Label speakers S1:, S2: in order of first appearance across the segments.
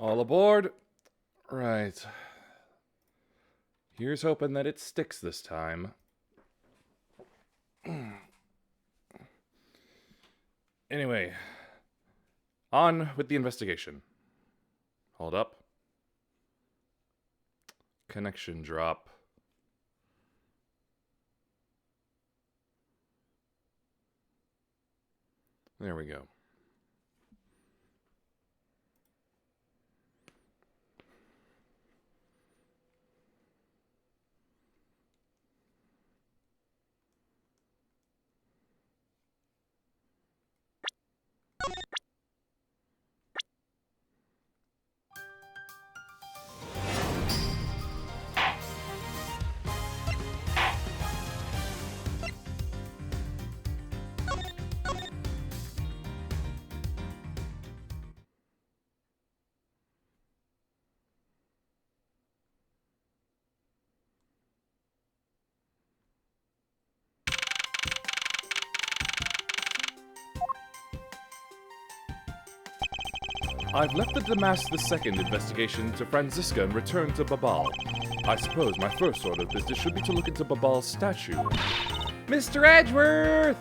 S1: All aboard. Right. Here's hoping that it sticks this time. Anyway, on with the investigation. Hold up. Connection drop. There we go. I've left the Damas II investigation to Franziska and returned to Babal. I suppose my first order of business should be to look into Babal's statue. Mr. Edgeworth!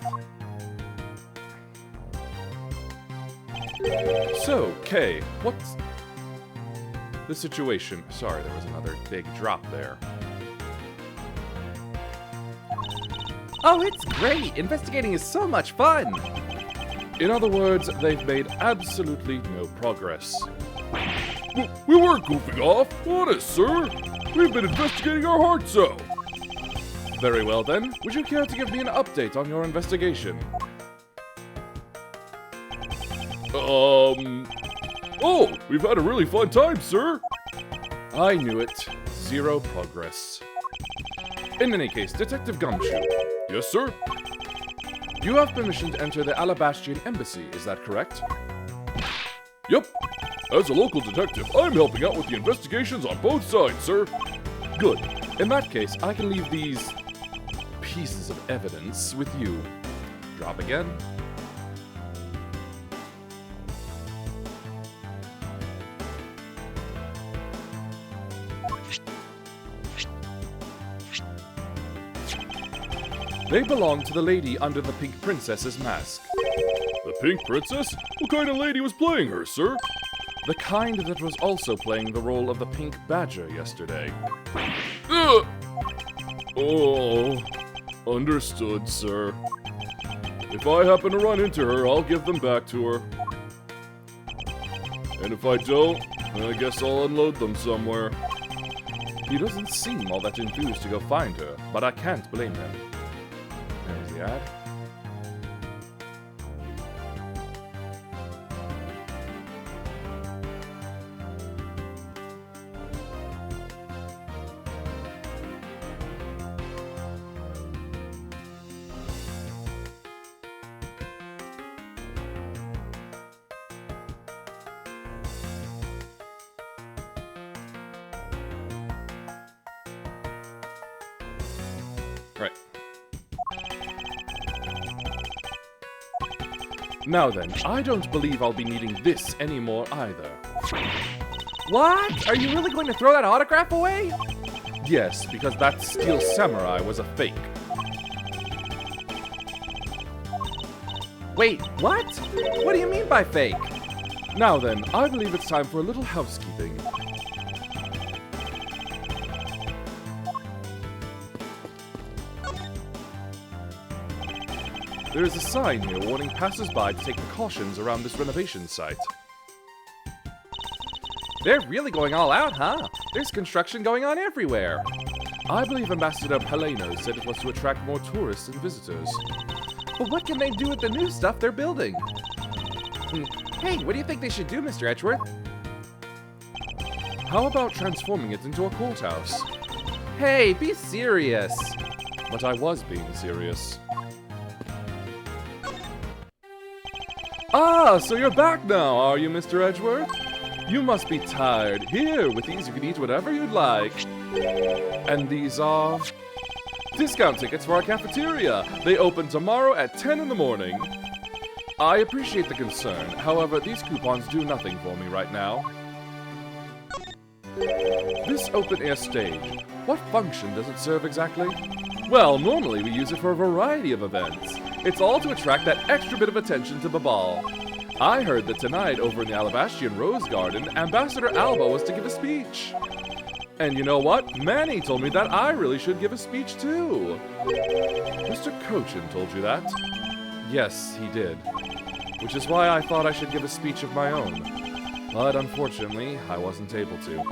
S1: So, Kay, what's the situation? Sorry, there was another big drop there.
S2: Oh, it's great! Investigating is so much fun!
S1: In other words, they've made absolutely no progress.
S3: We weren't goofing off. Honest, sir. We've been investigating our hearts out.
S1: Very well then, would you care to give me an update on your investigation?
S3: Oh, we've had a really fun time, sir.
S1: I knew it. Zero progress. In any case, Detective Gumshoe.
S3: Yes, sir.
S1: You have permission to enter the Alabastrian embassy, is that correct?
S3: Yep. As a local detective, I'm helping out with the investigations on both sides, sir.
S1: Good. In that case, I can leave these pieces of evidence with you. Drop again. They belong to the lady under the pink princess's mask.
S3: The Pink Princess? What kind of lady was playing her, sir?
S1: The kind that was also playing the role of the pink badger yesterday.
S3: Oh, understood, sir. If I happen to run into her, I'll give them back to her. And if I don't, I guess I'll unload them somewhere.
S1: He doesn't seem all that enthused to go find her, but I can't blame him. There's the ad. Right. Now then, I don't believe I'll be needing this anymore either.
S2: What? Are you really going to throw that autograph away?
S1: Yes, because that steel samurai was a fake.
S2: Wait, what? What do you mean by fake?
S1: Now then, I believe it's time for a little housekeeping. There is a sign here warning passers-by to take precautions around this renovation site.
S2: They're really going all out, huh? There's construction going on everywhere.
S1: I believe Ambassador Paleno said it was to attract more tourists and visitors.
S2: But what can they do with the new stuff they're building? Hey, what do you think they should do, Mr. Edgeworth?
S1: How about transforming it into a courthouse?
S2: Hey, be serious.
S1: But I was being serious. Ah, so you're back now, are you, Mr. Edgeworth? You must be tired. Here, with these you can eat whatever you'd like. And these are discount tickets for our cafeteria. They open tomorrow at 10 in the morning. I appreciate the concern. However, these coupons do nothing for me right now. This open-air stage, what function does it serve exactly? Well, normally we use it for a variety of events. It's all to attract that extra bit of attention to Babal. I heard that tonight over in the Alabastian Rose Garden, Ambassador Alba was to give a speech. And you know what? Manny told me that I really should give a speech too. Mr. Cochin told you that? Yes, he did. Which is why I thought I should give a speech of my own. But unfortunately, I wasn't able to.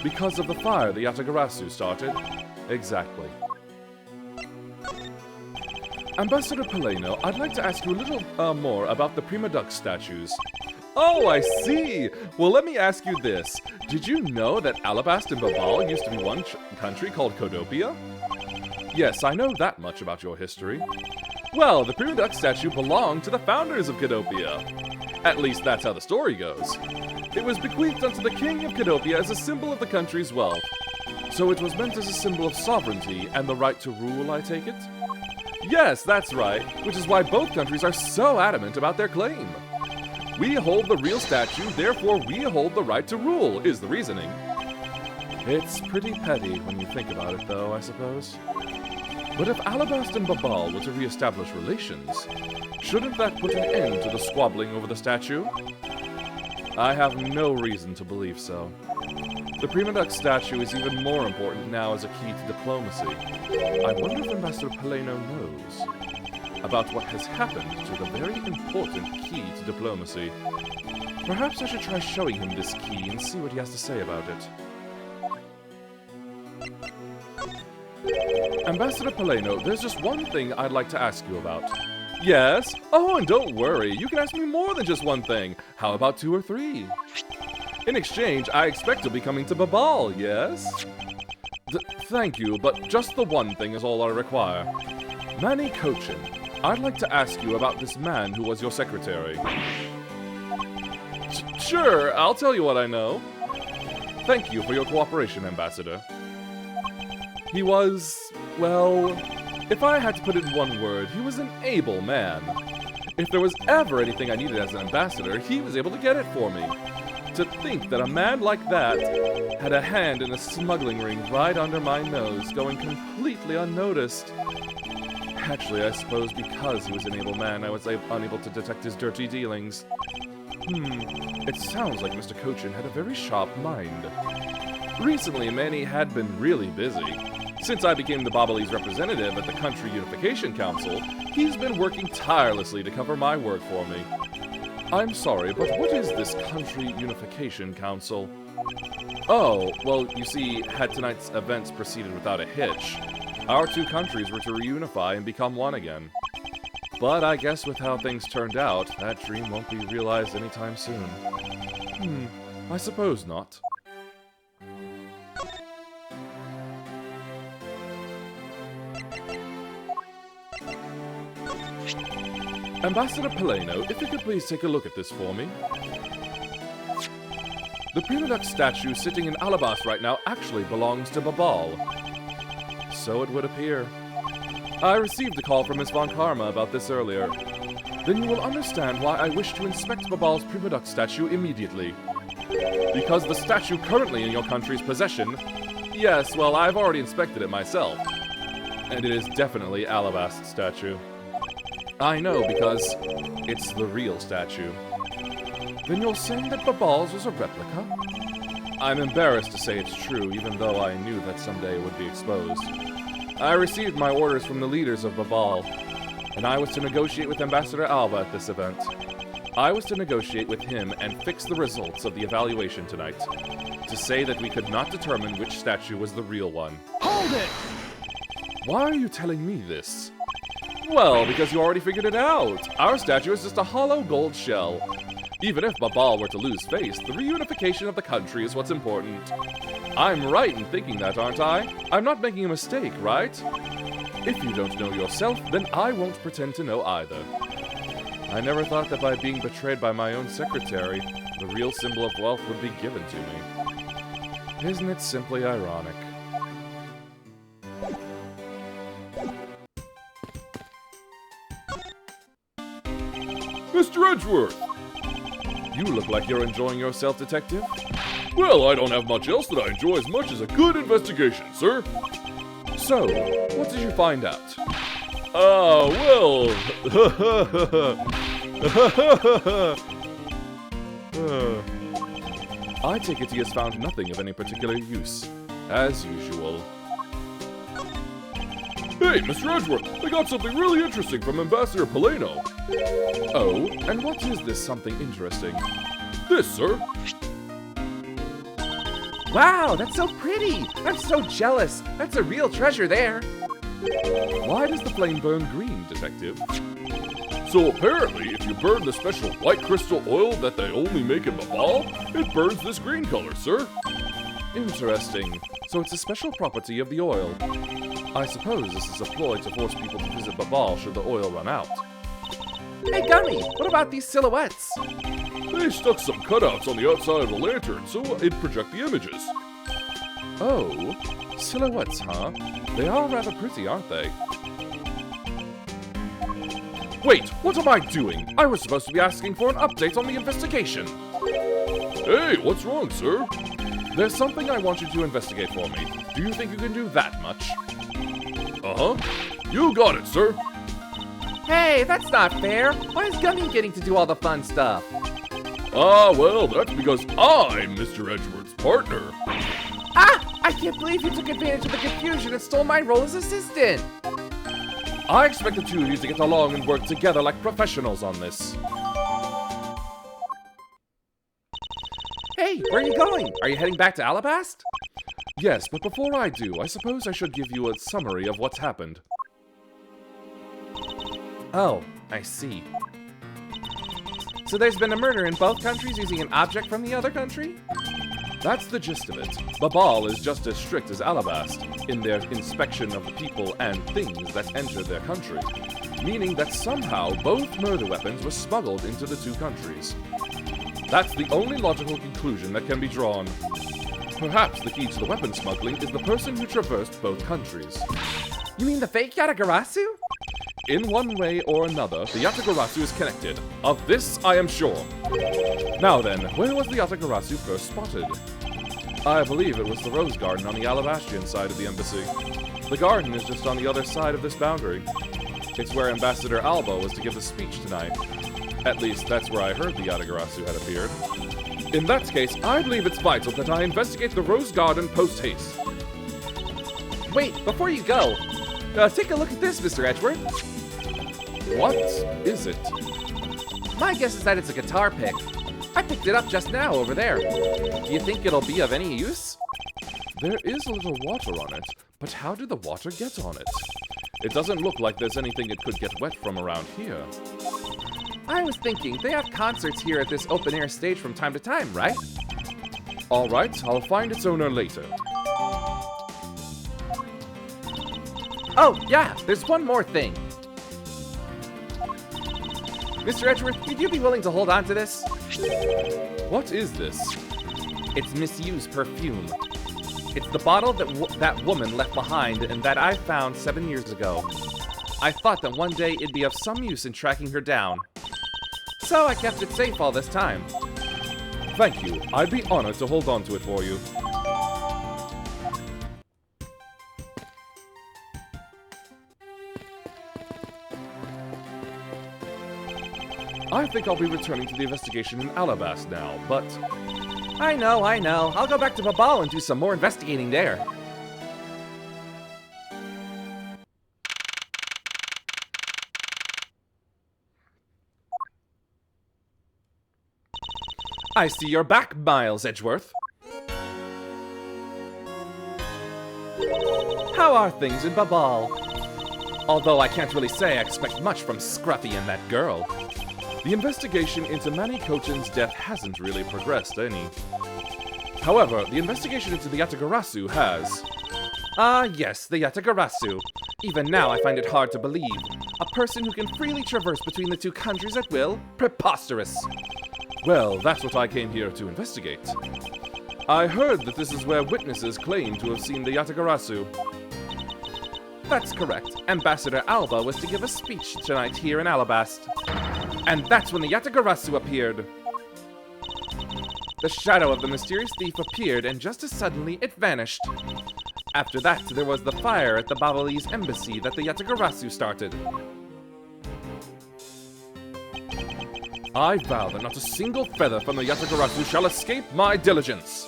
S1: Because of the fire the Yatagarasu started. Exactly. Ambassador Paleno, I'd like to ask you a little more about the Prima Duck statues. Oh, I see! Well, let me ask you this. Did you know that Alabast and Babal used to be one country called Codopia? Yes, I know that much about your history. Well, the Prima Duck statue belonged to the founders of Codopia. At least that's how the story goes. It was bequeathed unto the king of Codopia as a symbol of the country's wealth. So it was meant as a symbol of sovereignty and the right to rule, I take it? Yes, that's right, which is why both countries are so adamant about their claim. We hold the real statue, therefore we hold the right to rule, is the reasoning. It's pretty petty when you think about it, though, I suppose. But if Alabast and Babal were to re-establish relations, shouldn't that put an end to the squabbling over the statue? I have no reason to believe so. The Prima Duck statue is even more important now as a key to diplomacy. I wonder if Ambassador Paleno knows about what has happened to the very important key to diplomacy. Perhaps I should try showing him this key and see what he has to say about it. Ambassador Paleno, there's just one thing I'd like to ask you about. Yes? Oh, and don't worry, you can ask me more than just one thing. How about 2 or 3? In exchange, I expect to be coming to Babal, yes? Thank you, but just the one thing is all I require. Manny Cochin, I'd like to ask you about this man who was your secretary. Sure, I'll tell you what I know. Thank you for your cooperation, Ambassador. He was, well, if I had to put it in one word, he was an able man. If there was ever anything I needed as an ambassador, he was able to get it for me. To think that a man like that had a hand in a smuggling ring right under my nose, going completely unnoticed. Actually, I suppose because he was an able man, I was unable to detect his dirty dealings. It sounds like Mr. Cochin had a very sharp mind. Recently, Manny had been really busy. Since I became the Babalese representative at the Country Unification Council, he's been working tirelessly to cover my work for me. I'm sorry, but what is this Country Unification Council? Oh, well, you see, had tonight's events proceeded without a hitch, our 2 countries were to reunify and become one again. But I guess with how things turned out, that dream won't be realized anytime soon. I suppose not. Ambassador Paleno, if you could please take a look at this for me. The Prima Duck statue sitting in Alabast right now actually belongs to Babal. So it would appear. I received a call from Miss Von Karma about this earlier. Then you will understand why I wish to inspect Babal's Prima Duck statue immediately. Because the statue currently in your country's possession... Yes, well, I've already inspected it myself. And it is definitely Alabast's statue. I know, because it's the real statue. Then you're saying that Babal's was a replica? I'm embarrassed to say it's true, even though I knew that someday it would be exposed. I received my orders from the leaders of Babal, and I was to negotiate with Ambassador Alba at this event. I was to negotiate with him and fix the results of the evaluation tonight, to say that we could not determine which statue was the real one.
S2: Hold it!
S1: Why are you telling me this? Well, because you already figured it out. Our statue is just a hollow gold shell. Even if Babal were to lose face, the reunification of the country is what's important. I'm right in thinking that, aren't I? I'm not making a mistake, right? If you don't know yourself, then I won't pretend to know either. I never thought that by being betrayed by my own secretary, the real symbol of wealth would be given to me. Isn't it simply ironic? Mr. Edgeworth! You look like you're enjoying yourself, Detective.
S3: Well, I don't have much else that I enjoy as much as a good investigation, sir.
S1: So, what did you find out?
S3: Well...
S1: I take it he has found nothing of any particular use, as usual.
S3: Hey, Mr. Edgeworth, I got something really interesting from Ambassador Polano.
S1: Oh, and what is this something interesting?
S3: This, sir.
S2: Wow, that's so pretty! I'm so jealous. That's a real treasure there.
S1: Why does the flame burn green, Detective?
S3: So apparently, if you burn the special white crystal oil that they only make in Babal, it burns this green color, sir.
S1: Interesting. So it's a special property of the oil. I suppose this is a ploy to force people to visit Babal should the oil run out.
S2: Hey, Gummy, what about these silhouettes?
S3: They stuck some cutouts on the outside of the lantern so it'd project the images.
S1: Oh, silhouettes, huh? They are rather pretty, aren't they? Wait, what am I doing? I was supposed to be asking for an update on the investigation.
S3: Hey, what's wrong, sir?
S1: There's something I want you to investigate for me. Do you think you can do that much?
S3: Uh-huh. You got it, sir.
S2: Hey, that's not fair. Why is Gummy getting to do all the fun stuff?
S3: Well, that's because I'm Mr. Edgeworth's partner.
S2: Ah! I can't believe you took advantage of the confusion and stole my role as assistant.
S1: I expect the two of you to get along and work together like professionals on this.
S2: Hey, where are you going? Are you heading back to Alabast?
S1: Yes, but before I do, I suppose I should give you a summary of what's happened.
S2: Oh, I see. So there's been a murder in both countries using an object from the other country?
S1: That's the gist of it. Babal is just as strict as Alabast in their inspection of the people and things that enter their country, meaning that somehow both murder weapons were smuggled into the two countries. That's the only logical conclusion that can be drawn. Perhaps the key to the weapon smuggling is the person who traversed both countries.
S2: You mean the fake Yatagarasu?
S1: In one way or another, the Yatagarasu is connected. Of this, I am sure. Now then, where was the Yatagarasu first spotted? I believe it was the Rose Garden on the Alabastrian side of the embassy. The garden is just on the other side of this boundary. It's where Ambassador Alba was to give the speech tonight. At least, that's where I heard the Yatagarasu had appeared. In that case, I believe it's vital that I investigate the Rose Garden post-haste.
S2: Wait, before you go, take a look at this, Mr. Edgeworth.
S1: What is it?
S2: My guess is that it's a guitar pick. I picked it up just now over there. Do you think it'll be of any use?
S1: There is a little water on it, but how did the water get on it? It doesn't look like there's anything it could get wet from around here.
S2: I was thinking, they have concerts here at this open-air stage from time to time, right?
S1: Alright, I'll find its owner later.
S2: Oh, yeah, there's one more thing. Mr. Edgeworth, would you be willing to hold on to this?
S1: What is this?
S2: It's misused perfume. It's the bottle that that woman left behind and that I found 7 years ago. I thought that one day it'd be of some use in tracking her down. So I kept it safe all this time.
S1: Thank you. I'd be honored to hold on to it for you. I think I'll be returning to the investigation in Alabast now, but...
S2: I know. I'll go back to Babal and do some more investigating there. I see you're back, Miles Edgeworth. How are things in Babal? Although I can't really say I expect much from Scruffy and that girl.
S1: The investigation into Manny Kochin's death hasn't really progressed any. However, the investigation into the Yatagarasu has.
S2: Ah, yes, the Yatagarasu. Even now I find it hard to believe. A person who can freely traverse between the two countries at will? Preposterous.
S1: Well, that's what I came here to investigate. I heard that this is where witnesses claim to have seen the Yatagarasu.
S2: That's correct. Ambassador Alba was to give a speech tonight here in Alabast. And that's when the Yatagarasu appeared. The shadow of the mysterious thief appeared, and just as suddenly, it vanished. After that, there was the fire at the Ablaze embassy that the Yatagarasu started.
S1: I vow that not a single feather from the Yatagarasu shall escape my diligence.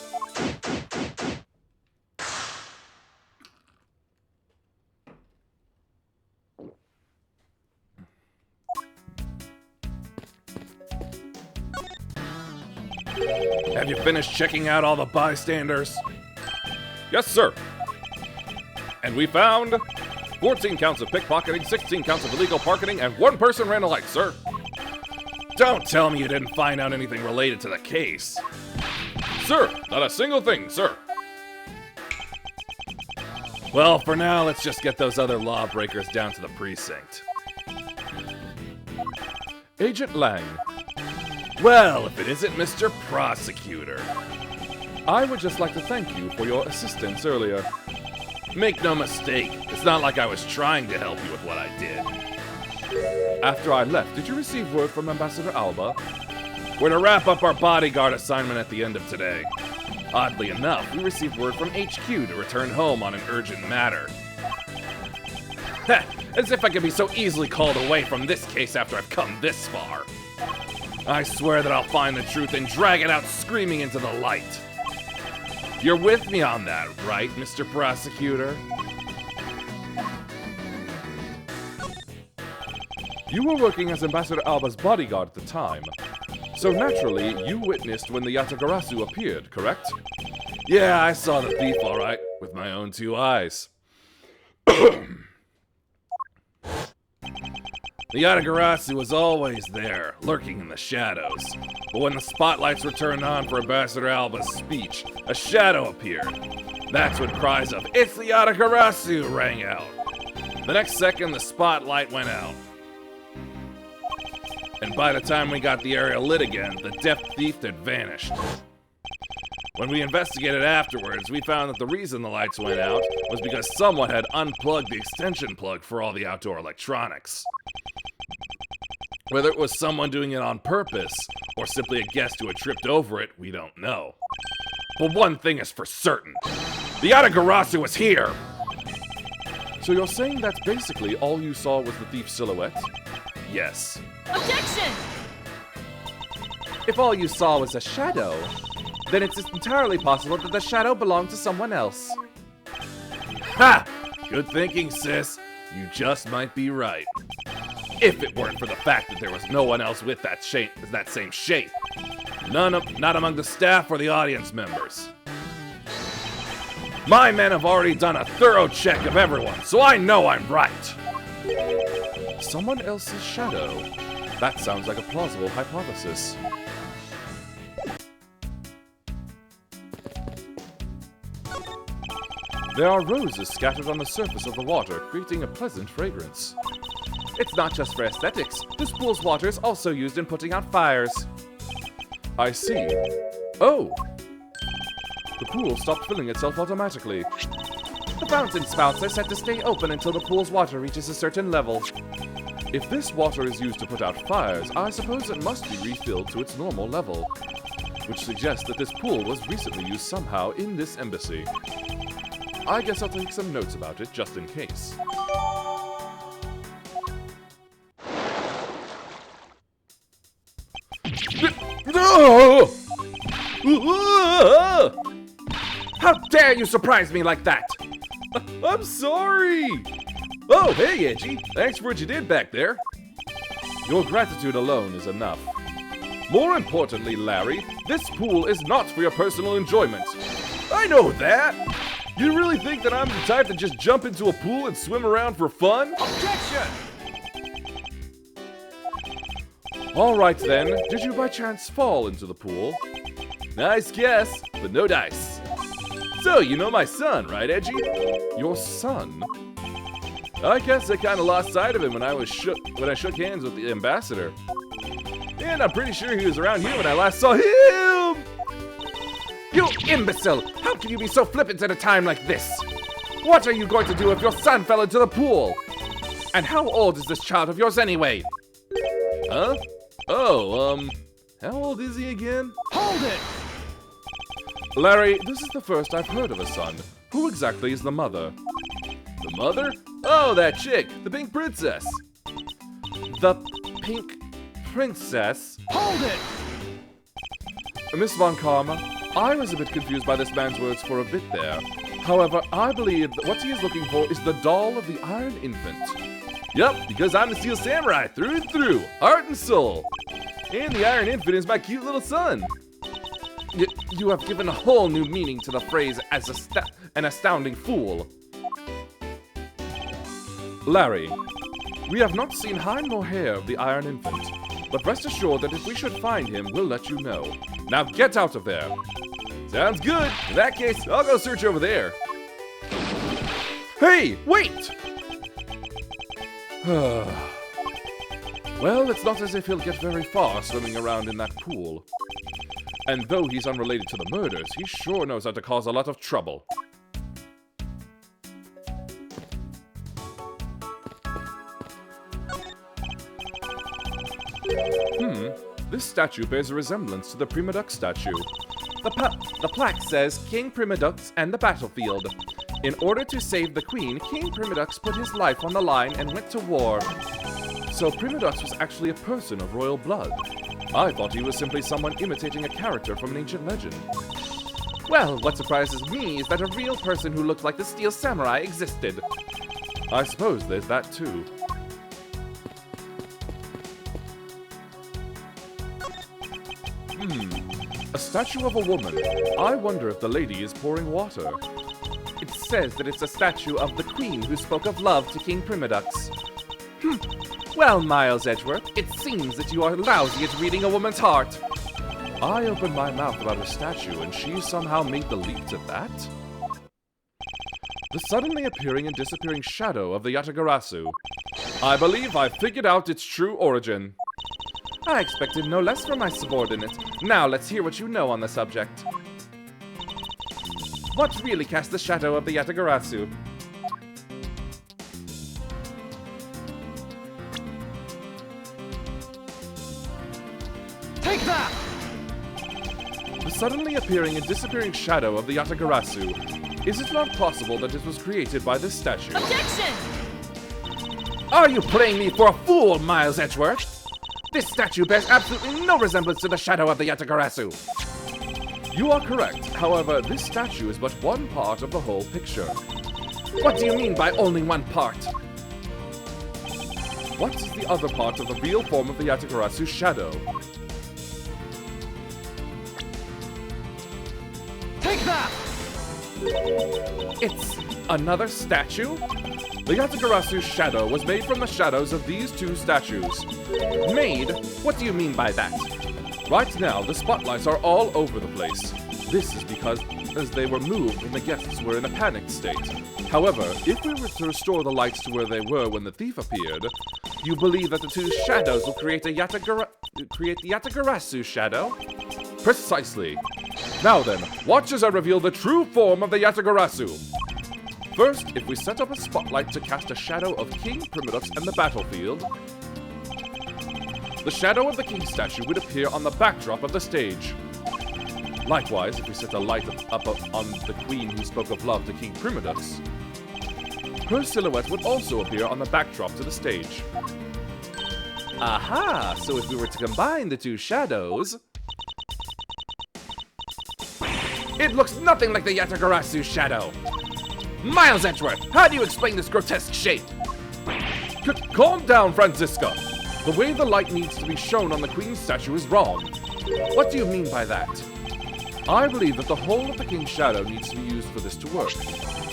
S1: Have you finished checking out all the bystanders? Yes, sir. And we found 14 counts of pickpocketing, 16 counts of illegal parking, and 1 person ran a light, sir. Don't tell me you didn't find out anything related to the case. Sir, not a single thing, sir. Well, for now, let's just get those other lawbreakers down to the precinct. Agent Lang. Well, if it isn't Mr. Prosecutor. I would just like to thank you for your assistance earlier. Make no mistake, it's not like I was trying to help you with what I did. After I left, did you receive word from Ambassador Alba? We're to wrap up our bodyguard assignment at the end of today. Oddly enough, we received word from HQ to return home on an urgent matter. Heh, as if I could be so easily called away from this case after I've come this far. I swear that I'll find the truth and drag it out screaming into the light. You're with me on that, right, Mr. Prosecutor? You were working as Ambassador Alba's bodyguard at the time, so naturally, you witnessed when the Yatagarasu appeared, correct? Yeah, I saw the thief all right, with my own 2 eyes. The Yatagarasu was always there, lurking in the shadows. But when the spotlights were turned on for Ambassador Alba's speech, a shadow appeared. That's when cries of, "It's the Yatagarasu!" rang out. The next second, the spotlight went out. And by the time we got the area lit again, the deaf thief had vanished. When we investigated afterwards, we found that the reason the lights went out was because someone had unplugged the extension plug for all the outdoor electronics. Whether it was someone doing it on purpose, or simply a guest who had tripped over it, we don't know. But one thing is for certain. The Yatagarasu was here! So you're saying that basically all you saw was the thief's silhouette? Yes.
S4: Objection!
S2: If all you saw was a shadow, then it's entirely possible that the shadow belonged to someone else.
S1: Ha! Good thinking, sis. You just might be right. If it weren't for the fact that there was no one else with that same shape. Not among the staff or the audience members. My men have already done a thorough check of everyone, so I know I'm right.
S2: Someone else's shadow? That sounds like a plausible hypothesis. There are roses scattered on the surface of the water, creating a pleasant fragrance. It's not just for aesthetics. This pool's water is also used in putting out fires. I see. Oh! The pool stopped filling itself automatically. The fountain spouts are set to stay open until the pool's water reaches a certain level. If this water is used to put out fires, I suppose it must be refilled to its normal level, which suggests that this pool was recently used somehow in this embassy. I guess I'll take some notes about it just in case.
S1: No!
S2: How dare you surprise me like that?
S1: I'm sorry! Oh, hey, Edgy. Thanks for what you did back there.
S2: Your gratitude alone is enough. More importantly, Larry, this pool is not for your personal enjoyment.
S1: I know that! You really think that I'm the type to just jump into a pool and swim around for fun?
S2: Objection! Alright then, did you by chance fall into the pool?
S1: Nice guess, but no dice. So, you know my son, right, Edgy?
S2: Your son?
S1: I guess I kinda lost sight of him when I shook hands with the ambassador. And I'm pretty sure he was around here when I last saw him!
S2: You imbecile! How can you be so flippant at a time like this? What are you going to do if your son fell into the pool? And how old is this child of yours anyway?
S1: Huh? Oh, how old is he again?
S2: Hold it!
S1: Larry, this is the first I've heard of a son. Who exactly is the mother?
S3: The mother? Oh, that chick, the pink princess.
S2: The Pink Princess?
S4: Hold it!
S1: Miss Von Karma, I was a bit confused by this man's words for a bit there. However, I believe that what he is looking for is the doll of the Iron Infant.
S3: Yup, because I'm the Steel Samurai through and through, heart and soul. And the Iron Infant is my cute little son.
S2: You have given a whole new meaning to the phrase as an astounding fool.
S1: Larry, we have not seen hide nor hair of the Iron Infant, but rest assured that if we should find him, we'll let you know. Now get out of there.
S3: Sounds good. In that case, I'll go search over there.
S1: Hey, wait! Well, it's not as if he'll get very far swimming around in that pool. And though he's unrelated to the murders, he sure knows how to cause a lot of trouble. This statue bears a resemblance to the Prima Duck statue.
S2: The plaque says King Primadux and the battlefield. In order to save the queen, King Primadux put his life on the line and went to war.
S1: So Primadux was actually a person of royal blood. I thought he was simply someone imitating a character from an ancient legend.
S2: Well, what surprises me is that a real person who looked like the Steel Samurai existed.
S1: I suppose there's that too. A statue of a woman. I wonder if the lady is pouring water.
S2: It says that it's a statue of the queen who spoke of love to King Primadux. Well, Miles Edgeworth, it seems that you are lousy at reading a woman's heart.
S1: I opened my mouth about a statue and she somehow made the leap to that? The suddenly appearing and disappearing shadow of the Yatagarasu. I believe I've figured out its true origin.
S2: I expected no less from my subordinate. Now let's hear what you know on the subject. What really cast the shadow of the Yatagarasu?
S4: Take that!
S1: The suddenly appearing and disappearing shadow of the Yatagarasu. Is it not possible that it was created by this statue?
S5: Objection!
S2: Are you playing me for a fool, Miles Edgeworth? This statue bears absolutely no resemblance to the shadow of the Yatagarasu.
S1: You are correct. However, this statue is but one part of the whole picture.
S2: What do you mean by only one part?
S1: What is the other part of the real form of the Yatagarasu shadow?
S4: Take that!
S2: It's another statue?
S1: The Yatagarasu shadow was made from the shadows of these two statues.
S2: Made? What do you mean by that?
S1: Right now, the spotlights are all over the place. This is because as they were moved when the guests were in a panicked state. However, if we were to restore the lights to where they were when the thief appeared,
S2: you believe that the two shadows will create the Yatagarasu shadow?
S1: Precisely. Now then, watch as I reveal the true form of the Yatagarasu. First, if we set up a spotlight to cast a shadow of King Primadux and the battlefield, the shadow of the king statue would appear on the backdrop of the stage. Likewise, if we set a light up on the queen who spoke of love to King Primadux, her silhouette would also appear on the backdrop to the stage.
S2: Aha! So if we were to combine the two shadows... It looks nothing like the Yatagarasu shadow! Miles Edgeworth, how do you explain this grotesque shape?
S1: Calm down, Franziska! The way the light needs to be shown on the queen's statue is wrong.
S2: What do you mean by that?
S1: I believe that the whole of the king's shadow needs to be used for this to work.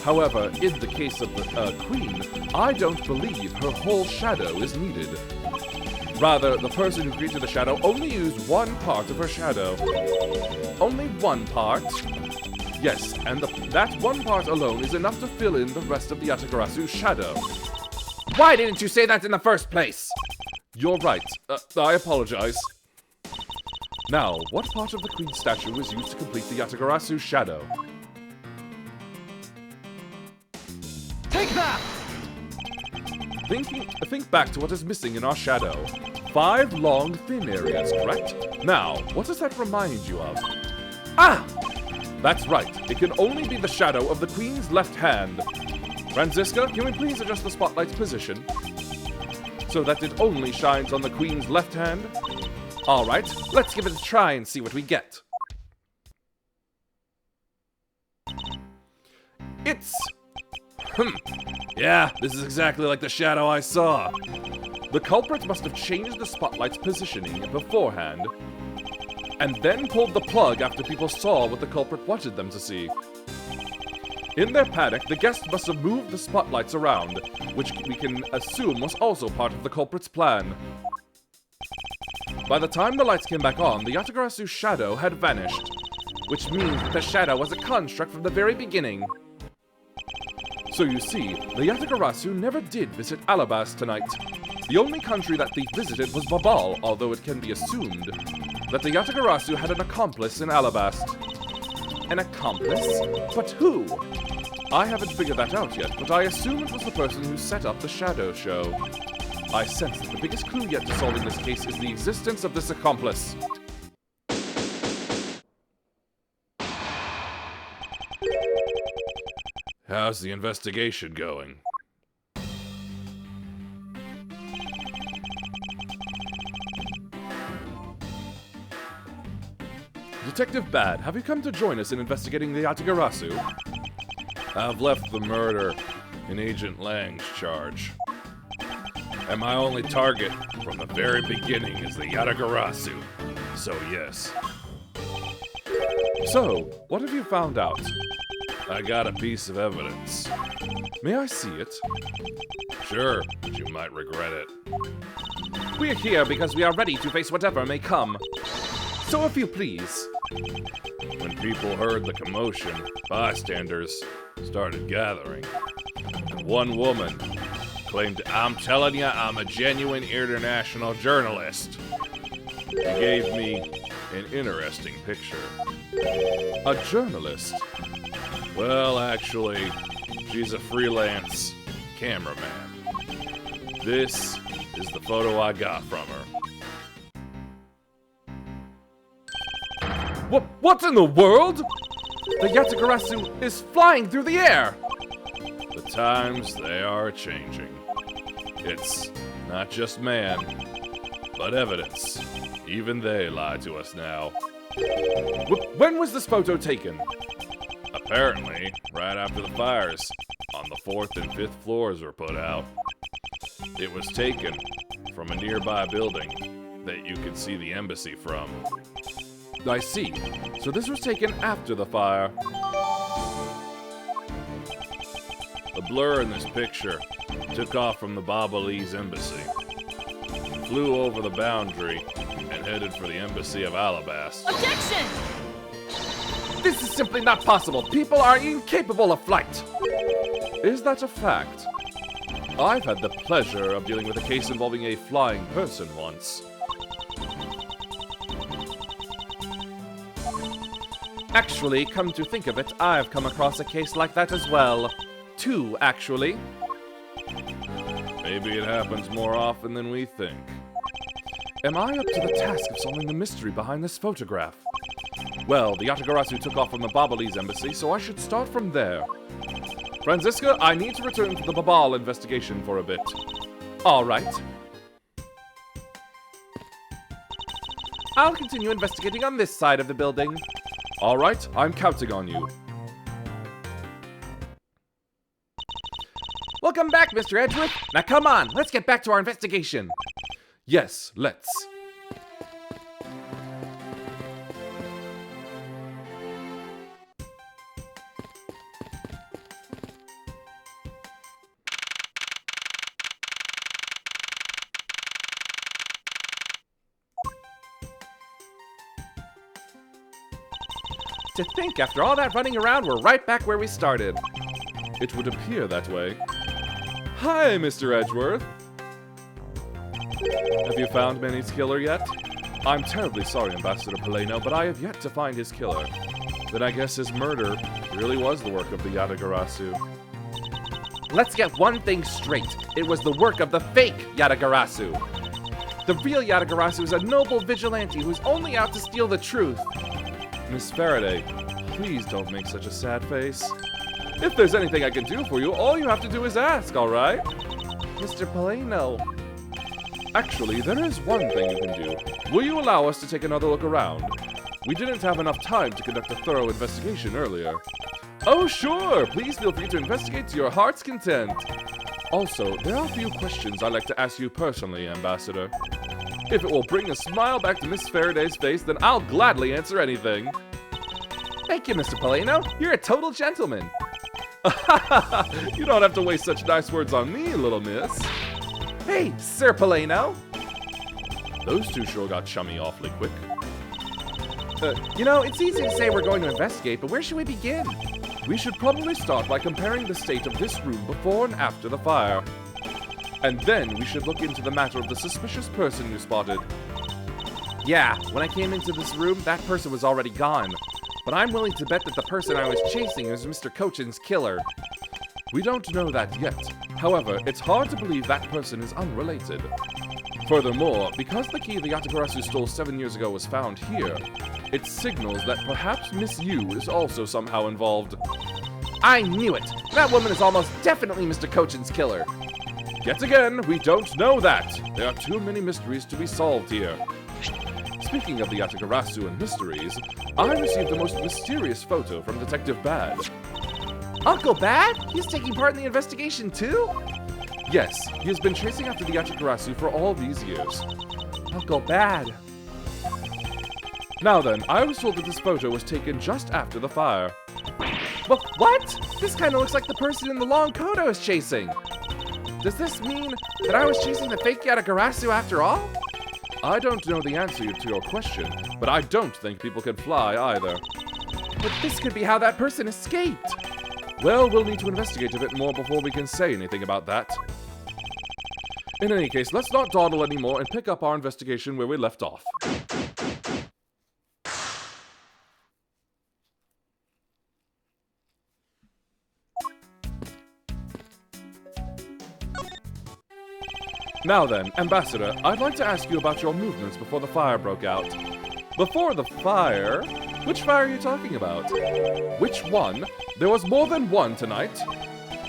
S1: However, in the case of the queen, I don't believe her whole shadow is needed. Rather, the person who created the shadow only used one part of her shadow.
S2: Only one part?
S1: Yes, and that one part alone is enough to fill in the rest of the Yatagarasu shadow.
S2: Why didn't you say that in the first place?
S1: You're right. I apologize. Now, what part of the queen's statue was used to complete the Yatagarasu shadow?
S4: Take that!
S1: Think back to what is missing in our shadow. 5 long, thin areas, correct? Now, what does that remind you of?
S2: Ah!
S1: That's right, it can only be the shadow of the Queen's left hand. Franziska, can we please adjust the spotlight's position so that it only shines on the Queen's left hand? Alright, let's give it a try and see what we get. It's... Yeah, this is exactly like the shadow I saw. The culprit must have changed the spotlight's positioning beforehand, and then pulled the plug after people saw what the culprit wanted them to see. In their panic, the guests must have moved the spotlights around, which we can assume was also part of the culprit's plan. By the time the lights came back on, the Yatagarasu shadow had vanished, which means that the shadow was a construct from the very beginning. So you see, the Yatagarasu never did visit Ablaze tonight. The only country that they visited was Babal, although it can be assumed that the Yatagarasu had an accomplice in Ablaze. An accomplice? But who? I haven't figured that out yet, but I assume it was the person who set up the shadow show. I sense that the biggest clue yet to solving this case is the existence of this accomplice.
S3: How's the investigation going?
S1: Detective Bad, have you come to join us in investigating the Yatagarasu?
S3: I've left the murder in Agent Lang's charge. And my only target from the very beginning is the Yatagarasu. So yes.
S1: So, what have you found out?
S3: I got a piece of evidence.
S1: May I see it?
S3: Sure, but you might regret it.
S2: We're here because we are ready to face whatever may come. So if you please.
S3: When people heard the commotion, bystanders started gathering. And one woman claimed, "I'm telling you, I'm a genuine international journalist." She gave me an interesting picture.
S1: A journalist?
S3: Well, actually, she's a freelance cameraman. This is the photo I got from her.
S1: What in the world? The Yatagarasu is flying through the air!
S3: The times, they are changing. It's not just man, but evidence. Even they lie to us now.
S1: When was this photo taken?
S3: Apparently, right after the fires, on the 4th and 5th floors were put out. It was taken from a nearby building that you could see the embassy from.
S1: I see. So this was taken after the fire.
S3: The blur in this picture took off from the Ablaze embassy, flew over the boundary, and headed for the embassy of Ablaze.
S5: Objection!
S1: This is simply not possible. People are incapable of flight. Is that a fact? I've had the pleasure of dealing with a case involving a flying person once. Actually, come to think of it, I've come across a case like that as well. 2, actually.
S3: Maybe it happens more often than we think.
S1: Am I up to the task of solving the mystery behind this photograph? Well, the Yatagarasu took off from the Ablaze embassy, so I should start from there. Franziska, I need to return to the Babal investigation for a bit. All right. I'll continue investigating on this side of the building. All right, I'm counting on you.
S2: Welcome back, Mr. Edgeworth. Now come on, let's get back to our investigation.
S1: Yes, let's.
S2: To think, after all that running around, we're right back where we started.
S1: It would appear that way. Hi, Mr. Edgeworth. Have you found Manny's killer yet? I'm terribly sorry, Ambassador Paleno, but I have yet to find his killer. Then I guess his murder really was the work of the Yatagarasu.
S2: Let's get one thing straight. It was the work of the fake Yatagarasu. The real Yatagarasu is a noble vigilante who's only out to steal the truth.
S1: Miss Faraday, please don't make such a sad face. If there's anything I can do for you, all you have to do is ask, alright?
S2: Mr. Polino.
S1: Actually, there is one thing you can do. Will you allow us to take another look around? We didn't have enough time to conduct a thorough investigation earlier. Oh, sure! Please feel free to investigate to your heart's content. Also, there are a few questions I'd like to ask you personally, Ambassador. If it will bring a smile back to Miss Faraday's face, then I'll gladly answer anything.
S2: Thank you, Mr. Polino. You're a total gentleman.
S1: You don't have to waste such nice words on me, little miss.
S2: Hey, Sir Polino.
S1: Those two sure got chummy awfully quick.
S2: You know, it's easy to say we're going to investigate, but where should we begin?
S1: We should probably start by comparing the state of this room before and after the fire. And then we should look into the matter of the suspicious person you spotted.
S2: Yeah, when I came into this room, that person was already gone. But I'm willing to bet that the person I was chasing is Mr. Cochin's killer.
S1: We don't know that yet. However, it's hard to believe that person is unrelated. Furthermore, because the key the Yatagarasu stole 7 years ago was found here, it signals that perhaps Miss Yu is also somehow involved.
S2: I knew it! That woman is almost definitely Mr. Cochin's killer.
S1: Yet again, we don't know that. There are too many mysteries to be solved here. Speaking of the Yatagarasu and mysteries, I received the most mysterious photo from Detective Bad.
S2: Uncle Bad? He's taking part in the investigation too?
S1: Yes, he has been chasing after the Yatagarasu for all these years.
S2: Uncle Bad.
S1: Now then, I was told that this photo was taken just after the fire.
S2: What? This kind of looks like the person in the long coat I was chasing. Does this mean that I was chasing the fake Yatagarasu after all?
S1: I don't know the answer to your question, but I don't think people can fly either.
S2: But this could be how that person escaped.
S1: Well, we'll need to investigate a bit more before we can say anything about that. In any case, let's not dawdle anymore and pick up our investigation where we left off. Now then, Ambassador, I'd like to ask you about your movements before the fire broke out. Before the fire? Which fire are you talking about? Which one? There was more than one tonight.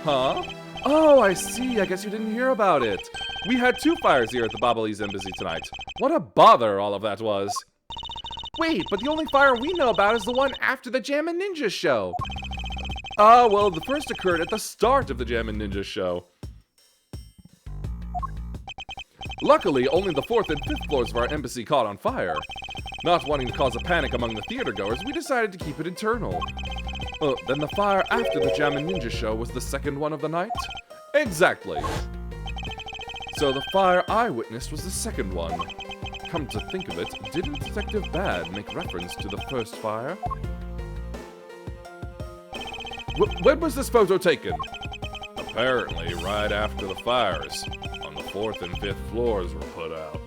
S1: Huh? Oh, I see. I guess you didn't hear about it. We had 2 fires here at the Ablaze embassy tonight. What a bother all of that was.
S2: Wait, but the only fire we know about is the one after the Jam and Ninja show.
S1: Well, the first occurred at the start of the Jam and Ninja show. Luckily, only the 4th and 5th floors of our embassy caught on fire. Not wanting to cause a panic among the theatergoers, we decided to keep it internal. Then the fire after the Jam and Ninja show was the second one of the night? Exactly. So the fire I witnessed was the second one. Come to think of it, didn't Detective Bad make reference to the first fire? When was this photo taken? Apparently, right after the fires. On the 4th and 5th floors were put out.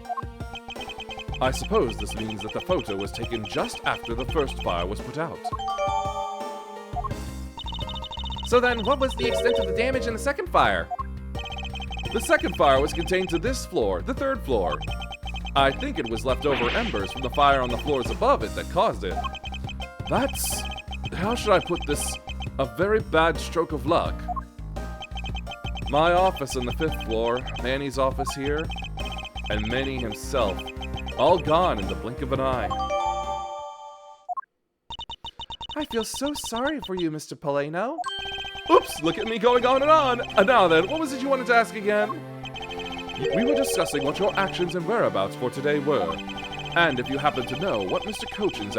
S1: I suppose this means that the photo was taken just after the first fire was put out.
S2: So then, what was the extent of the damage in the second fire?
S1: The second fire was contained to this floor, the 3rd floor. I think it was leftover embers from the fire on the floors above it that caused it. That's, how should I put this, a very bad stroke of luck. My office on the 5th floor, Manny's office here, and Manny himself, all gone in the blink of an eye.
S2: I feel so sorry for you, Mr. Polino.
S1: Oops, look at me going on and on. Now then, what was it you wanted to ask again? We were discussing what your actions and whereabouts for today were, and if you happen to know what Mr. Cochin's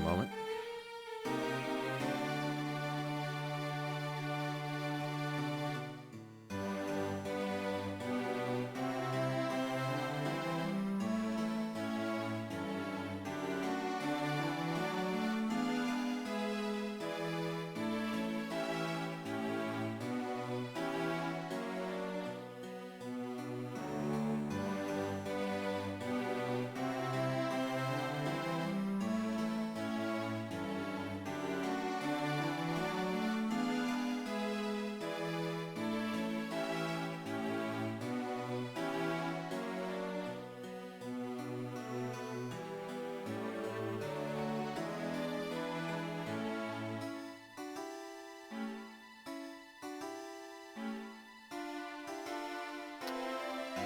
S2: moment.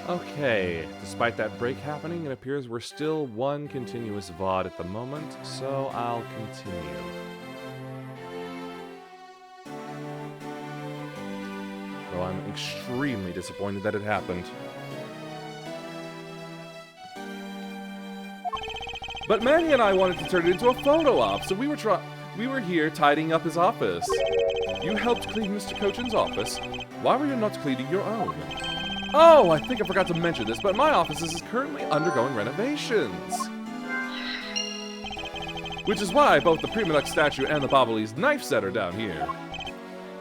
S2: Okay, despite that break happening, it appears we're still one continuous VOD at the moment, so I'll continue. Though I'm extremely disappointed that it happened.
S1: But Manny and I wanted to turn it into a photo op, so we were here tidying up his office. You helped clean Mr. Cochin's office. Why were you not cleaning your own? Oh, I think I forgot to mention this, but my office is currently undergoing renovations. Which is why both the Primalux statue and the Bobbly's knife set are down here.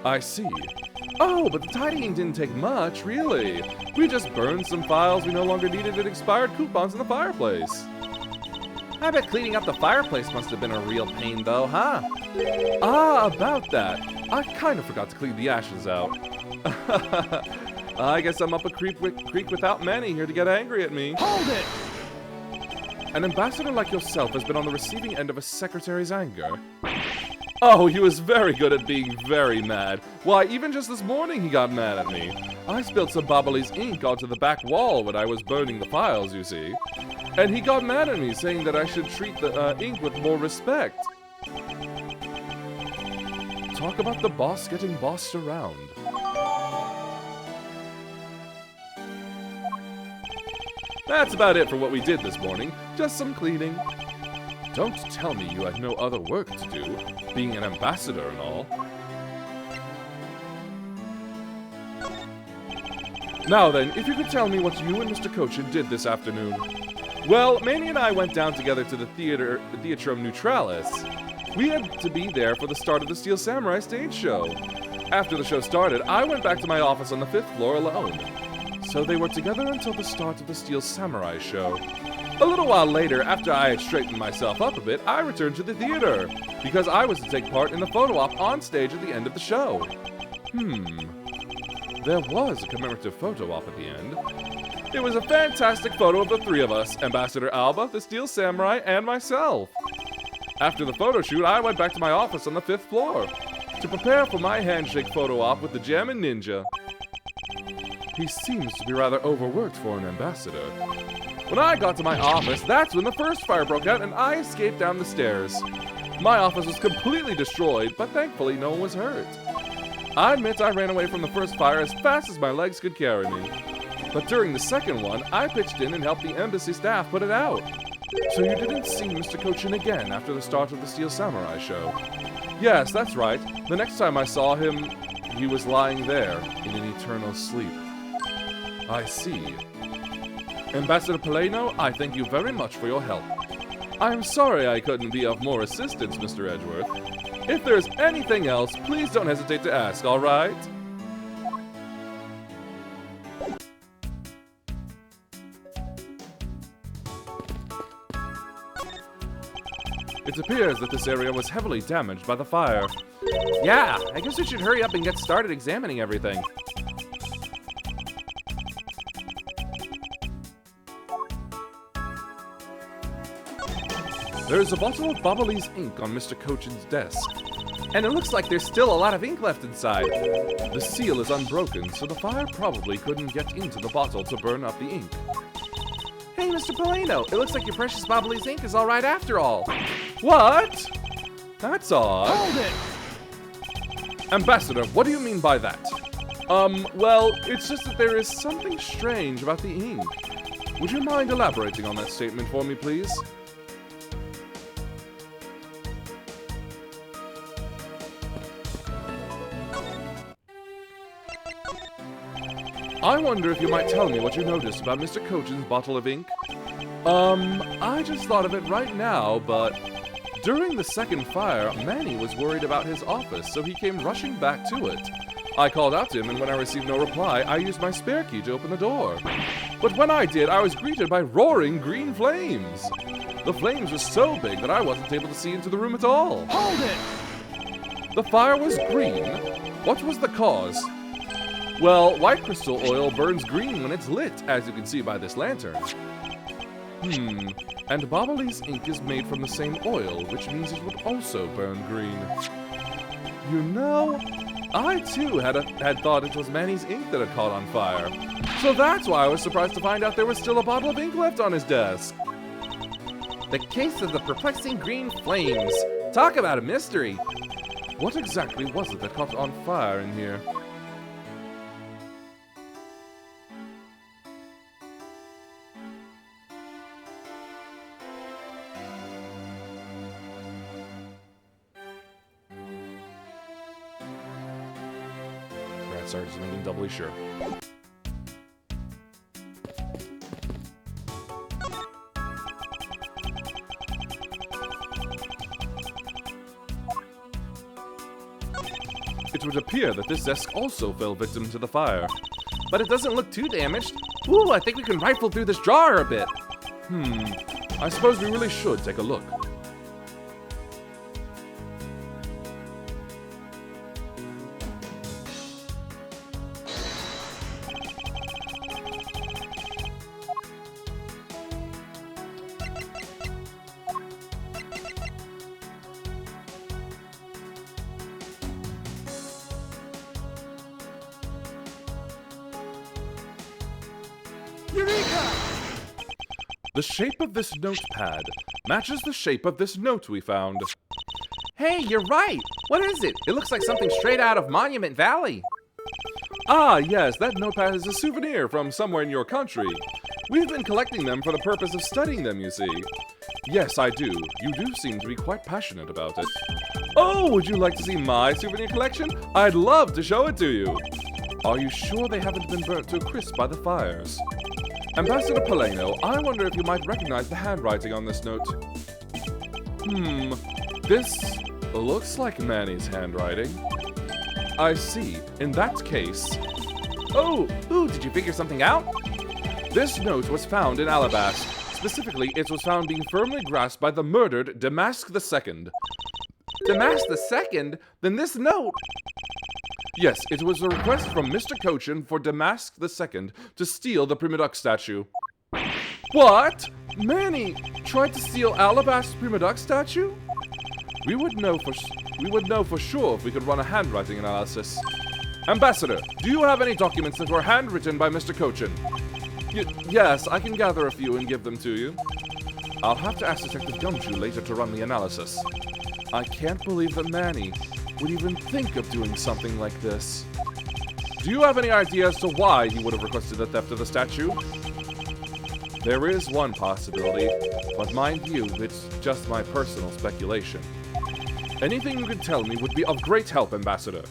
S1: I see. Oh, but the tidying didn't take much, really. We just burned some files we no longer needed and expired coupons in the fireplace.
S2: I bet cleaning up the fireplace must have been a real pain, though, huh?
S1: Ah, about that. I kind of forgot to clean the ashes out. I guess I'm up a creek without Manny here to get angry at me.
S4: Hold it!
S1: An ambassador like yourself has been on the receiving end of a secretary's anger. Oh, he was very good at being very mad. Why, even just this morning he got mad at me. I spilled some Bobbly's ink onto the back wall when I was burning the files, you see. And he got mad at me, saying that I should treat the ink with more respect. Talk about the boss getting bossed around. That's about it for what we did this morning. Just some cleaning. Don't tell me you had no other work to do, being an ambassador and all. Now then, if you could tell me what you and Mr. Cochin did this afternoon. Well, Manny and I went down together to the Theatrum Neutralis. We had to be there for the start of the Steel Samurai stage show. After the show started, I went back to my office on the 5th floor alone. So they were together until the start of the Steel Samurai show. A little while later, after I had straightened myself up a bit, I returned to the theater, because I was to take part in the photo op on stage at the end of the show. There was a commemorative photo op at the end. It was a fantastic photo of the three of us, Ambassador Alba, the Steel Samurai, and myself. After the photo shoot, I went back to my office on the 5th floor to prepare for my handshake photo op with the Jammin' Ninja. He seems to be rather overworked for an ambassador. When I got to my office, that's when the first fire broke out and I escaped down the stairs. My office was completely destroyed, but thankfully no one was hurt. I admit I ran away from the first fire as fast as my legs could carry me. But during the second one, I pitched in and helped the embassy staff put it out. So you didn't see Mr. Cochin again after the start of the Steel Samurai show? Yes, that's right. The next time I saw him, he was lying there in an eternal sleep. I see. Ambassador Paleno, I thank you very much for your help. I'm sorry I couldn't be of more assistance, Mr. Edgeworth. If there's anything else, please don't hesitate to ask, all right? It appears that this area was heavily damaged by the fire.
S2: Yeah, I guess we should hurry up and get started examining everything.
S1: There's a bottle of Bobbly's ink on Mr. Cochin's desk.
S2: And it looks like there's still a lot of ink left inside.
S1: The seal is unbroken, so the fire probably couldn't get into the bottle to burn up the ink.
S2: Hey, Mr. Paleno, it looks like your precious Bobbly's ink is all right after all.
S1: What? That's odd.
S4: Hold it!
S1: Ambassador, what do you mean by that? Well, it's just that there is something strange about the ink. Would you mind elaborating on that statement for me, please? I wonder if you might tell me what you noticed about Mr. Cochin's bottle of ink? I just thought of it right now, but during the second fire, Manny was worried about his office, so he came rushing back to it. I called out to him, and when I received no reply, I used my spare key to open the door. But when I did, I was greeted by roaring green flames. The flames were so big that I wasn't able to see into the room at all.
S4: Hold it!
S1: The fire was green? What was the cause? Well, white crystal oil burns green when it's lit, as you can see by this lantern. And Bobbly's ink is made from the same oil, which means it would also burn green. You know, I too had thought it was Manny's ink that had caught on fire. So that's why I was surprised to find out there was still a bottle of ink left on his desk.
S2: The case of the perplexing green flames. Talk about a mystery.
S1: What exactly was it that caught on fire in here?
S3: Sergeant's making doubly sure.
S1: It would appear that this desk also fell victim to the fire.
S2: But it doesn't look too damaged. Ooh, I think we can rifle through this drawer a bit.
S1: I suppose we really should take a look.
S4: Eureka!
S1: The shape of this notepad matches the shape of this note we found.
S2: Hey, you're right. What is it? It looks like something straight out of Monument Valley.
S1: Ah, yes, that notepad is a souvenir from somewhere in your country. We've been collecting them for the purpose of studying them, you see. Yes, I do. You do seem to be quite passionate about it. Oh, would you like to see my souvenir collection? I'd love to show it to you. Are you sure they haven't been burnt to a crisp by the fires? Ambassador Paleno, I wonder if you might recognize the handwriting on this note. This looks like Manny's handwriting. I see. In that case...
S2: Oh, ooh, did you figure something out?
S1: This note was found in Ablaze. Specifically, it was found being firmly grasped by the murdered Damask II.
S2: Damask II? Then this note...
S1: Yes, it was a request from Mr. Cochin for Damask II to steal the Prima Duck statue. What? Manny tried to steal Alabast's Prima Duck statue? We would know for sure if we could run a handwriting analysis. Ambassador, do you have any documents that were handwritten by Mr. Cochin? Yes, I can gather a few and give them to you. I'll have to ask Detective Gumshoe later to run the analysis. I can't believe that Manny would even think of doing something like this. Do you have any idea as to why he would have requested the theft of the statue? There is one possibility, but mind you, it's just my personal speculation. Anything you can tell me would be of great help, Ambassador.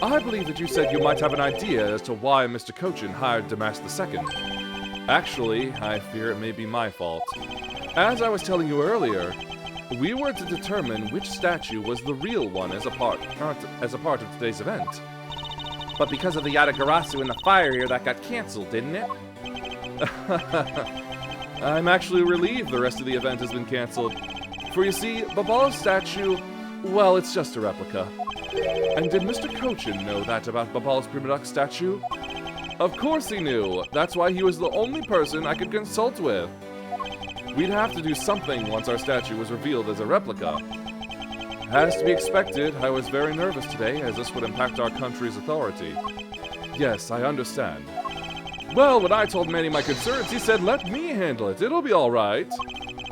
S1: I believe that you said you might have an idea as to why Mr. Cochin hired Damask II. Actually, I fear it may be my fault. As I was telling you earlier, we were to determine which statue was the real one as a part of today's event.
S2: But because of the Yatagarasu and the fire here, that got canceled, didn't it?
S1: I'm actually relieved the rest of the event has been canceled. For you see, Babal's statue, well, it's just a replica. And did Mr. Cochin know that about Babal's Prima Duck statue? Of course he knew. That's why he was the only person I could consult with. We'd have to do something once our statue was revealed as a replica. As to be expected, I was very nervous today, as this would impact our country's authority. Yes, I understand. Well, when I told Manny my concerns, he said, let me handle it. It'll be all right.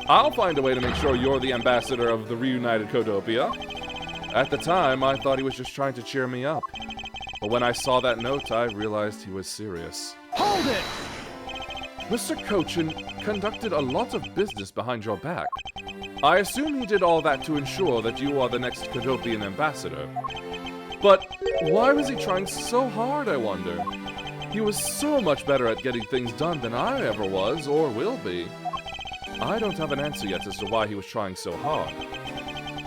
S1: I'll find a way to make sure you're the ambassador of the reunited Codopia. At the time, I thought he was just trying to cheer me up. But when I saw that note, I realized he was serious.
S4: Hold it!
S1: Mr. Cochin conducted a lot of business behind your back. I assume he did all that to ensure that you are the next Cadopian ambassador. But why was he trying so hard, I wonder? He was so much better at getting things done than I ever was, or will be. I don't have an answer yet as to why he was trying so hard.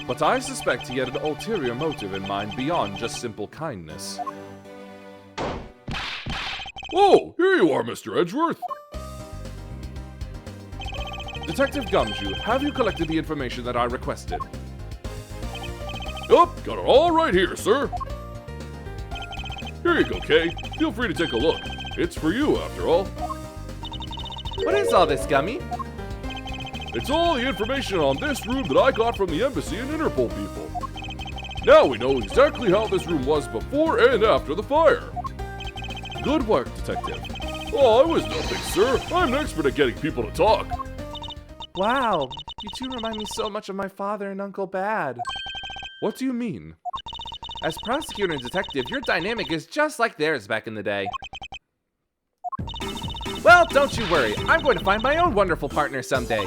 S1: But I suspect he had an ulterior motive in mind beyond just simple kindness.
S3: Oh, here you are, Mr. Edgeworth.
S1: Detective Gumshoe, have you collected the information that I requested?
S3: Yup, got it all right here, sir. Here you go, Kay. Feel free to take a look. It's for you, after all.
S2: What is all this, Gummy?
S3: It's all the information on this room that I got from the embassy and Interpol people. Now we know exactly how this room was before and after the fire.
S1: Good work, Detective.
S3: Oh, I was nothing, sir. I'm an expert at getting people to talk.
S2: Wow, you two remind me so much of my father and Uncle Bad.
S1: What do you mean?
S2: As prosecutor and detective, your dynamic is just like theirs back in the day. Well, don't you worry. I'm going to find my own wonderful partner someday.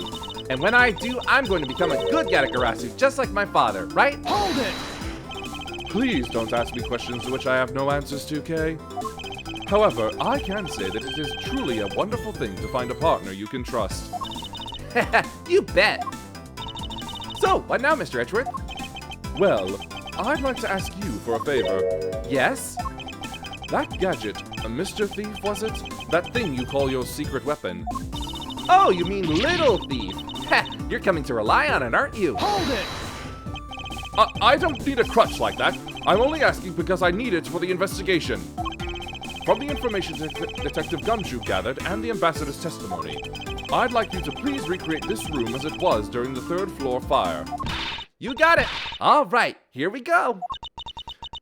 S2: And when I do, I'm going to become a good Gatagarasu, just like my father, right?
S4: Hold it!
S1: Please don't ask me questions to which I have no answers to, Kay. However, I can say that it is truly a wonderful thing to find a partner you can trust.
S2: You bet. So, what now, Mr. Edgeworth?
S1: Well, I'd like to ask you for a favor.
S2: Yes?
S1: That gadget, a Mr. Thief, was it? That thing you call your secret weapon.
S2: Oh, you mean Little Thief. Ha, you're coming to rely on it, aren't you?
S4: Hold it!
S1: I don't need a crutch like that. I'm only asking because I need it for the investigation. From the information Detective Gumshoe gathered and the ambassador's testimony, I'd like you to please recreate this room as it was during the third floor fire.
S2: You got it. All right, here we go.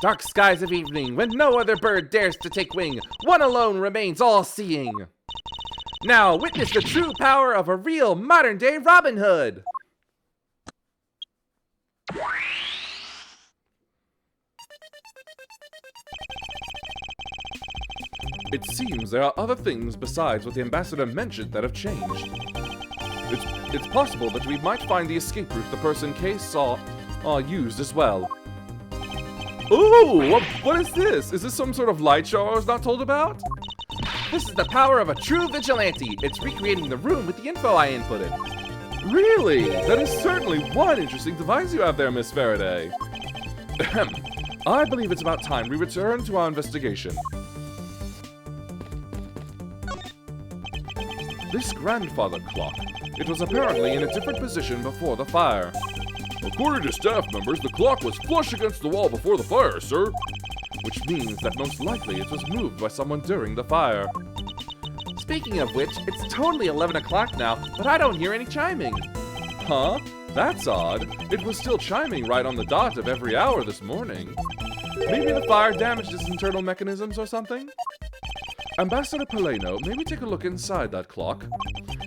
S2: Dark skies of evening, when no other bird dares to take wing, one alone remains all-seeing. Now witness the true power of a real modern-day Robin Hood.
S1: It seems there are other things besides what the ambassador mentioned that have changed. It's possible that we might find the escape route the person Kay saw used as well. Ooh, what is this? Is this some sort of light show I was not told about?
S2: This is the power of a true vigilante. It's recreating the room with the info I inputted.
S1: Really? That is certainly one interesting device you have there, Miss Faraday. Ahem. I believe it's about time we return to our investigation. This grandfather clock. It was apparently in a different position before the fire.
S3: According to staff members, the clock was flush against the wall before the fire, sir.
S1: Which means that most likely it was moved by someone during the fire.
S2: Speaking of which, it's totally 11 o'clock now, but I don't hear any chiming.
S1: Huh? That's odd. It was still chiming right on the dot of every hour this morning. Maybe the fire damaged its internal mechanisms or something? Ambassador Paleno, may we take a look inside that clock?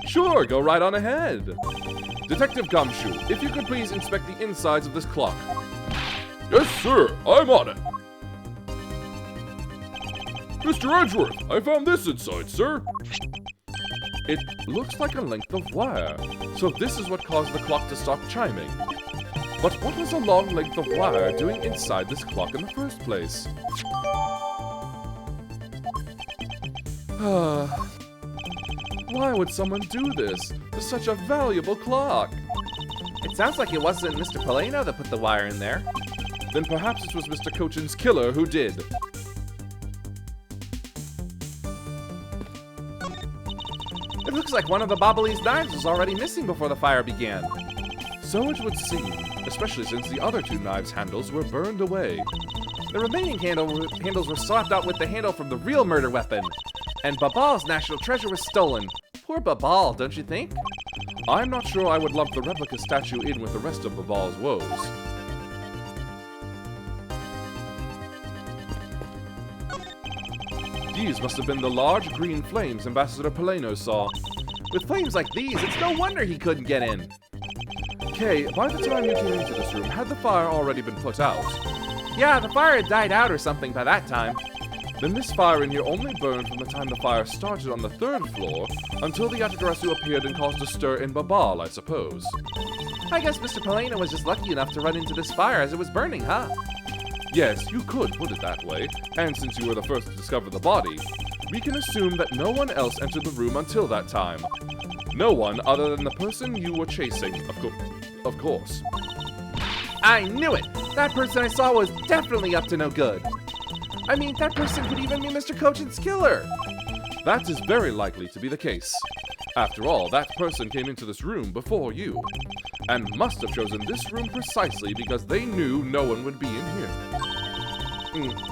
S1: Sure, go right on ahead. Detective Gumshoe, if you could please inspect the insides of this clock.
S3: Yes, sir. I'm on it. Mr. Edgeworth, I found this inside, sir.
S1: It looks like a length of wire, so this is what caused the clock to stop chiming. But what was a long length of wire doing inside this clock in the first place? Why would someone do this to such a valuable clock?
S2: It sounds like it wasn't Mr. Paleno that put the wire in there.
S1: Then perhaps it was Mr. Cochin's killer who did.
S2: It looks like one of the Bobbly's knives was already missing before the fire began.
S1: So it would seem, especially since the other two knives' handles were burned away.
S2: The remaining handles were swapped out with the handle from the real murder weapon. And Babal's national treasure was stolen. Poor Babal, don't you think?
S1: I'm not sure I would lump the replica statue in with the rest of Babal's woes. These must have been the large green flames Ambassador Paleno saw.
S2: With flames like these, it's no wonder he couldn't get in.
S1: Kay, by the time you came into this room, had the fire already been put out?
S2: Yeah, the fire had died out or something by that time.
S1: Then this fire in here only burned from the time the fire started on the third floor until the Yatagarasu appeared and caused a stir in Babal, I suppose.
S2: I guess Mr. Polena was just lucky enough to run into this fire as it was burning, huh?
S1: Yes, you could put it that way, and since you were the first to discover the body, we can assume that no one else entered the room until that time. No one other than the person you were chasing, of course.
S2: I knew it! That person I saw was definitely up to no good. I mean, that person could even be Mr. Cochin's killer.
S1: That is very likely to be the case. After all, that person came into this room before you, and must have chosen this room precisely because they knew no one would be in here.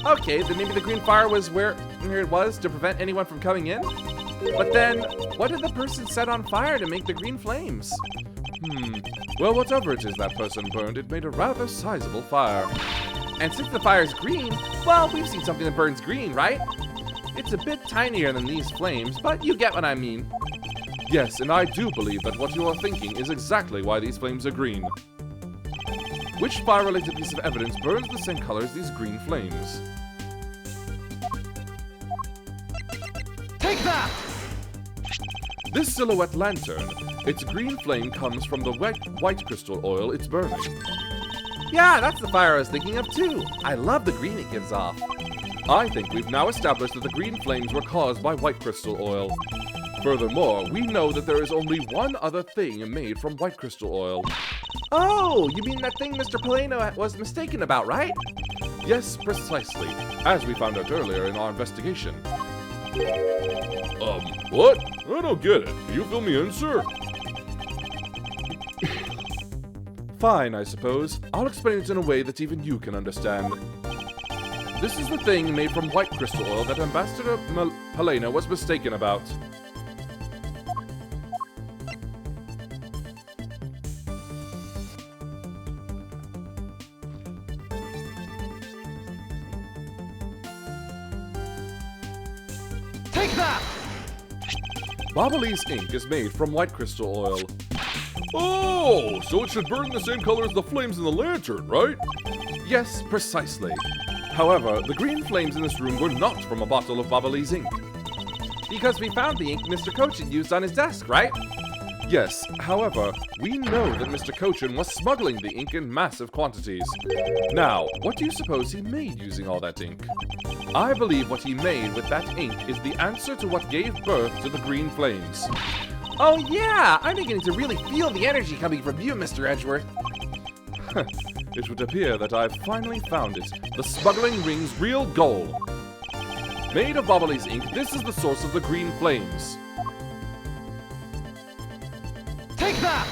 S2: Okay, then maybe the green fire was where it was to prevent anyone from coming in? But then, what did the person set on fire to make the green flames?
S1: Well, whatever it is that person burned, it made a rather sizable fire.
S2: And since the fire's green, well, we've seen something that burns green, right? It's a bit tinier than these flames, but you get what I mean.
S1: Yes, and I do believe that what you are thinking is exactly why these flames are green. Which fire-related piece of evidence burns the same color as these green flames?
S2: Take that!
S1: This silhouette lantern. Its green flame comes from the white crystal oil it's burning.
S2: Yeah, that's the fire I was thinking of too. I love the green it gives off.
S1: I think we've now established that the green flames were caused by white crystal oil. Furthermore, we know that there is only one other thing made from white crystal oil.
S2: Oh, you mean that thing Mr. Polena was mistaken about, right?
S1: Yes, precisely, as we found out earlier in our investigation. What? I don't get it. Can you fill me in, sir? Fine, I suppose. I'll explain it in a way that even you can understand. This is the thing made from white crystal oil that Ambassador Polena was mistaken about.
S2: Take that!
S1: Ablaze ink is made from white crystal oil. Oh, so it should burn the same color as the flames in the lantern, right? Yes, precisely. However, the green flames in this room were not from a bottle of Ablaze ink.
S2: Because we found the ink Mr. Cochin used on his desk, right?
S1: Yes, however, we know that Mr. Cochin was smuggling the ink in massive quantities. Now, what do you suppose he made using all that ink? I believe what he made with that ink is the answer to what gave birth to the green flames.
S2: Oh yeah, I'm beginning to really feel the energy coming from you, Mr. Edgeworth.
S1: It would appear that I've finally found it, the smuggling ring's real goal. Made of Ablaze ink, this is the source of the green flames.
S2: Take that!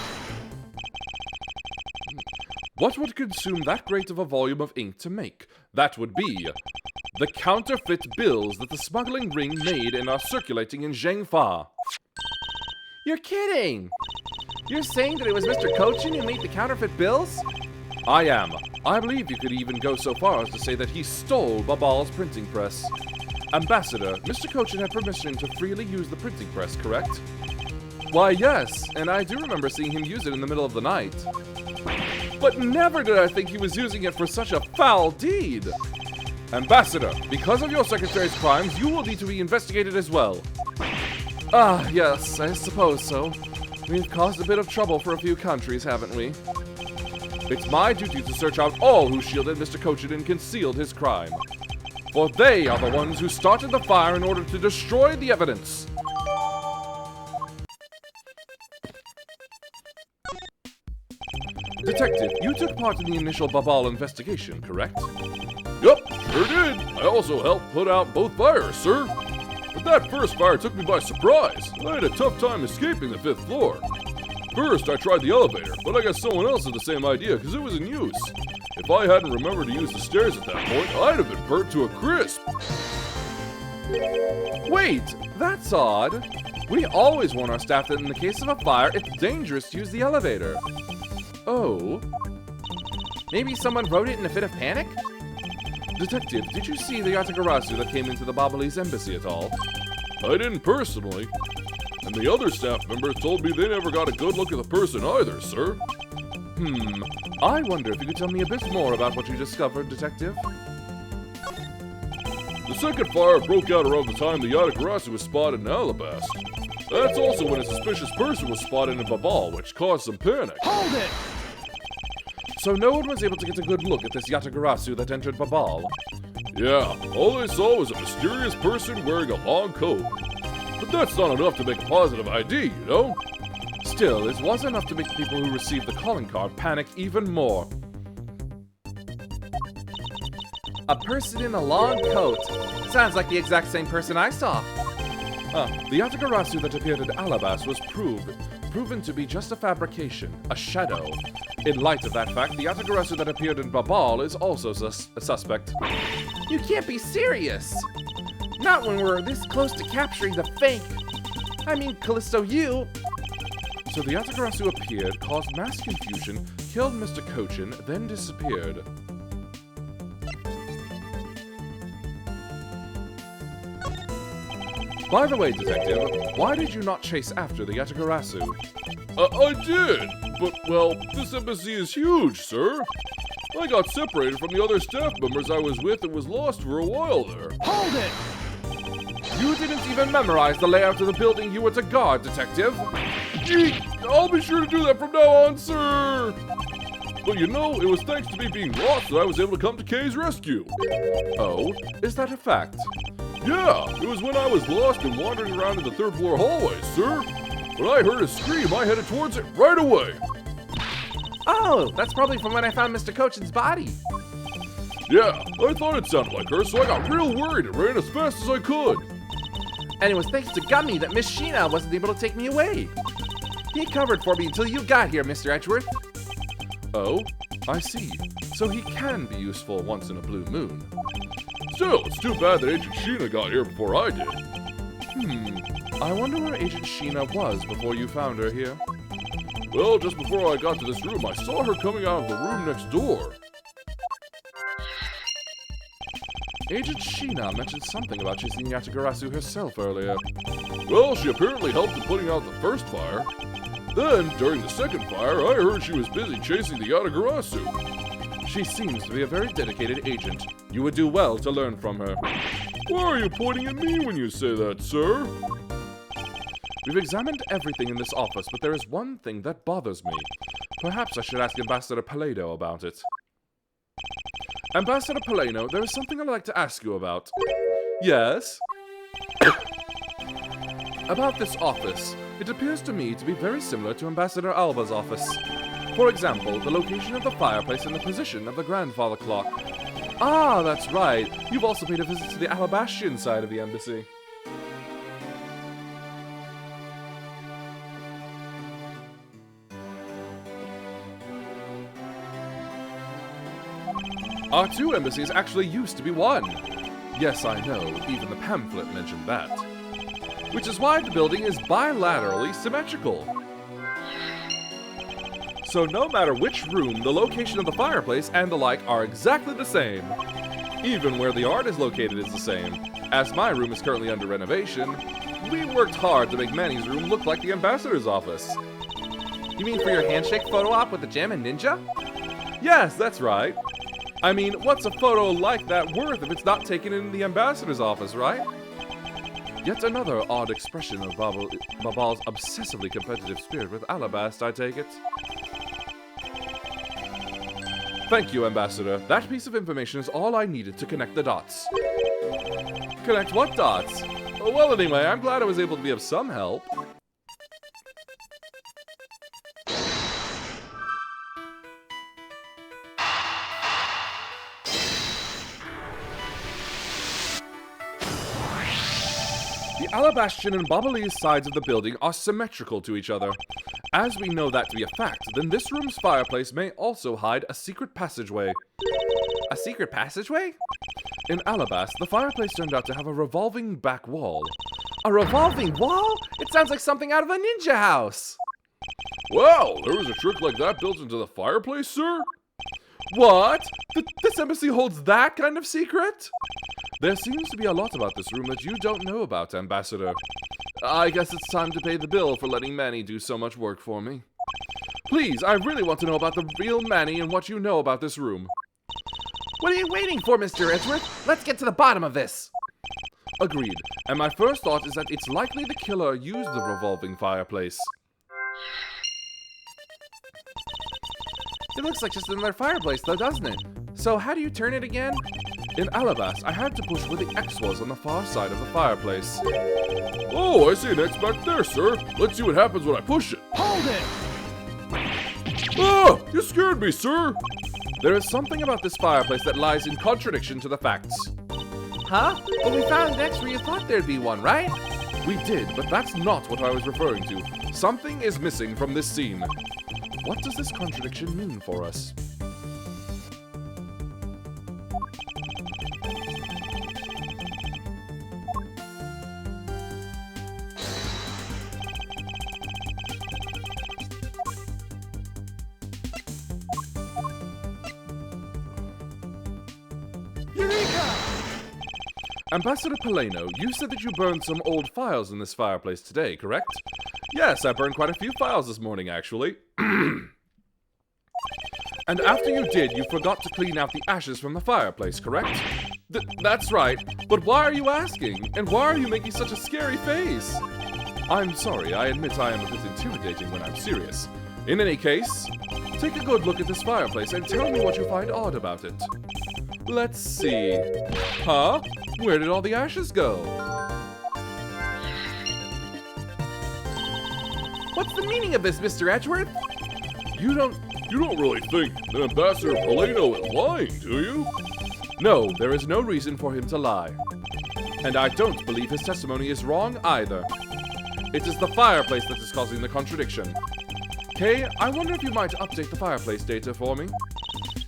S1: What would consume that great of a volume of ink to make? That would be the counterfeit bills that the smuggling ring made and are circulating in Zhengfa.
S2: You're kidding! You're saying that it was Mr. Cochin who made the counterfeit bills?
S1: I am. I believe you could even go so far as to say that he stole Babal's printing press. Ambassador, Mr. Cochin had permission to freely use the printing press, correct? Why, yes, and I do remember seeing him use it in the middle of the night. But never did I think he was using it for such a foul deed! Ambassador, because of your secretary's crimes, you will need to be investigated as well. Ah, yes, I suppose so. We've caused a bit of trouble for a few countries, haven't we? It's my duty to search out all who shielded Mr. Cochin and concealed his crime. For they are the ones who started the fire in order to destroy the evidence. Detective, you took part in the initial Babal investigation, correct? Yup, sure did. I also helped put out both fires, sir. But that first fire took me by surprise. I had a tough time escaping the 5th floor. First, I tried the elevator, but I guess someone else had the same idea because it was in use. If I hadn't remembered to use the stairs at that point, I'd have been burnt to a crisp. Wait, that's odd. We always warn our staff that in the case of a fire, it's dangerous to use the elevator. Oh.
S2: Maybe someone wrote it in a fit of panic?
S1: Detective, did you see the Yatagarasu that came into the Babalese embassy at all? I didn't personally. And the other staff members told me they never got a good look at the person either, sir. I wonder if you could tell me a bit more about what you discovered, Detective? The second fire broke out around the time the Yatagarasu was spotted in Alabast.
S3: That's also when a suspicious person was spotted in Babal, which caused some panic.
S4: Hold it!
S1: So no one was able to get a good look at this Yatagarasu that entered Babal?
S3: Yeah, all they saw was a mysterious person wearing a long coat. But that's not enough to make a positive ID, you know?
S1: Still, it was enough to make the people who received the calling card panic even more.
S2: A person in a long coat. Sounds like the exact same person I saw.
S1: The Yatagarasu that appeared at Ablaze was proven to be just a fabrication, a shadow. In light of that fact, the Yatagarasu that appeared in Babal is also a suspect.
S2: You can't be serious! Not when we're this close to capturing the fake. I mean, Callisto, you...
S1: So the Yatagarasu appeared, caused mass confusion, killed Mr. Cochin, then disappeared. By the way, Detective, why did you not chase after the Yatagarasu?
S3: I did, but, well, this embassy is huge, sir. I got separated from the other staff members I was with and was lost for a while there.
S4: Hold it!
S1: You didn't even memorize the layout of the building you were to guard, Detective.
S3: Gee, I'll be sure to do that from now on, sir. But you know, it was thanks to me being lost that I was able to come to Kay's rescue.
S1: Oh, is that a fact?
S3: Yeah, it was when I was lost and wandering around in the third floor hallways, sir. When I heard a scream, I headed towards it right away.
S2: Oh, that's probably from when I found Mr. Cochin's body.
S3: Yeah, I thought it sounded like her, so I got real worried and ran as fast as I could.
S2: And it was thanks to Gummy that Miss Sheena wasn't able to take me away. He covered for me until you got here, Mr. Edgeworth.
S1: Oh, I see. So he can be useful once in a blue moon.
S3: Still, it's too bad that Agent Sheena got here before I did.
S1: I wonder where Agent Sheena was before you found her here.
S3: Well, just before I got to this room, I saw her coming out of the room next door.
S1: Agent Sheena mentioned something about chasing Yatagarasu herself earlier.
S3: Well, she apparently helped in putting out the first fire. Then, during the second fire, I heard she was busy chasing the Yatagarasu.
S1: She seems to be a very dedicated agent. You would do well to learn from her.
S3: Why are you pointing at me when you say that, sir?
S1: We've examined everything in this office, but there is one thing that bothers me. Perhaps I should ask Ambassador Palado about it. Ambassador Palado, there is something I'd like to ask you about. Yes? About this office. It appears to me to be very similar to Ambassador Alba's office. For example, the location of the fireplace and the position of the grandfather clock. Ah, that's right. You've also paid a visit to the Alabastian side of the embassy. Our two embassies actually used to be one. Yes, I know, even the pamphlet mentioned that. Which is why the building is bilaterally symmetrical. So no matter which room, the location of the fireplace and the like are exactly the same. Even where the art is located is the same. As my room is currently under renovation, we worked hard to make Manny's room look like the ambassador's office.
S2: You mean for your handshake photo op with the Jam and Ninja?
S1: Yes, that's right. I mean, what's a photo like that worth if it's not taken in the ambassador's office, right? Yet another odd expression of Babal's obsessively competitive spirit with Alabast, I take it. Thank you, Ambassador. That piece of information is all I needed to connect the dots. Connect what dots? Well, anyway, I'm glad I was able to be of some help. The Alabastian and Babalese sides of the building are symmetrical to each other. As we know that to be a fact, then this room's fireplace may also hide a secret passageway.
S2: A secret passageway?
S1: In Alabast, the fireplace turned out to have a revolving back wall.
S2: A revolving wall? It sounds like something out of a ninja house.
S3: Wow, there was a trick like that built into the fireplace, sir?
S1: What? This embassy holds that kind of secret? There seems to be a lot about this room that you don't know about, Ambassador. I guess it's time to pay the bill for letting Manny do so much work for me. Please, I really want to know about the real Manny and what you know about this room.
S2: What are you waiting for, Mr. Edgeworth? Let's get to the bottom of this.
S1: Agreed. And my first thought is that it's likely the killer used the revolving fireplace.
S2: It looks like just another fireplace, though, doesn't it? So how do you turn it again?
S1: In Ablaze, I had to push where the X was on the far side of the fireplace. Oh, I see an X back there, sir. Let's see what happens when I push it.
S4: Hold it!
S1: Ah! You scared me, sir! There is something about this fireplace that lies in contradiction to the facts.
S2: Huh? But we found an X where you thought there'd be one, right?
S1: We did, but that's not what I was referring to. Something is missing from this scene. What does this contradiction mean for us?
S4: Eureka!
S1: Ambassador Paleno, you said that you burned some old files in this fireplace today, correct? Yes, I burned quite a few files this morning, actually. And after you did, you forgot to clean out the ashes from the fireplace, correct? That's right, but why are you asking? And why are you making such a scary face? I'm sorry, I admit I am a bit intimidating when I'm serious. In any case, take a good look at this fireplace and tell me what you find odd about it. Let's see. Huh? Where did all the ashes go?
S2: What's the meaning of this, Mr. Edgeworth?
S1: You don't really think that Ambassador Paleno is lying, do you? No, there is no reason for him to lie. And I don't believe his testimony is wrong either. It is the fireplace that is causing the contradiction. Kay, I wonder if you might update the fireplace data for me?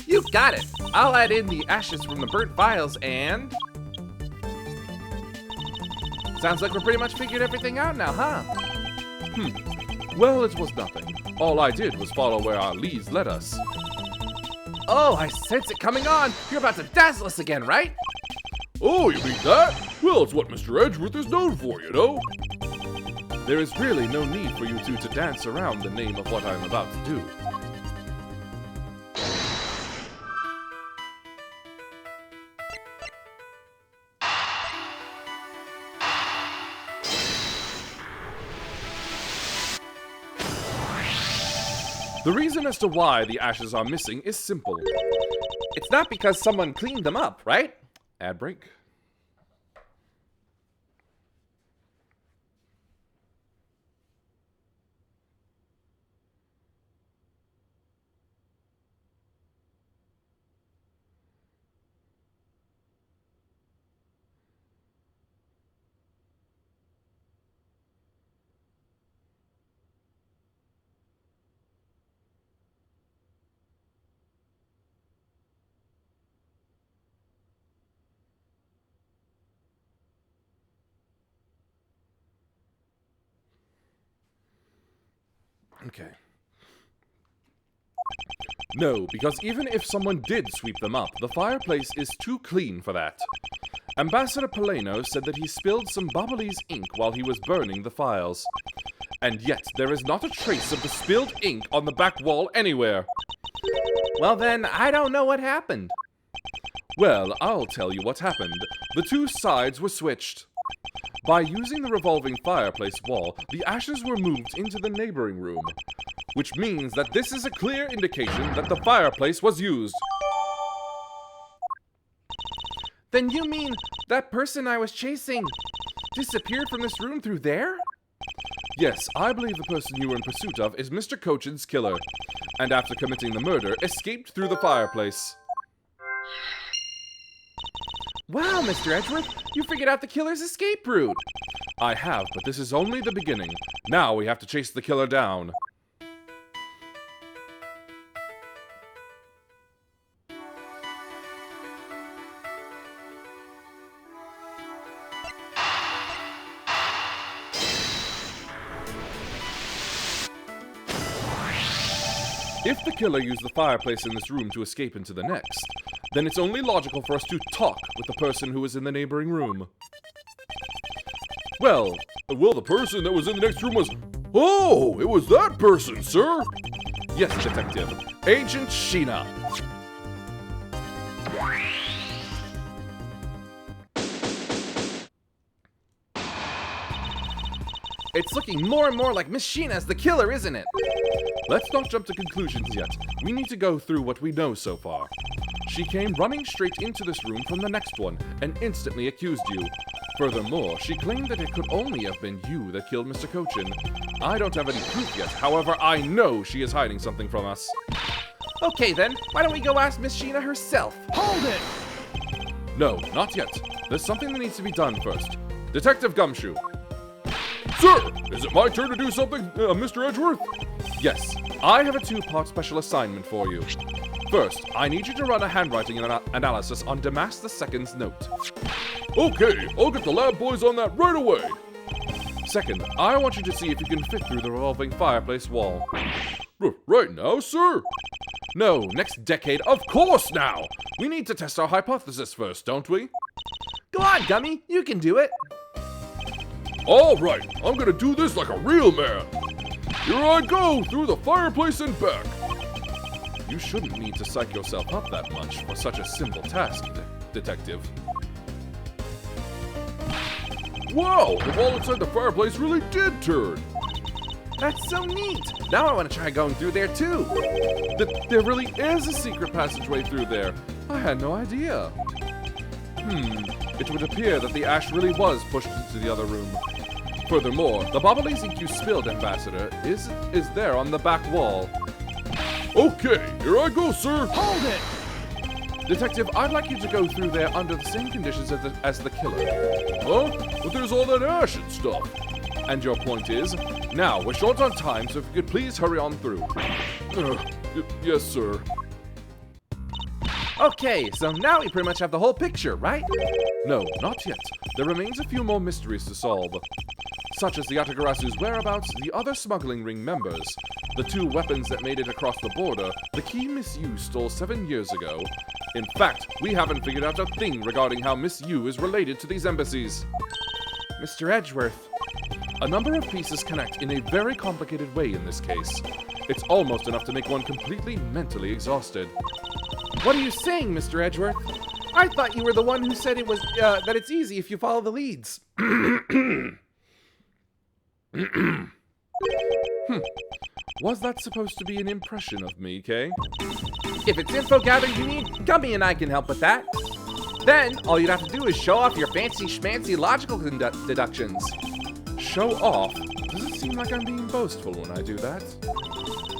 S2: You got it! I'll add in the ashes from the burnt files and... Sounds like we're pretty much figured everything out now, huh?
S1: Well, it was nothing. All I did was follow where our leads led us.
S2: Oh, I sense it coming on! You're about to dazzle us again, right?
S1: Oh, you mean that? Well, it's what Mr. Edgeworth is known for, you know? There is really no need for you two to dance around the name of what I'm about to do. The reason as to why the ashes are missing is simple.
S2: It's not because someone cleaned them up, right?
S1: Ad break. Okay. No, because even if someone did sweep them up, the fireplace is too clean for that. Ambassador Paleno said that he spilled some Bubbly's ink while he was burning the files. And yet, there is not a trace of the spilled ink on the back wall anywhere.
S2: Well then, I don't know what happened.
S1: Well, I'll tell you what happened. The two sides were switched. By using the revolving fireplace wall, the ashes were moved into the neighboring room, which means that this is a clear indication that the fireplace was used.
S2: Then you mean that person I was chasing disappeared from this room through there?
S1: Yes, I believe the person you were in pursuit of is Mr. Cochin's killer, and after committing the murder, escaped through the fireplace.
S2: Wow, Mr. Edgeworth, you figured out the killer's escape route.
S1: I have, but this is only the beginning. Now we have to chase the killer down. If the killer used the fireplace in this room to escape into the next, then it's only logical for us to talk with the person who was in the neighboring room. Well, the person that was in the next room was... Oh, it was that person, sir! Yes, Detective. Agent Sheena.
S2: It's looking more and more like Miss Sheena as the killer, isn't it?
S1: Let's not jump to conclusions yet. We need to go through what we know so far. She came running straight into this room from the next one and instantly accused you. Furthermore, she claimed that it could only have been you that killed Mr. Cochin. I don't have any proof yet, however, I know she is hiding something from us.
S2: Okay then, why don't we go ask Miss Sheena herself?
S4: Hold it!
S1: No, not yet. There's something that needs to be done first. Detective Gumshoe. Sir, is it my turn to do something, Mr. Edgeworth? Yes, I have a two-part special assignment for you. First, I need you to run a handwriting analysis on Damas II's note. Okay, I'll get the lab boys on that right away. Second, I want you to see if you can fit through the revolving fireplace wall. Right now, sir? No, next decade, of course now! We need to test our hypothesis first, don't we?
S2: Go on, Gummy, you can do it.
S1: All right, I'm gonna do this like a real man. Here I go, through the fireplace and back. You shouldn't need to psych yourself up that much for such a simple task, Detective. Wow, the wall inside the fireplace really did turn.
S2: That's so neat. Now I want to try going through there too.
S1: There really is a secret passageway through there. I had no idea. It would appear that the ash really was pushed into the other room. Furthermore, the Ablaze ink you spilled, Ambassador, is there on the back wall. Okay, here I go, sir.
S4: Hold it!
S1: Detective, I'd like you to go through there under the same conditions as the killer. Huh? But there's all that ash and stuff. And your point is? Now, we're short on time, so if you could please hurry on through. Yes, sir.
S2: Okay, so now we pretty much have the whole picture, right?
S1: No, not yet. There remains a few more mysteries to solve. Such as the Atagarasu's whereabouts, the other smuggling ring members, the two weapons that made it across the border, the key Miss Yu stole 7 years ago. In fact, we haven't figured out a thing regarding how Miss Yu is related to these embassies.
S2: Mr. Edgeworth.
S1: A number of pieces connect in a very complicated way in this case. It's almost enough to make one completely mentally exhausted.
S2: What are you saying, Mr. Edgeworth? I thought you were the one who said it was, that it's easy if you follow the leads.
S1: Was that supposed to be an impression of me, Kay?
S2: If it's info gathering you need, Gummy and I can help with that. Then, all you'd have to do is show off your fancy schmancy logical deductions.
S1: Show off? Does it seem like I'm being boastful when I do that?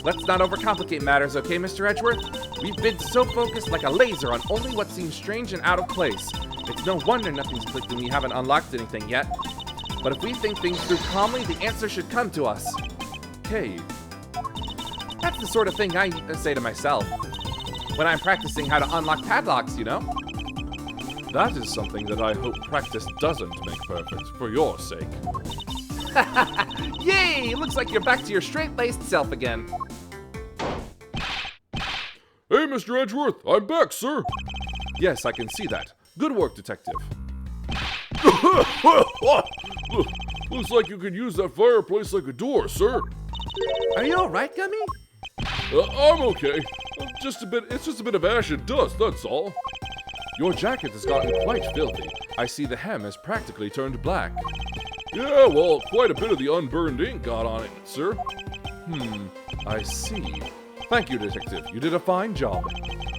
S2: Let's not overcomplicate matters, okay, Mr. Edgeworth? We've been so focused like a laser on only what seems strange and out of place. It's no wonder nothing's clicked and we haven't unlocked anything yet. But if we think things through calmly, the answer should come to us.
S1: Kay.
S2: That's the sort of thing I say to myself. When I'm practicing how to unlock padlocks, you know?
S1: That is something that I hope practice doesn't make perfect, for your sake.
S2: Yay! Looks like you're back to your straight-laced self again.
S1: Hey, Mr. Edgeworth, I'm back, sir. Yes, I can see that. Good work, Detective. Looks like you could use that fireplace like a door, sir.
S2: Are you alright, Gummy?
S1: I'm okay. It's just a bit of ash and dust, that's all. Your jacket has gotten quite filthy. I see the hem has practically turned black. Yeah, well, quite a bit of the unburned ink got on it, sir. I see. Thank you, Detective. You did a fine job.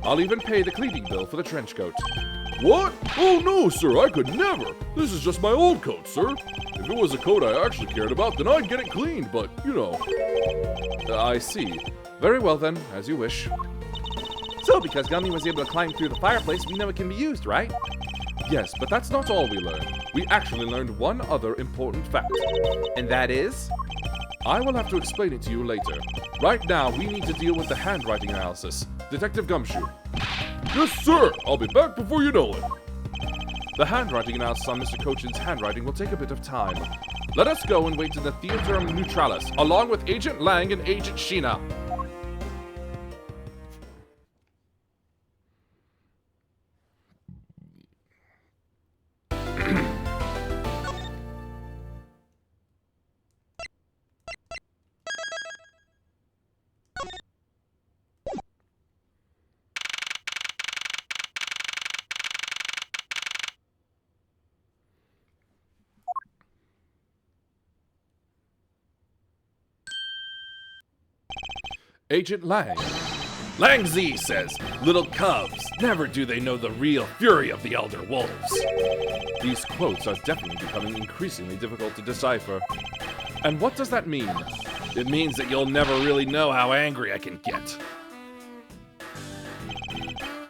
S1: I'll even pay the cleaning bill for the trench coat. What? Oh no, sir, I could never. This is just my old coat, sir. If it was a coat I actually cared about, then I'd get it cleaned, but, you know. I see. Very well then, as you wish.
S2: So, because Gummy was able to climb through the fireplace, we know it can be used, right?
S1: Yes, but that's not all we learned. We actually learned one other important fact.
S2: And that is?
S1: I will have to explain it to you later. Right now, we need to deal with the handwriting analysis. Detective Gumshoe. Yes, sir! I'll be back before you know it. The handwriting analysis on Mr. Cochin's handwriting will take a bit of time. Let us go and wait in the Theater Neutralis, along with Agent Lang and Agent Sheena. Agent Lang.
S3: Lang Z says, little cubs, never do they know the real fury of the elder wolves.
S1: These quotes are definitely becoming increasingly difficult to decipher. And what does that mean?
S3: It means that you'll never really know how angry I can get.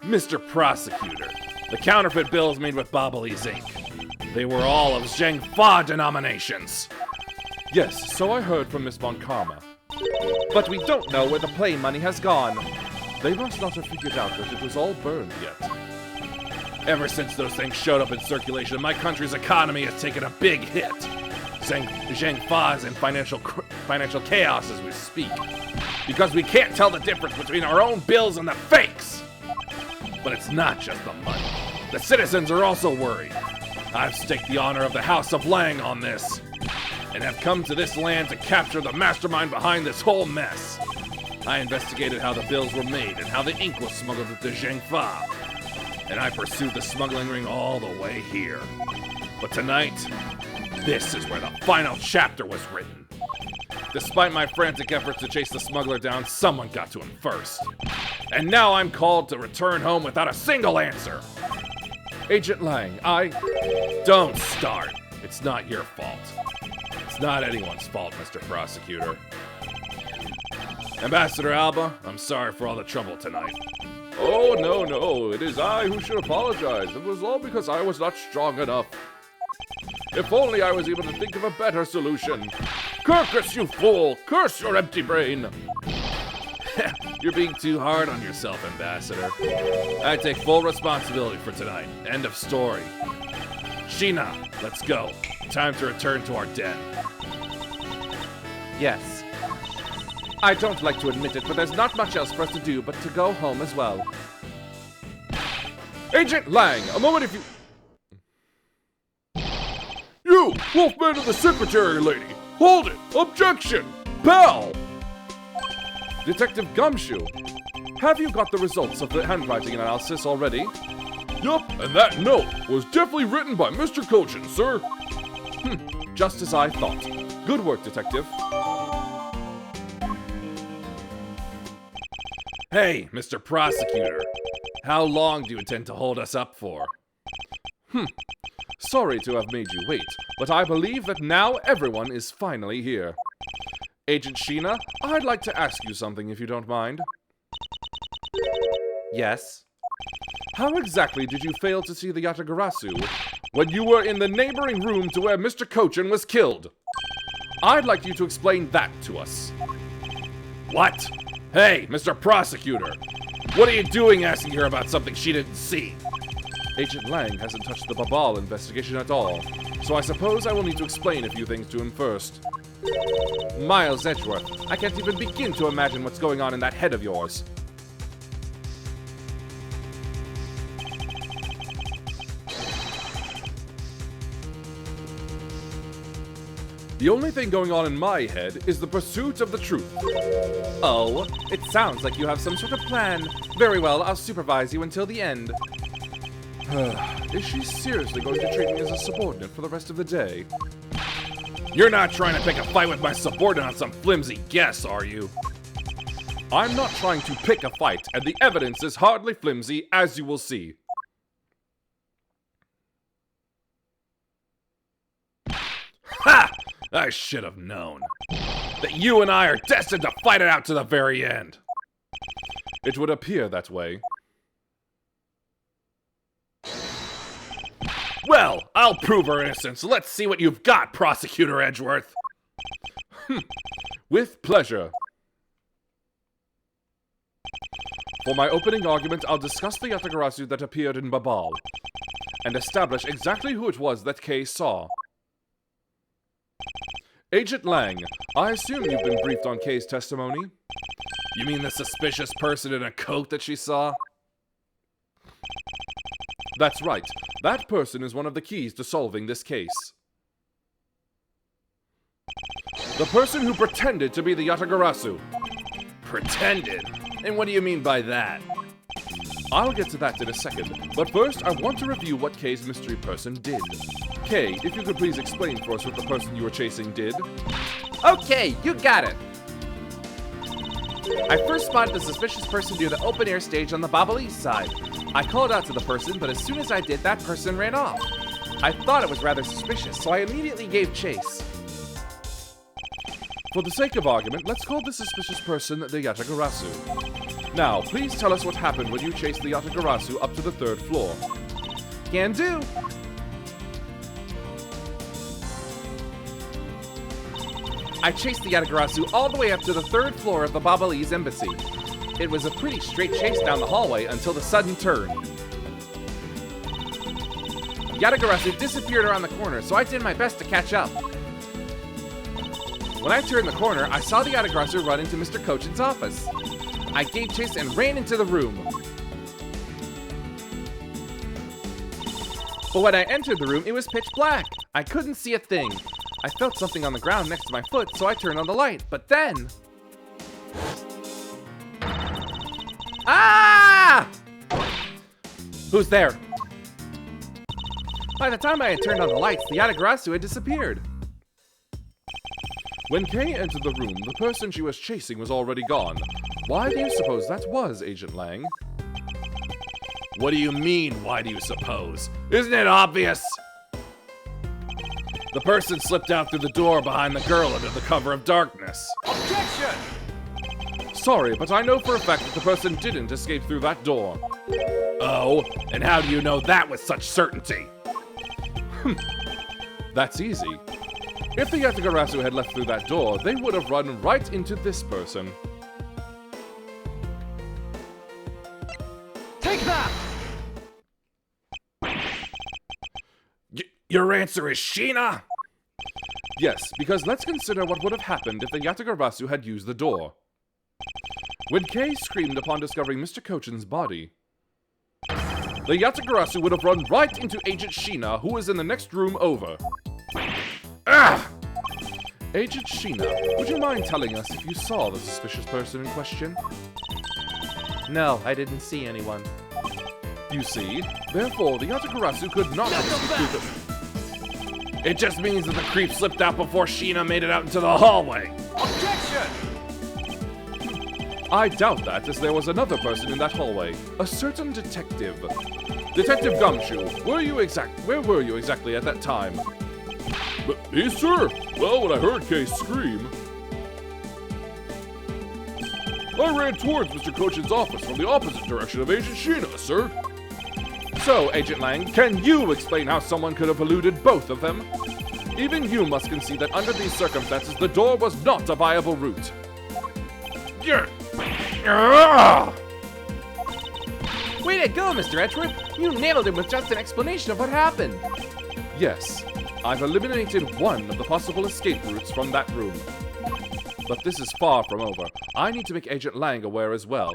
S3: Mr. Prosecutor, the counterfeit bills made with Ablaze ink. They were all of Zheng Fa denominations.
S1: Yes, so I heard from Miss Von Karma.
S2: But we don't know where the play money has gone.
S1: They must not have figured out that it was all burned yet.
S3: Ever since those things showed up in circulation, my country's economy has taken a big hit. Zheng Fa is in financial chaos as we speak, because we can't tell the difference between our own bills and the fakes. But it's not just the money. The citizens are also worried. I've staked the honor of the House of Lang on this, and have come to this land to capture the mastermind behind this whole mess. I investigated how the bills were made and how the ink was smuggled into Zheng Fa, and I pursued the smuggling ring all the way here. But tonight, this is where the final chapter was written. Despite my frantic efforts to chase the smuggler down, someone got to him first. And now I'm called to return home without a single answer.
S1: Agent Lang,
S3: Don't start. It's not your fault. It's not anyone's fault, Mr. Prosecutor. Ambassador Alba, I'm sorry for all the trouble tonight.
S1: Oh, no, it is I who should apologize. It was all because I was not strong enough. If only I was able to think of a better solution. Curse, you fool! Curse your empty brain!
S3: You're being too hard on yourself, Ambassador. I take full responsibility for tonight. End of story. Sheena, let's go. Time to return to our den.
S2: Yes. I don't like to admit it, but there's not much else for us to do but to go home as well.
S1: Agent Lang, a moment if you... You, Wolfman of the Secretary Lady! Hold it! Objection! Pal! Detective Gumshoe, have you got the results of the handwriting analysis already? Yup, and that note was definitely written by Mr. Cochin, sir. Just as I thought. Good work, Detective.
S3: Hey, Mr. Prosecutor. How long do you intend to hold us up for?
S1: Sorry to have made you wait, but I believe that now everyone is finally here. Agent Sheena, I'd like to ask you something if you don't mind.
S2: Yes?
S1: How exactly did you fail to see the Yatagarasu when you were in the neighboring room to where Mr. Cochin was killed? I'd like you to explain that to us.
S3: What? Hey, Mr. Prosecutor! What are you doing asking her about something she didn't see?
S1: Agent Lang hasn't touched the Babal investigation at all, so I suppose I will need to explain a few things to him first.
S2: Miles Edgeworth, I can't even begin to imagine what's going on in that head of yours.
S1: The only thing going on in my head is the pursuit of the truth.
S2: Oh, it sounds like you have some sort of plan. Very well, I'll supervise you until the end.
S1: Is she seriously going to treat me as a subordinate for the rest of the day?
S3: You're not trying to pick a fight with my subordinate on some flimsy guess, are you?
S1: I'm not trying to pick a fight, and the evidence is hardly flimsy, as you will see.
S3: Ha! I should have known that you and I are destined to fight it out to the very end.
S1: It would appear that way.
S3: Well, I'll prove her innocence. Let's see what you've got, Prosecutor Edgeworth.
S1: With pleasure. For my opening argument, I'll discuss the Yatagarasu that appeared in Babal, and establish exactly who it was that Kay saw. Agent Lang, I assume you've been briefed on Kay's testimony?
S3: You mean the suspicious person in a coat that she saw?
S1: That's right. That person is one of the keys to solving this case. The person who pretended to be the Yatagarasu.
S3: Pretended? And what do you mean by that?
S1: I'll get to that in a second, but first I want to review what Kay's mystery person did. Kay, if you could please explain for us what the person you were chasing did.
S2: Okay, you got it. I first spotted the suspicious person near the open-air stage on the Ablaze side. I called out to the person, but as soon as I did, that person ran off. I thought it was rather suspicious, so I immediately gave chase.
S1: For the sake of argument, let's call the suspicious person the Yatagarasu. Now, please tell us what happened when you chased the Yatagarasu up to the 3rd floor.
S2: Can do. I chased the Yatagarasu all the way up to the 3rd floor of the Ablaze embassy. It was a pretty straight chase down the hallway until the sudden turn. Yatagarasu disappeared around the corner, so I did my best to catch up. When I turned the corner, I saw the Yatagarasu run into Mr. Kochin's office. I gave chase and ran into the room. But when I entered the room, it was pitch black. I couldn't see a thing. I felt something on the ground next to my foot, so I turned on the light. But then... Ah! Who's there? By the time I had turned on the lights, the Yatagarasu had disappeared.
S1: When Kay entered the room, the person she was chasing was already gone. Why do you suppose that was, Agent Lang?
S3: What do you mean, why do you suppose? Isn't it obvious? The person slipped out through the door behind the girl under the cover of darkness.
S4: Objection!
S1: Sorry, but I know for a fact that the person didn't escape through that door.
S3: Oh, and how do you know that with such certainty?
S1: That's easy. If the Yatagarasu had left through that door, they would have run right into this person.
S4: Take that!
S3: Your answer is Sheena?
S1: Yes, because let's consider what would have happened if the Yatagarasu had used the door. When Kay screamed upon discovering Mr. Kochin's body, the Yatagarasu would have run right into Agent Sheena, who is in the next room over.
S3: Ah!
S1: Agent Sheena, would you mind telling us if you saw the suspicious person in question?
S2: No, I didn't see anyone.
S1: You see, therefore the Yatagarasu could not have escaped through the...
S3: It just means that the creep slipped out before Sheena made it out into the hallway.
S4: Objection!
S1: I doubt that, as there was another person in that hallway, a certain detective. Detective Gumshoe, where were you exactly at that time? Me, sir? Well, when I heard Kay scream, I ran towards Mr. Kochin's office from the opposite direction of Agent Sheena, sir. So, Agent Lang, can you explain how someone could have eluded both of them? Even you must concede that under these circumstances, the door was not a viable route.
S2: Way to go, Mr. Edgeworth! You nailed it with just an explanation of what happened.
S1: Yes, I've eliminated one of the possible escape routes from that room. But this is far from over. I need to make Agent Lang aware as well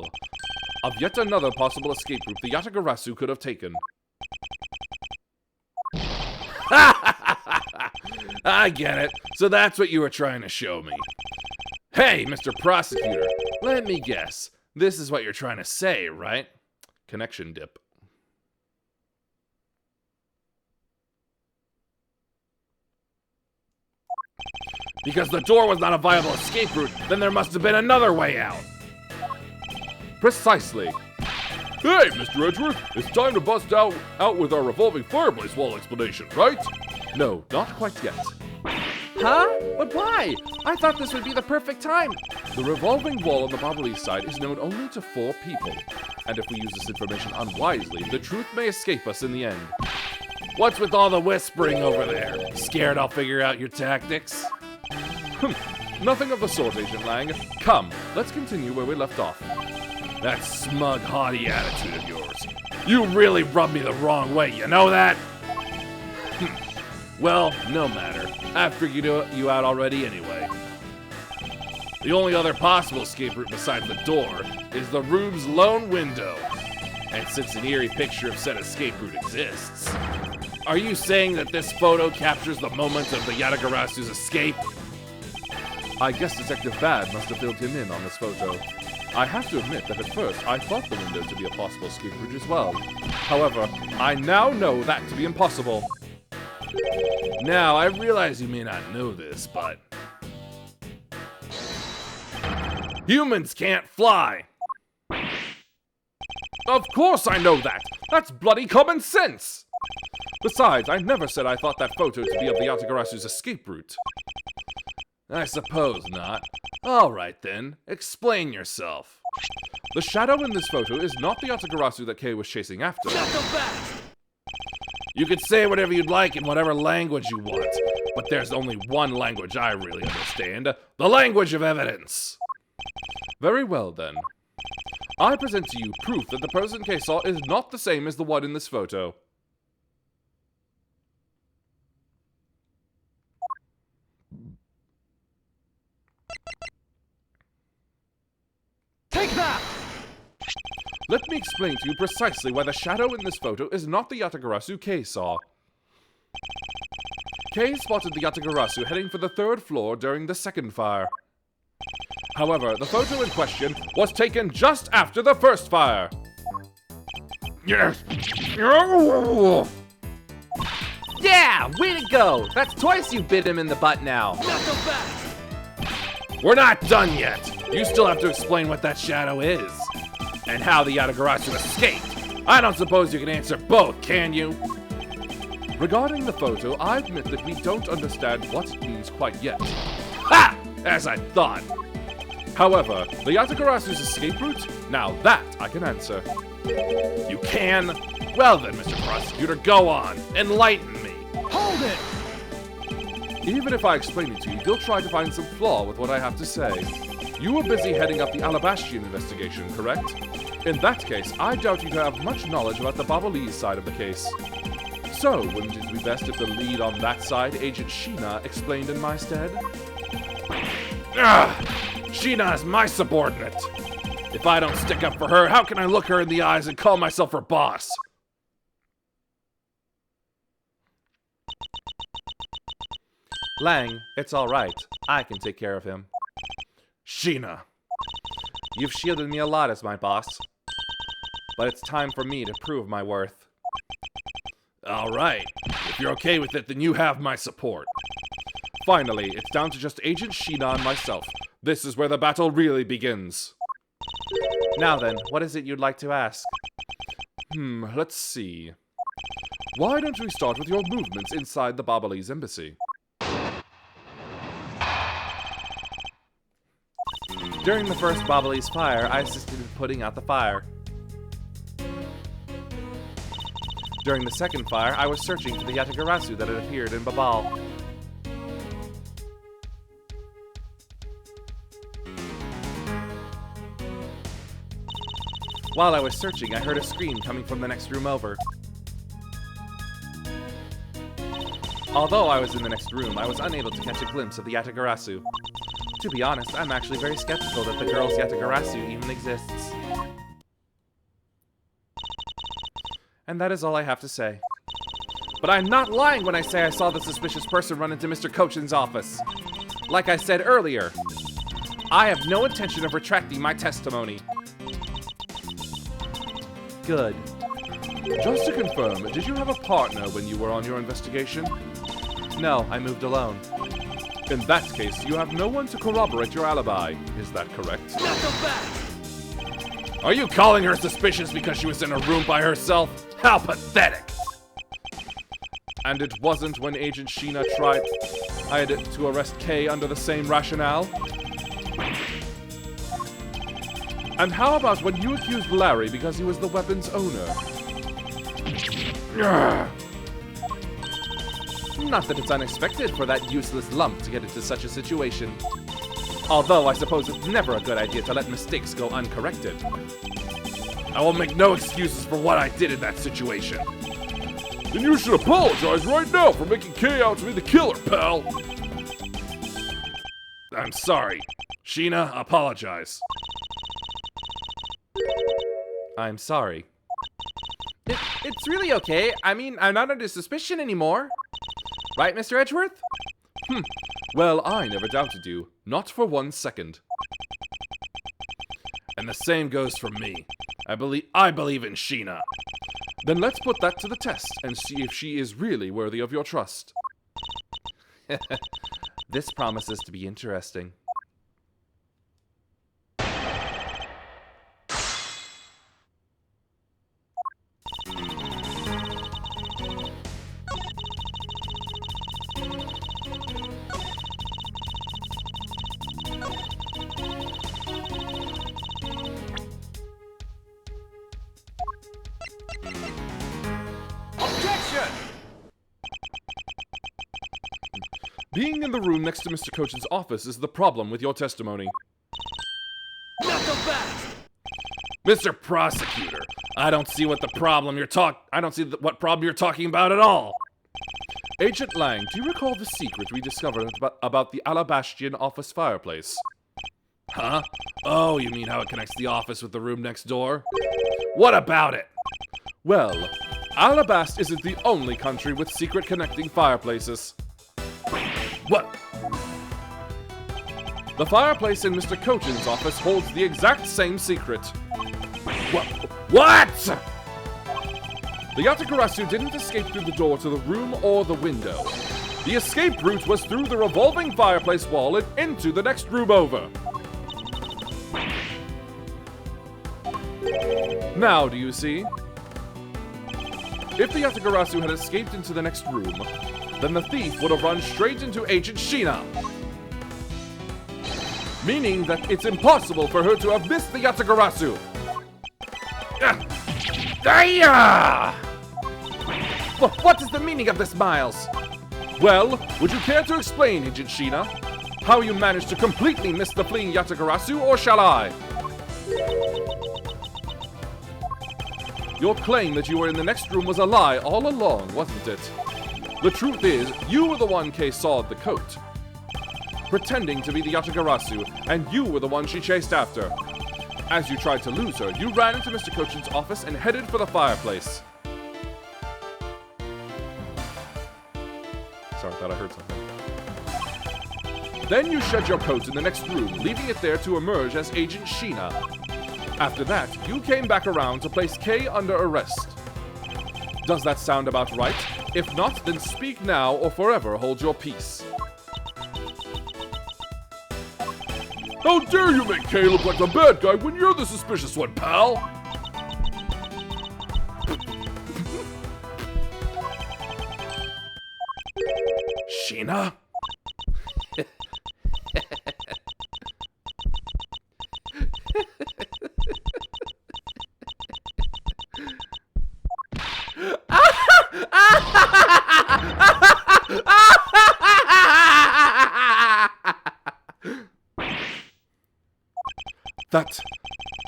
S1: of yet another possible escape route the Yatagarasu could have taken.
S3: I get it. So that's what you were trying to show me. Hey, Mr. Prosecutor, let me guess. This is what you're trying to say, right?
S1: Connection dip.
S3: Because the door was not a viable escape route, then there must have been another way out.
S1: Precisely. Hey, Mr. Edgeworth, it's time to bust out with our revolving fireplace wall explanation, right? No, not quite yet.
S2: Huh? But why? I thought this would be the perfect time.
S1: The revolving wall on the Ablaze side is known only to 4 people, and if we use this information unwisely, the truth may escape us in the end.
S3: What's with all the whispering over there? Scared I'll figure out your tactics?
S1: Nothing of the sort, Agent Lang. Come, let's continue where we left off.
S3: That smug, haughty attitude of yours. You really rubbed me the wrong way, you know that? Well, no matter. I figured you out already anyway. The only other possible escape route besides the door is the room's lone window. And since an eerie picture of said escape route exists, are you saying that this photo captures the moment of the Yatagarasu's escape?
S1: I guess Detective Bad must have filled him in on this photo. I have to admit that at first I thought the window to be a possible escape route as well. However, I now know that to be impossible.
S3: Now, I realize you may not know this, but Humans can't fly.
S1: Of course I know that! That's bloody common sense! Besides, I never said I thought that photo to be of the Yatagarasu's escape route.
S3: I suppose not. All right then, explain yourself.
S1: The shadow in this photo is not the Yatagarasu that Kei was chasing after.
S4: Not so fast!
S3: You can say whatever you'd like in whatever language you want, but there's only one language I really understand, the language of evidence.
S1: Very well then. I present to you proof that the person Kei saw is not the same as the one in this photo.
S4: Take that!
S1: Let me explain to you precisely why the shadow in this photo is not the Yatagarasu Kei saw. Kei spotted the Yatagarasu heading for the 3rd floor during the 2nd fire. However, the photo in question was taken just after the 1st fire.
S3: Yes.
S2: Yeah, way to go! That's twice you bit him in the butt now.
S4: Not so fast!
S3: We're not done yet. You still have to explain what that shadow is. And how the Yatagarasu escaped. I don't suppose you can answer both, can you?
S1: Regarding the photo, I admit that we don't understand what it means quite yet.
S3: Ha! As I thought.
S1: However, the Yatagarasu's escape route? Now that I can answer.
S3: You can? Well then, Mr. Prosecutor, go on. Enlighten me.
S4: Hold it!
S1: Even if I explain it to you, you'll try to find some flaw with what I have to say. You were busy heading up the Alabastian investigation, correct? In that case, I doubt you'd have much knowledge about the Ablaze side of the case. So, wouldn't it be best if the lead on that side, Agent Sheena, explained in my stead?
S3: Sheena is my subordinate. If I don't stick up for her, how can I look her in the eyes and call myself her boss?
S2: Lang, it's alright. I can take care of him.
S3: Sheena.
S2: You've shielded me a lot as my boss. But it's time for me to prove my worth.
S3: All right. If you're okay with it, then you have my support.
S1: Finally, it's down to just Agent Sheena and myself. This is where the battle really begins.
S2: Now then, what is it you'd like to ask?
S1: Let's see. Why don't we start with your movements inside the Ablaze embassy?
S2: During the first Ablaze fire, I assisted in putting out the fire. During the second fire, I was searching for the Yatagarasu that had appeared in Babal. While I was searching, I heard a scream coming from the next room over. Although I was in the next room, I was unable to catch a glimpse of the Yatagarasu. To be honest, I'm actually very skeptical that the girl's Yatagarasu even exists. And that is all I have to say. But I'm not lying when I say I saw the suspicious person run into Mr. Cochin's office. Like I said earlier, I have no intention of retracting my testimony. Good.
S1: Just to confirm, did you have a partner when you were on your investigation?
S2: No, I moved alone.
S1: In that case, you have no one to corroborate your alibi. Is that correct?
S4: Not so fast!
S3: Are you calling her suspicious because she was in a room by herself? How pathetic!
S1: And it wasn't when Agent Sheena tried to arrest Kei under the same rationale? And how about when you accused Larry because he was the weapon's owner?
S2: Not that it's unexpected for that useless lump to get into such a situation. Although I suppose it's never a good idea to let mistakes go uncorrected.
S3: I will make no excuses for what I did in that situation.
S1: Then you should apologize right now for making Kei out to be the killer, pal!
S3: I'm sorry. Sheena, apologize.
S2: I'm sorry. It's really okay. I mean, I'm not under suspicion anymore. Right, Mr. Edgeworth?
S1: Well, I never doubted you. Not for 1 second.
S3: And the same goes for me. I believe in Sheena.
S1: Then let's put that to the test and see if she is really worthy of your trust.
S2: This promises to be interesting.
S1: Being in the room next to Mr. Kochin's office is the problem with your testimony.
S4: Knuckle fast!
S3: Mr. Prosecutor, I don't see what problem you're talking about at all.
S1: Agent Lang, do you recall the secret we discovered about the Alabastian office fireplace?
S3: Huh? Oh, you mean how it connects the office with the room next door? What about it?
S1: Well, Alabast isn't the only country with secret connecting fireplaces.
S3: What?
S1: The fireplace in Mr. Kochin's office holds the exact same secret.
S3: What?
S1: The Yatagarasu didn't escape through the door to the room or the window. The escape route was through the revolving fireplace wall and into the next room over. Now, do you see? If the Yatagarasu had escaped into the next room, then the thief would have run straight into Agent Sheena. Meaning that it's impossible for her to have missed the Yatagarasu.
S2: What is the meaning of this, Miles?
S1: Well, would you care to explain, Agent Sheena, how you managed to completely miss the fleeing Yatagarasu, or shall I? Your claim that you were in the next room was a lie all along, wasn't it? The truth is, you were the one Kay sawed the coat, pretending to be the Yatagarasu, and you were the one she chased after. As you tried to lose her, you ran into Mr. Kochin's office and headed for the fireplace. Sorry, I thought I heard something. Then you shed your coat in the next room, leaving it there to emerge as Agent Sheena. After that, you came back around to place Kay under arrest. Does that sound about right? If not, then speak now or forever hold your peace.
S3: How dare you make Kay look like the bad guy when you're the suspicious one, pal?
S2: Sheena?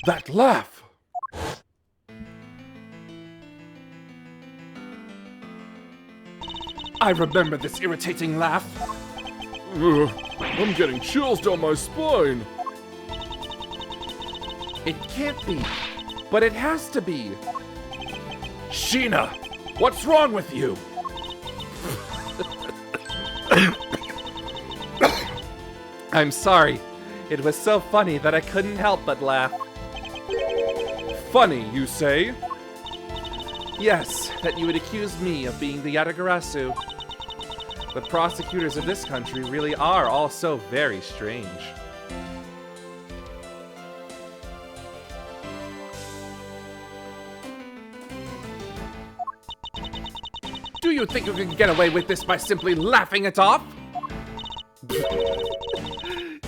S1: That laugh!
S2: I remember this irritating laugh.
S1: I'm getting chills down my spine.
S2: It can't be, but it has to be.
S3: Sheena, what's wrong with you?
S2: I'm sorry. It was so funny that I couldn't help but laugh.
S1: Funny, you say?
S2: Yes, that you would accuse me of being the Yatagarasu. The prosecutors of this country really are all so very strange. Do you think you can get away with this by simply laughing it off?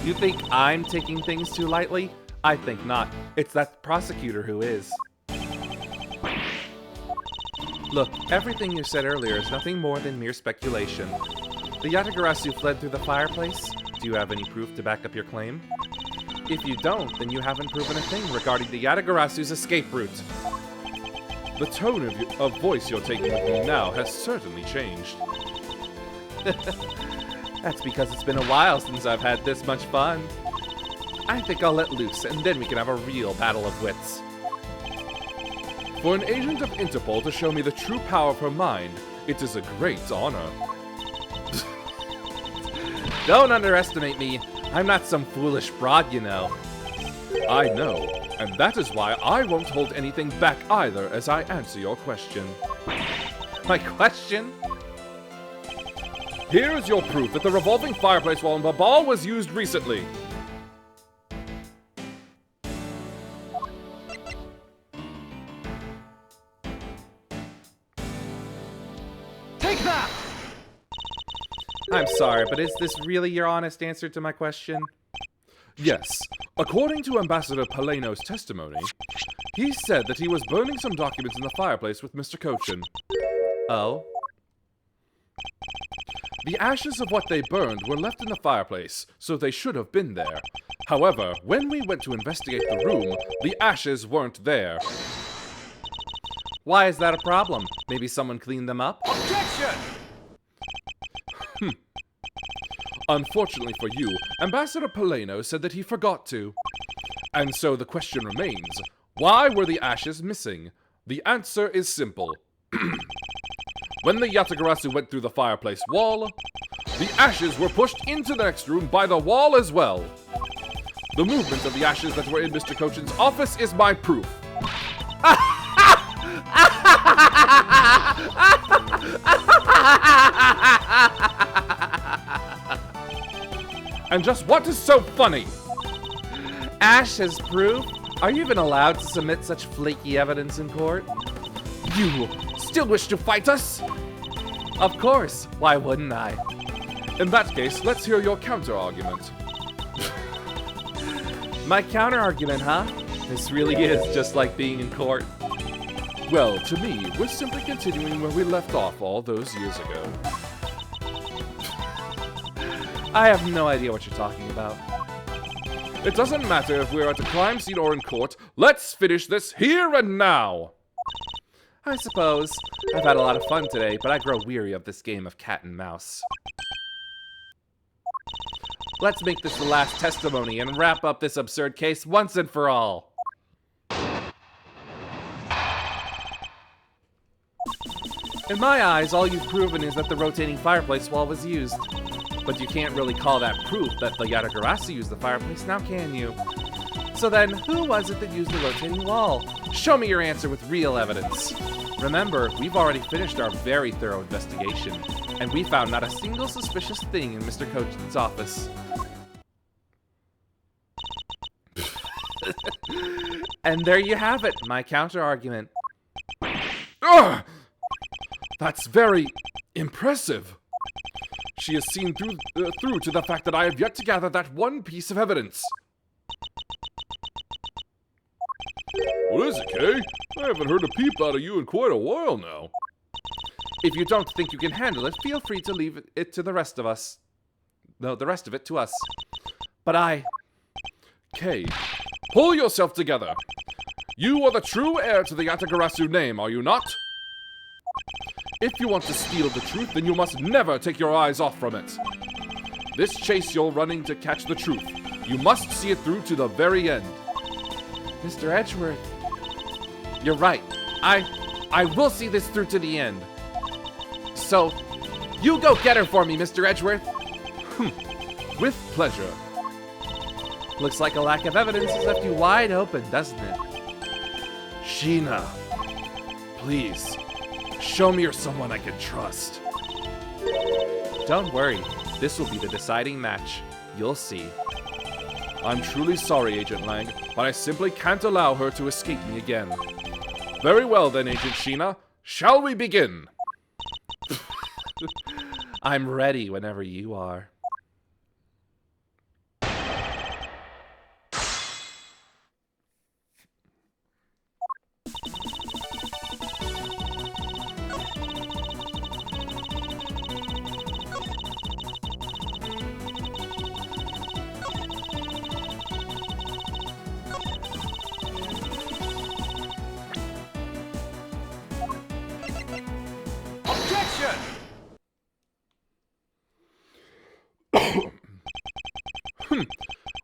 S2: You think I'm taking things too lightly? I think not. It's that prosecutor who is. Look, everything you said earlier is nothing more than mere speculation. The Yatagarasu fled through the fireplace. Do you have any proof to back up your claim? If you don't, then you haven't proven a thing regarding the Yatagarasu's escape route.
S1: The tone of voice you're taking with me now has certainly changed.
S2: That's because it's been a while since I've had this much fun. I think I'll let loose, and then we can have a real battle of wits.
S1: For an agent of Interpol to show me the true power of her mind, it is a great honor.
S2: Don't underestimate me. I'm not some foolish broad, you know.
S1: I know, and that is why I won't hold anything back either as I answer your question.
S2: My question?
S1: Here is your proof that the revolving fireplace wall in Babal was used recently.
S4: Take that!
S2: I'm sorry, but is this really your honest answer to my question?
S1: Yes. According to Ambassador Paleno's testimony, he said that he was burning some documents in the fireplace with Mr. Kochin.
S2: Oh?
S1: The ashes of what they burned were left in the fireplace, so they should have been there. However, when we went to investigate the room, the ashes weren't there.
S2: Why is that a problem? Maybe someone cleaned them up?
S4: Objection!
S1: Unfortunately for you, Ambassador Paleno said that he forgot to. And so the question remains, why were the ashes missing? The answer is simple. When the Yatagarasu went through the fireplace wall, the ashes were pushed into the next room by the wall as well. The movement of the ashes that were in Mr. Cochin's office is my proof. And just what is so funny?
S2: Ash as proof? Are you even allowed to submit such flaky evidence in court?
S1: You still wish to fight us?
S2: Of course. Why wouldn't I?
S1: In that case, let's hear your counter-argument.
S2: My counter-argument, huh? This really is just like being in court.
S1: Well, to me, we're simply continuing where we left off all those years ago.
S2: I have no idea what you're talking about.
S1: It doesn't matter if we're at a crime scene or in court. Let's finish this here and now!
S2: I suppose. I've had a lot of fun today, but I grow weary of this game of cat and mouse. Let's make this the last testimony and wrap up this absurd case once and for all. In my eyes, all you've proven is that the rotating fireplace wall was used. But you can't really call that proof that the Yatagarasu used the fireplace, now can you? So then, who was it that used the rotating wall? Show me your answer with real evidence. Remember, we've already finished our very thorough investigation, and we found not a single suspicious thing in Mr. Cochin's office. And there you have it, my counter-argument.
S1: Ugh! That's very impressive. She has seen through to the fact that I have yet to gather that one piece of evidence. What is it, Kay? I haven't heard a peep out of you in quite a while now.
S2: If you don't think you can handle it, feel free to leave it to the rest of us. No, the rest of it to us. But
S1: Kay, pull yourself together. You are the true heir to the Yatagarasu name, are you not? If you want to steal the truth, then you must never take your eyes off from it. This chase you're running to catch the truth. You must see it through to the very end.
S2: Mr. Edgeworth, you're right. I will see this through to the end. So, you go get her for me, Mr. Edgeworth.
S1: With pleasure.
S2: Looks like a lack of evidence has left you wide open, doesn't it?
S1: Sheena, please, show me you're someone I can trust.
S2: Don't worry, this will be the deciding match. You'll see.
S1: I'm truly sorry, Agent Lang, but I simply can't allow her to escape me again. Very well then, Agent Sheena. Shall we begin?
S2: I'm ready whenever you are.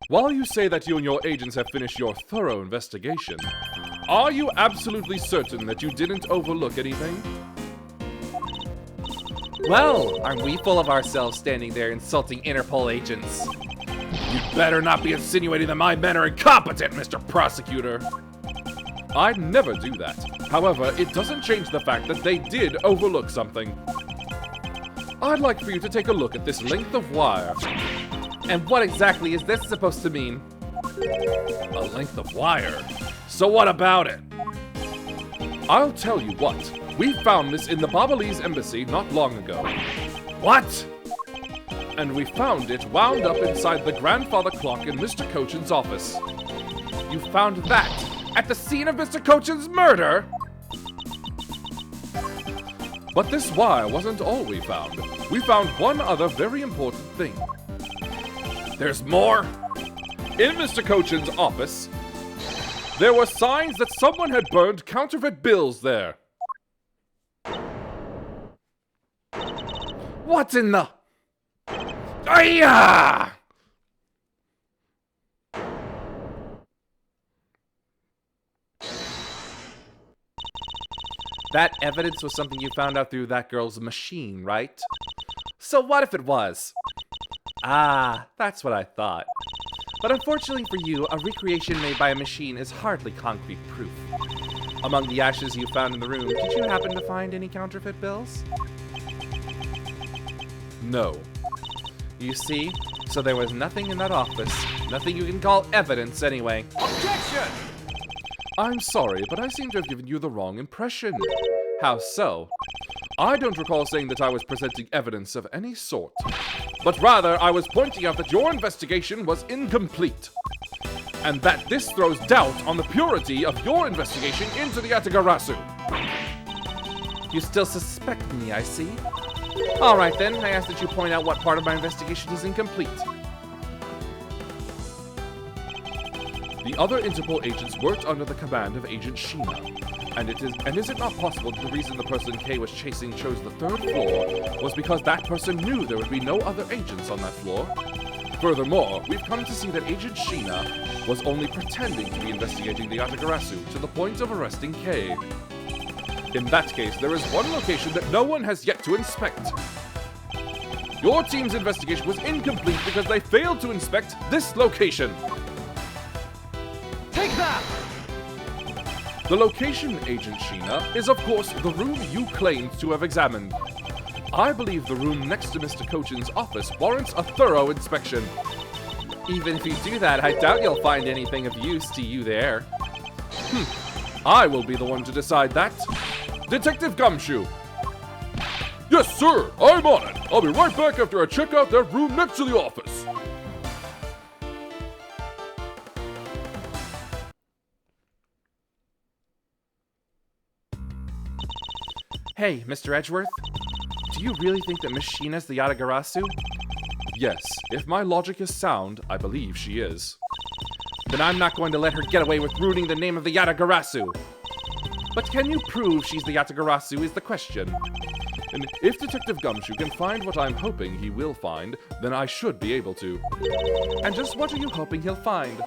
S1: While you say that you and your agents have finished your thorough investigation, are you absolutely certain that you didn't overlook anything?
S2: Well, aren't we full of ourselves standing there insulting Interpol agents?
S1: You better not be insinuating that my men are incompetent, Mr. Prosecutor. I'd never do that. However, it doesn't change the fact that they did overlook something. I'd like for you to take a look at this length of wire.
S2: And what exactly is this supposed to mean?
S1: A length of wire? So what about it? I'll tell you what. We found this in the Babalese embassy not long ago. What? And we found it wound up inside the grandfather clock in Mr. Cochin's office.
S2: You found that at the scene of Mr. Cochin's murder?
S1: But this wire wasn't all we found. We found one other very important thing.
S3: There's more?
S1: In Mr. Cochin's office, there were signs that someone had burned counterfeit bills there.
S2: What in the... Ayah! That evidence was something you found out through that girl's machine, right? So what if it was? Ah, that's what I thought. But unfortunately for you, a recreation made by a machine is hardly concrete proof. Among the ashes you found in the room, did you happen to find any counterfeit bills?
S1: No.
S2: You see? So there was nothing in that office. Nothing you can call evidence anyway.
S4: Objection!
S1: I'm sorry, but I seem to have given you the wrong impression.
S2: How so?
S1: I don't recall saying that I was presenting evidence of any sort, but rather I was pointing out that your investigation was incomplete, and that this throws doubt on the purity of your investigation into the Yatagarasu.
S2: You still suspect me, I see. Alright then, I ask that you point out what part of my investigation is incomplete.
S1: The other Interpol agents worked under the command of Agent Sheena. And is it not possible that the reason the person K was chasing chose the 3rd floor was because that person knew there would be no other agents on that floor? Furthermore, we've come to see that Agent Sheena was only pretending to be investigating the Yatagarasu to the point of arresting K. In that case, there is one location that no one has yet to inspect. Your team's investigation was incomplete because they failed to inspect this location.
S4: Take that!
S1: The location, Agent Sheena, is of course the room you claimed to have examined. I believe the room next to Mr. Cochin's office warrants a thorough inspection.
S2: Even if you do that, I doubt you'll find anything of use to you there.
S1: I will be the one to decide that. Detective Gumshoe! Yes, sir! I'm on it! I'll be right back after I check out that room next to the office.
S2: Hey, Mr. Edgeworth, do you really think that Miss Sheena's the Yatagarasu?
S1: Yes, if my logic is sound, I believe she is.
S2: Then I'm not going to let her get away with ruining the name of the Yatagarasu. But can you prove she's the Yatagarasu is the question.
S1: And if Detective Gumshoe can find what I'm hoping he will find, then I should be able to.
S2: And just what are you hoping he'll find?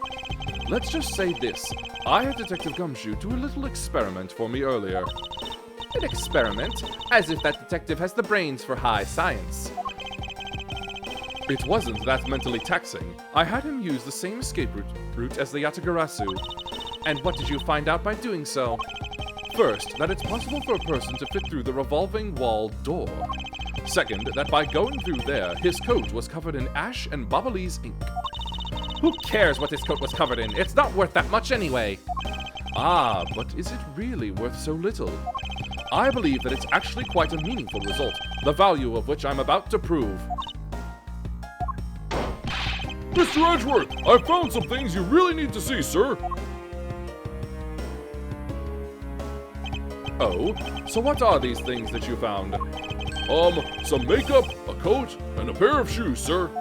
S1: Let's just say this. I had Detective Gumshoe do a little experiment for me earlier.
S2: An experiment? As if that detective has the brains for high science.
S1: It wasn't that mentally taxing. I had him use the same escape route as the Yatagarasu.
S2: And what did you find out by doing so?
S1: First, that it's possible for a person to fit through the revolving wall door. Second, that by going through there, his coat was covered in ash and Babalese ink.
S2: Who cares what his coat was covered in? It's not worth that much anyway.
S1: Ah, but is it really worth so little? I believe that it's actually quite a meaningful result, the value of which I'm about to prove. Mr. Edgeworth, I found some things you really need to see, sir. Oh, so what are these things that you found? Some makeup, a coat, and a pair of shoes, sir.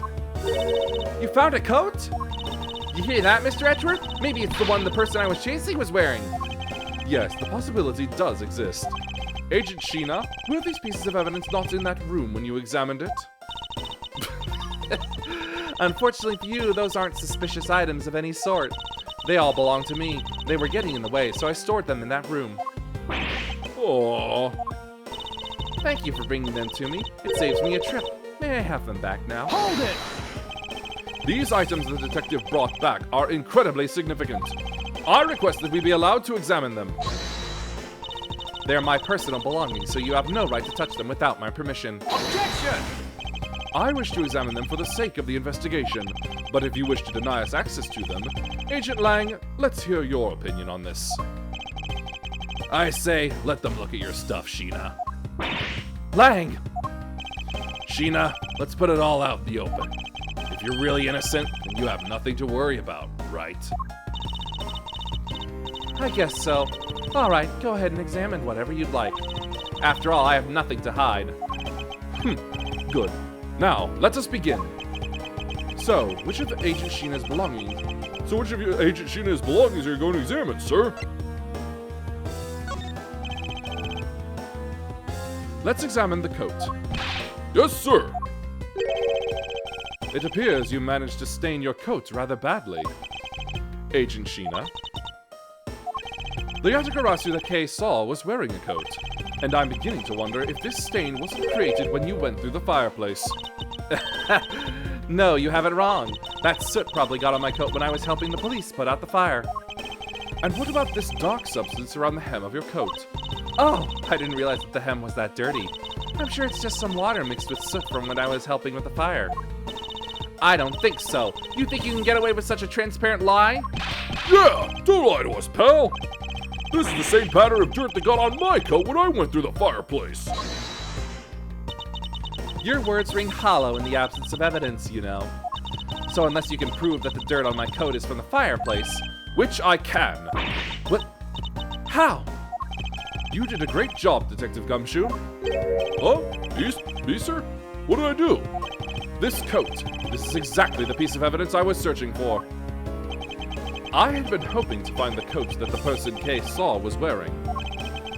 S2: You found a coat? You hear that, Mr. Edgeworth? Maybe it's the one the person I was chasing was wearing.
S1: Yes, the possibility does exist. Agent Sheena, were these pieces of evidence not in that room when you examined it?
S2: Unfortunately for you, those aren't suspicious items of any sort. They all belong to me. They were getting in the way, so I stored them in that room.
S1: Aww.
S2: Thank you for bringing them to me. It saves me a trip. May I have them back now?
S4: Hold it!
S1: These items the detective brought back are incredibly significant. I request that we be allowed to examine them.
S2: They're my personal belongings, so you have no right to touch them without my permission.
S4: Objection!
S1: I wish to examine them for the sake of the investigation, but if you wish to deny us access to them, Agent Lang, let's hear your opinion on this.
S3: I say, let them look at your stuff, Sheena.
S2: Lang!
S3: Sheena, let's put it all out in the open. If you're really innocent, then you have nothing to worry about, right?
S2: I guess so. Alright, go ahead and examine whatever you'd like. After all, I have nothing to hide.
S1: Good. Now, let us begin. So, which of Agent Sheena's belongings are you going to examine, sir? Let's examine the coat. Yes, sir. It appears you managed to stain your coat rather badly, Agent Sheena. The Yatagarasu that Kay saw was wearing a coat, and I'm beginning to wonder if this stain wasn't created when you went through the fireplace.
S2: No, you have it wrong. That soot probably got on my coat when I was helping the police put out the fire.
S1: And what about this dark substance around the hem of your coat?
S2: Oh, I didn't realize that the hem was that dirty. I'm sure it's just some water mixed with soot from when I was helping with the fire. I don't think so. You think you can get away with such a transparent lie?
S3: Yeah, don't lie to us, pal. This is the same pattern of dirt that got on my coat when I went through the fireplace.
S2: Your words ring hollow in the absence of evidence, you know. So unless you can prove that the dirt on my coat is from the fireplace,
S1: Which I can.
S2: what? How?
S1: You did a great job, Detective Gumshoe.
S3: Huh? Me, sir? What did I do?
S1: This coat. This is exactly the piece of evidence I was searching for. I had been hoping to find the coat that the person Kay saw was wearing.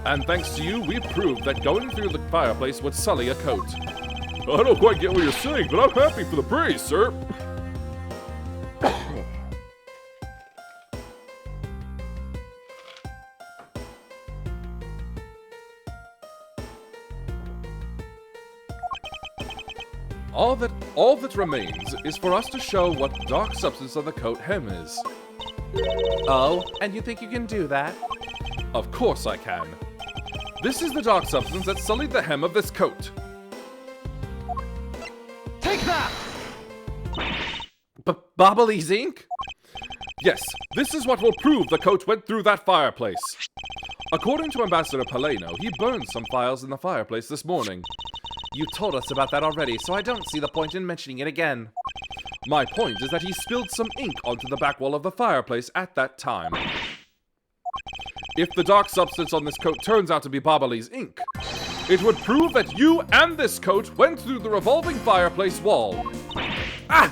S1: And thanks to you, we proved that going through the fireplace would sully a coat.
S3: I don't quite get what you're saying, but I'm happy for the praise, sir.
S1: All that remains is for us to show what dark substance on the coat hem is.
S2: Oh, and you think you can do that?
S1: Of course I can. This is the dark substance that sullied the hem of this coat.
S4: Take that!
S2: Bobbly's ink?
S1: Yes, this is what will prove the coat went through that fireplace. According to Ambassador Paleno, he burned some files in the fireplace this morning.
S2: You told us about that already, so I don't see the point in mentioning it again.
S1: My point is that he spilled some ink onto the back wall of the fireplace at that time. If the dark substance on this coat turns out to be Bobbly's ink, it would prove that you and this coat went through the revolving fireplace wall. Ah!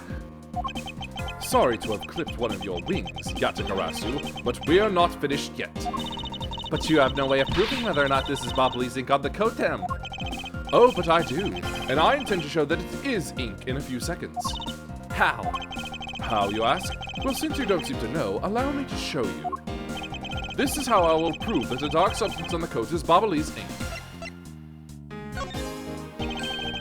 S1: Sorry to have clipped one of your wings, Yatagarasu, but we're not finished yet.
S2: But you have no way of proving whether or not this is Bobbly's ink on the coat hem.
S1: Oh, but I do, and I intend to show that it is ink in a few seconds.
S2: How?
S1: How, you ask? Well, since you don't seem to know, allow me to show you. This is how I will prove that the dark substance on the coat is Bobbly's ink.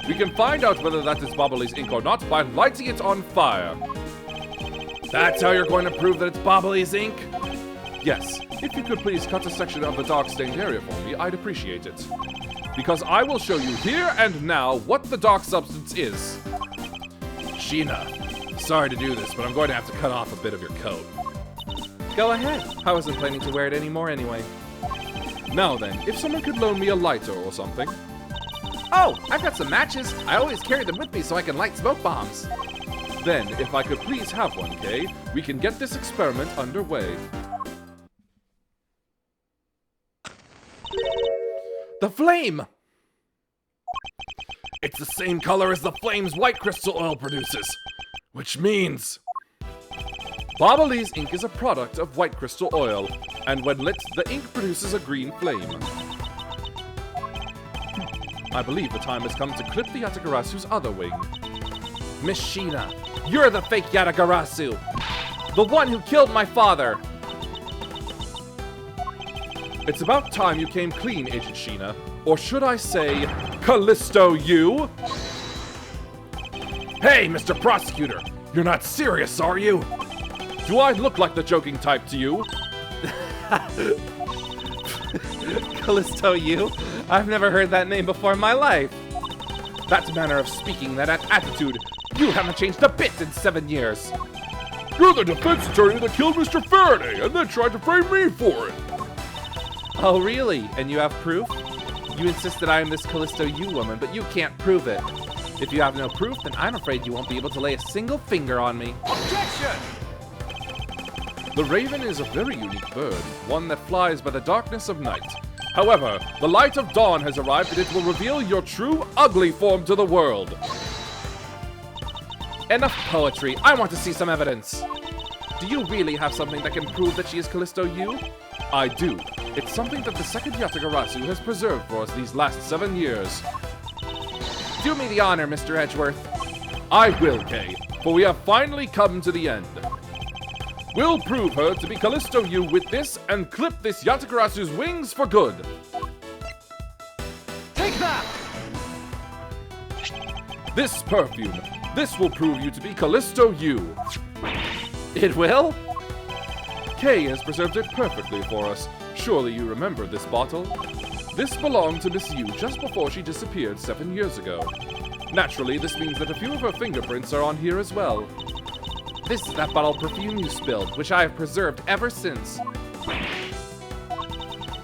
S1: We can find out whether that is Bobbly's ink or not by lighting it on fire.
S2: That's how you're going to prove that it's Bobbly's ink?
S1: Yes, if you could please cut a section of the dark stained area for me, I'd appreciate it. Because I will show you here and now what the dark substance is.
S3: Sheena, sorry to do this, but I'm going to have to cut off a bit of your coat.
S2: Go ahead. I wasn't planning to wear it anymore anyway.
S1: Now then, if someone could loan me a lighter or something.
S2: Oh, I've got some matches. I always carry them with me so I can light smoke bombs.
S1: Then, if I could please have one, Kay, we can get this experiment underway.
S2: The flame!
S3: It's the same color as the flames white crystal oil produces, which means...
S1: Bobbly's ink is a product of white crystal oil, and when lit, the ink produces a green flame. I believe the time has come to clip the Yatagarasu's other wing.
S2: Miss Sheena, you're the fake Yatagarasu! The one who killed my father!
S1: It's about time you came clean, Agent Sheena. Or should I say, Callisto you?
S3: Hey, Mr. Prosecutor! You're not serious, are you?
S1: Do I look like the joking type to you?
S2: Callisto you? I've never heard that name before in my life. That manner of speaking, that attitude, you haven't changed a bit in 7 years.
S3: You're the defense attorney that killed Mr. Faraday and then tried to frame me for it.
S2: Oh, really? And you have proof? You insist that I am this Callisto you woman, but you can't prove it. If you have no proof, then I'm afraid you won't be able to lay a single finger on me.
S4: Objection!
S1: The raven is a very unique bird, one that flies by the darkness of night, However, the light of dawn has arrived and it will reveal your true ugly form to the world.
S2: Enough poetry. I want to see some evidence. Do you really have something that can prove that she is Callisto Yu?
S1: I do. It's something that the second Yatagarasu has preserved for us these last 7 years.
S2: Do me the honor, Mr. Edgeworth.
S1: I will, Kay, for we have finally come to the end. We'll prove her to be Callisto Yu with this and clip this Yatagarasu's wings for good.
S4: Take that!
S1: This perfume. This will prove you to be Callisto Yu.
S2: It will?
S1: Kay has preserved it perfectly for us. Surely you remember this bottle? This belonged to Miss Yu just before she disappeared 7 years ago. Naturally, this means that a few of her fingerprints are on here as well.
S2: This is that bottle of perfume you spilled, which I have preserved ever since.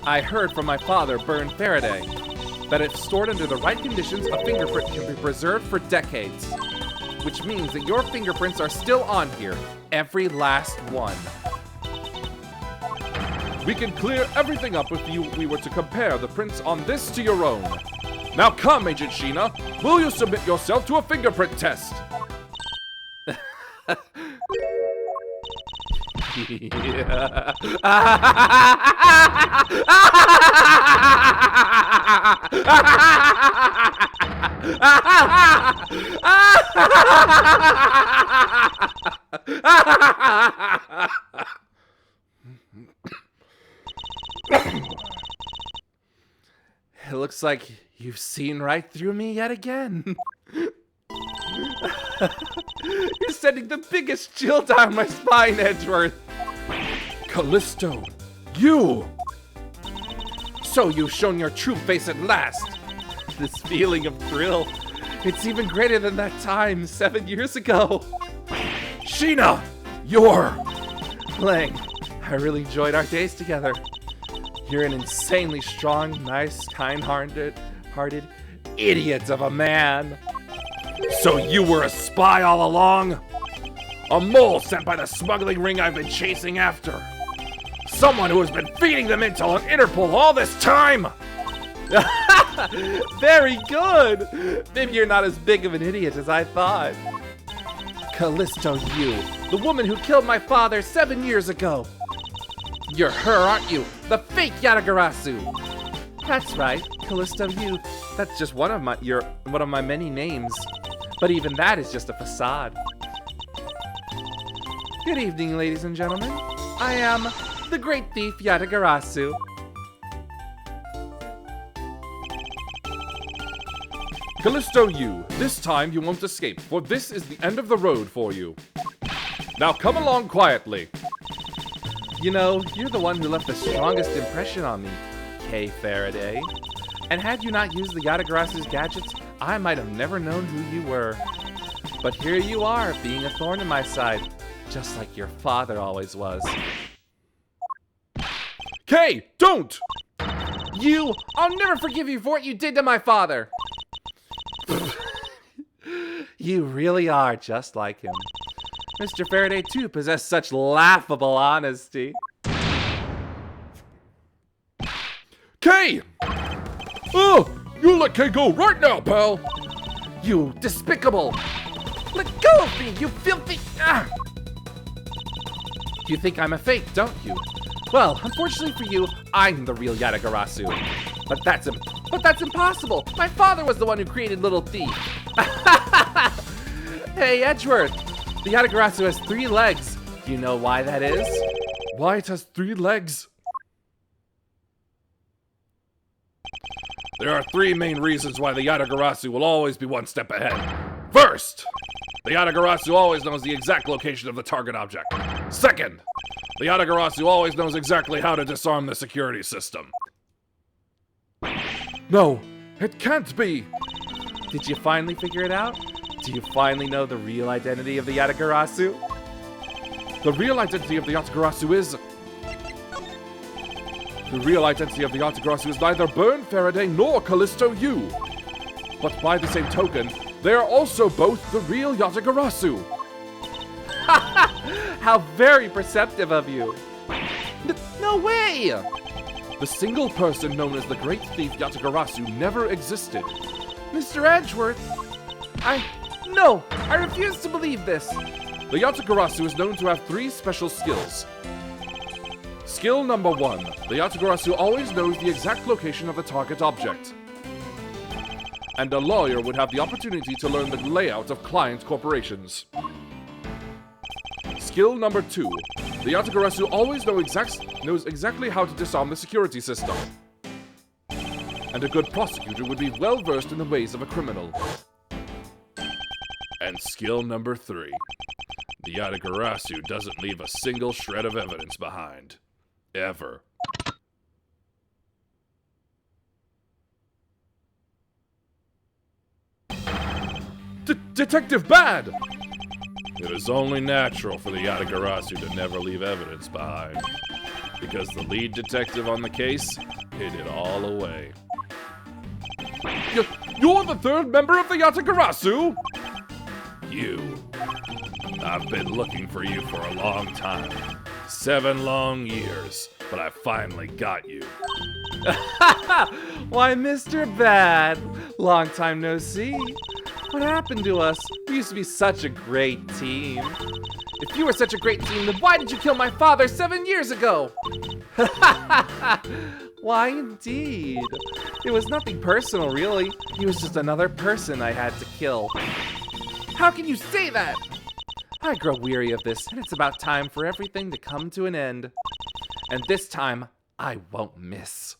S2: I heard from my father, Bern Faraday, that if stored under the right conditions, a fingerprint can be preserved for decades. Which means that your fingerprints are still on here, every last one.
S1: We can clear everything up if we were to compare the prints on this to your own. Now come, Agent Sheena, will you submit yourself to a fingerprint test?
S2: It looks like you've seen right through me yet again. You're sending the biggest chill down my spine, Edgeworth.
S1: Callisto, you!
S2: So you've shown your true face at last. This feeling of thrill, it's even greater than that time 7 years ago.
S1: Sheena, you're...
S2: Lang, I really enjoyed our days together. You're an insanely strong, nice, kind-hearted idiot of a man.
S1: So you were a spy all along? A mole sent by the smuggling ring I've been chasing after? Someone who has been feeding them intel on Interpol all this time?
S2: Very good! Maybe you're not as big of an idiot as I thought. Callisto Yu, the woman who killed my father 7 years ago. You're her, aren't you? The fake Yatagarasu. That's right, Callisto Yu. That's just one of my many names. But even that is just a facade. Good evening, ladies and gentlemen. I am the great thief Yatagarasu.
S1: Callisto Yu, this time you won't escape, for this is the end of the road for you. Now come along quietly.
S2: You know, you're the one who left the strongest impression on me, Kay Faraday. And had you not used the Yatagarasu's gadgets, I might have never known who you were. But here you are, being a thorn in my side, just like your father always was.
S1: Kay, don't!
S2: I'll never forgive you for what you did to my father! You really are just like him. Mr. Faraday, too, possessed such laughable honesty.
S1: Kay! Oh, you let Kay go right now, pal!
S2: You despicable! Let go of me, you filthy... Ah! You think I'm a fake, don't you? Well, unfortunately for you, I'm the real Yatagarasu. But that's impossible! My father was the one who created Little Thief! Hey, Edgeworth! The Yatagarasu has 3 legs. Do you know why that is?
S1: Why it has 3 legs? There are 3 main reasons why the Yatagarasu will always be one step ahead. First, the Yatagarasu always knows the exact location of the target object. Second, the Yatagarasu always knows exactly how to disarm the security system. No, it can't be!
S2: Did you finally figure it out? Do you finally know the real identity of the Yatagarasu?
S1: The real identity of the Yatagarasu is... The real identity of the Yatagarasu is neither Bern Faraday nor Callisto Yu. But by the same token, they are also both the real Yatagarasu.
S2: How very perceptive of you. No way!
S1: The single person known as the Great Thief Yatagarasu never existed.
S2: Mr. Edgeworth, No! I refuse to believe this!
S1: The Yatagarasu is known to have 3 special skills. Skill number 1. The Yatagarasu always knows the exact location of the target object. And a lawyer would have the opportunity to learn the layout of client corporations. Skill number 2. The Yatagarasu always knows exactly how to disarm the security system. And a good prosecutor would be well versed in the ways of a criminal.
S3: And skill number 3. The Yatagarasu doesn't leave a single shred of evidence behind. Ever.
S1: Detective Bad!
S3: It is only natural for the Yatagarasu to never leave evidence behind, because the lead detective on the case hid it all away.
S1: You're the 3rd member of the Yatagarasu?
S3: You. I've been looking for you for a long time. 7 long years, but I finally got you.
S2: Why, Mr. Bad, long time no see. What happened to us? We used to be such a great team. If you were such a great team, then why did you kill my father 7 years ago? Why, indeed. It was nothing personal, really. He was just another person I had to kill. How can you say that? I grow weary of this, and it's about time for everything to come to an end. And this time, I won't miss.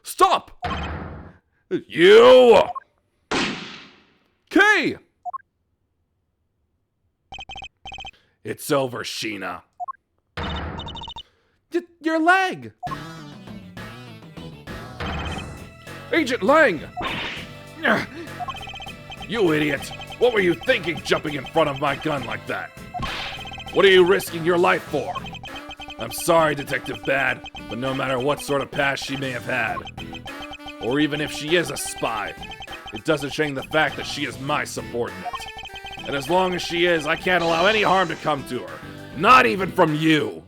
S1: Stop!
S3: You!
S1: Kay!
S3: It's over, Sheena.
S2: Your leg!
S1: Agent Lang!
S3: You idiot! What were you thinking jumping in front of my gun like that? What are you risking your life for? I'm sorry, Detective Bad, but no matter what sort of past she may have had, or even if she is a spy, it doesn't change the fact that she is my subordinate. And as long as she is, I can't allow any harm to come to her. Not even from you.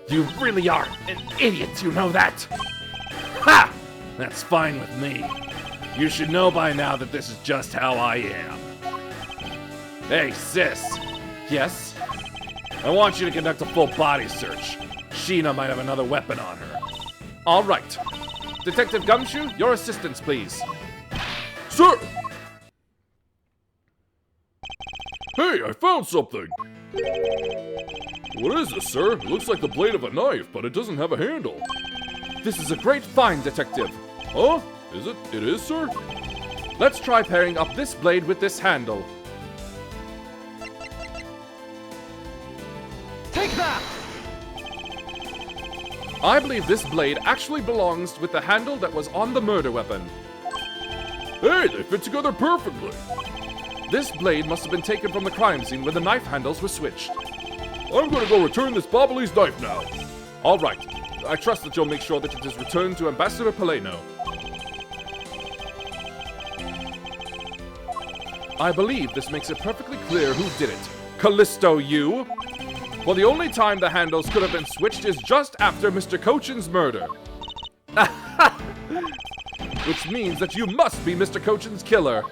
S3: You really are an idiot, you know that? Ha! That's fine with me. You should know by now that this is just how I am. Hey, sis.
S2: Yes?
S3: I want you to conduct a full body search. Sheena might have another weapon on her.
S1: All right. Detective Gumshoe, your assistance, please.
S3: Sir! Hey, I found something! What is this, sir? It looks like the blade of a knife, but it doesn't have a handle.
S1: This is a great find, Detective.
S3: Huh? Is it? It is, sir?
S1: Let's try pairing up this blade with this handle.
S4: Take that!
S1: I believe this blade actually belongs with the handle that was on the murder weapon.
S3: Hey, they fit together perfectly.
S1: This blade must have been taken from the crime scene when the knife handles were switched.
S3: I'm gonna go return this Bobbly's knife now.
S1: All right. I trust that you'll make sure that it is returned to Ambassador Paleno. I believe this makes it perfectly clear who did it. Callisto, you! Well, the only time the handles could have been switched is just after Mr. Cochin's murder. Which means that you must be Mr. Cochin's killer.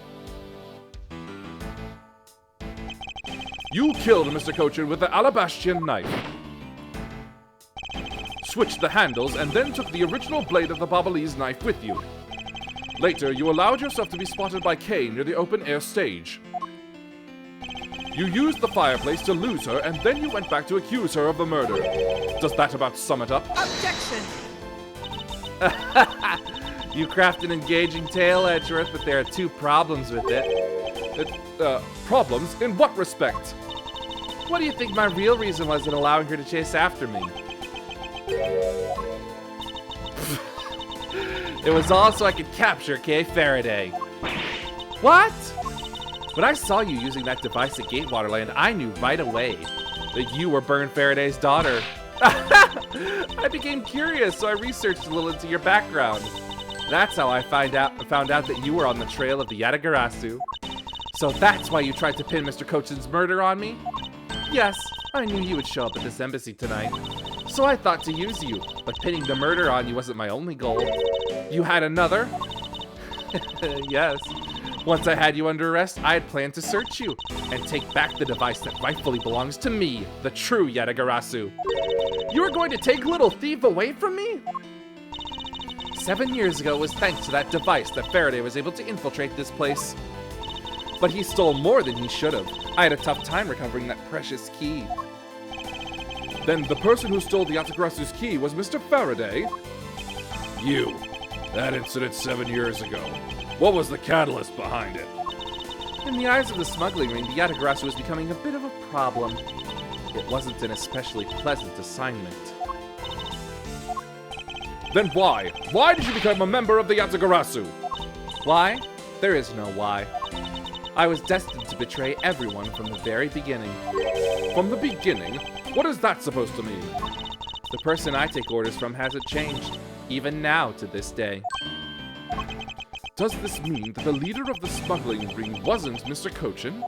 S1: You killed Mr. Cochin with the Alabastian knife. Switched the handles and then took the original blade of the Bobbly's knife with you. Later, you allowed yourself to be spotted by Kay near the open-air stage. You used the fireplace to lose her, and then you went back to accuse her of the murder. Does that about sum it up?
S4: Objection!
S2: You craft an engaging tale, Edgeworth, but there are 2 problems with it.
S1: Problems? In what respect?
S2: What do you think my real reason was in allowing her to chase after me? It was all so I could capture Kay Faraday. What? When I saw you using that device at Gatewaterland, I knew right away that you were Byrne Faraday's daughter. I became curious, so I researched a little into your background. That's how I found out that you were on the trail of the Yatagarasu. So that's why you tried to pin Mr. Cochin's murder on me? Yes, I knew you would show up at this embassy tonight. So I thought to use you. But pinning the murder on you wasn't my only goal. You had another? Yes. Once I had you under arrest, I had planned to search you and take back the device that rightfully belongs to me, the true Yatagarasu. You were going to take little thief away from me? 7 years ago, it was thanks to that device that Faraday was able to infiltrate this place. But he stole more than he should have. I had a tough time recovering that precious key.
S1: Then the person who stole the Yatagarasu's key was Mr. Faraday?
S3: You. That incident 7 years ago. What was the catalyst behind it?
S2: In the eyes of the smuggling ring, the Yatagarasu was becoming a bit of a problem. It wasn't an especially pleasant assignment.
S1: Then why? Why did you become a member of the Yatagarasu?
S2: Why? There is no why. I was destined to betray everyone from the very beginning.
S1: From the beginning? What is that supposed to mean?
S2: The person I take orders from hasn't changed, even now to this day.
S1: Does this mean that the leader of the smuggling ring wasn't Mr. Cochin?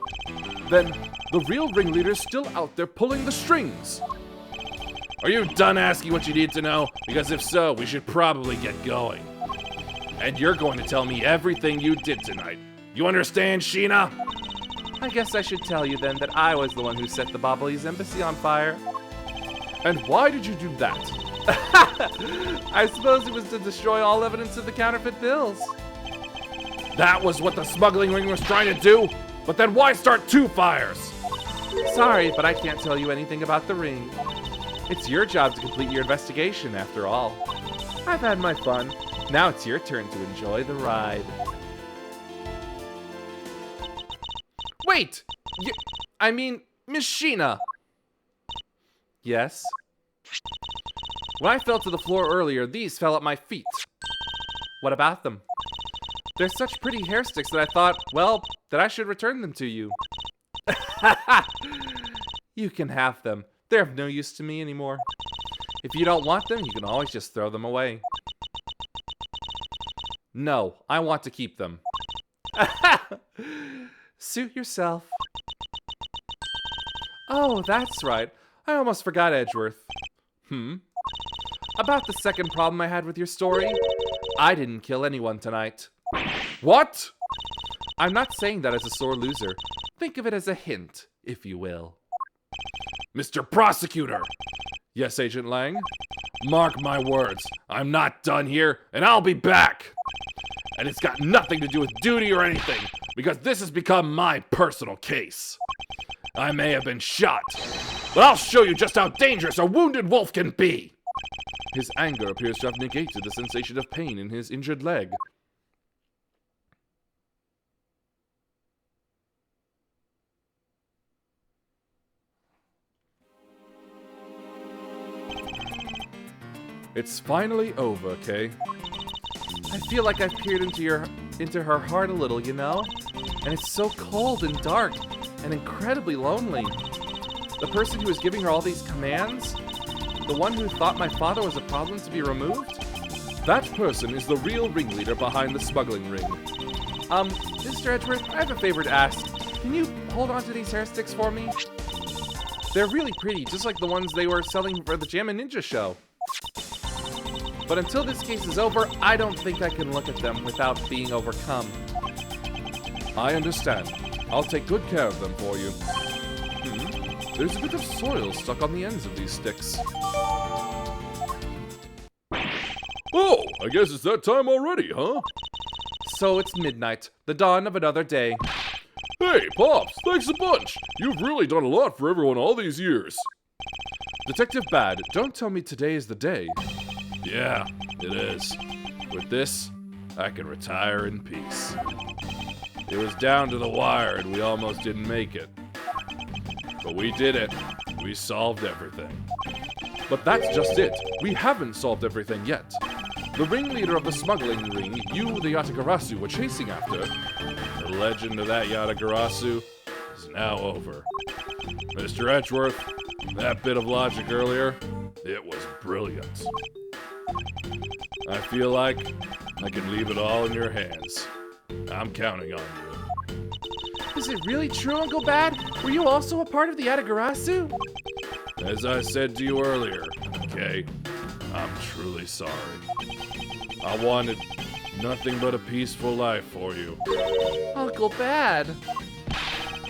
S1: Then the real ringleader's still out there pulling the strings.
S3: Are you done asking what you need to know? Because if so, we should probably get going. And you're going to tell me everything you did tonight. You understand, Sheena?
S2: I guess I should tell you then that I was the one who set the Ablaze embassy on fire.
S1: And why did you do that?
S2: I suppose it was to destroy all evidence of the counterfeit bills.
S3: That was what the smuggling ring was trying to do? But then why start 2 fires?
S2: Sorry, but I can't tell you anything about the ring. It's your job to complete your investigation, after all. I've had my fun. Now it's your turn to enjoy the ride. Wait! I mean, Miss Sheena! Yes? When I fell to the floor earlier, these fell at my feet. What about them? They're such pretty hair sticks that I thought, well, that I should return them to you. You can have them. They're of no use to me anymore. If you don't want them, you can always just throw them away. No, I want to keep them. Suit yourself. Oh, that's right. I almost forgot Edgeworth. About the second problem I had with your story, I didn't kill anyone tonight.
S1: What?
S2: I'm not saying that as a sore loser. Think of it as a hint, if you will.
S3: Mr. Prosecutor!
S1: Yes, Agent Lang?
S3: Mark my words. I'm not done here, and I'll be back! And it's got nothing to do with duty or anything, because this has become my personal case. I may have been shot, but I'll show you just how dangerous a wounded wolf can be!
S1: His anger appears to have negated the sensation of pain in his injured leg. It's finally over, Kay.
S2: I feel like I've peered into her heart a little, you know? And it's so cold and dark and incredibly lonely. The person who was giving her all these commands? The one who thought my father was a problem to be removed?
S1: That person is the real ringleader behind the smuggling ring.
S2: Mr. Edgeworth, I have a favor to ask. Can you hold on to these hair sticks for me? They're really pretty, just like the ones they were selling for the Jammin' Ninja show. But until this case is over, I don't think I can look at them without being overcome.
S1: I understand. I'll take good care of them for you. There's a bit of soil stuck on the ends of these sticks. Oh, I guess it's that time already, huh?
S2: So it's midnight, the dawn of another day.
S1: Hey, Pops, thanks a bunch. You've really done a lot for everyone all these years. Detective Bad, don't tell me today is the day.
S3: Yeah, it is. With this, I can retire in peace. It was down to the wire and we almost didn't make it. But we did it. We solved everything.
S1: But that's just it. We haven't solved everything yet. The ringleader of the smuggling ring you, the Yatagarasu, were chasing after.
S3: The legend of that Yatagarasu is now over. Mr. Edgeworth, that bit of logic earlier, it was brilliant. I feel like I can leave it all in your hands. I'm counting on you.
S2: Is it really true, Uncle Bad? Were you also a part of the Yatagarasu?
S3: As I said to you earlier, okay, I'm truly sorry. I wanted nothing but a peaceful life for you.
S2: Uncle Bad.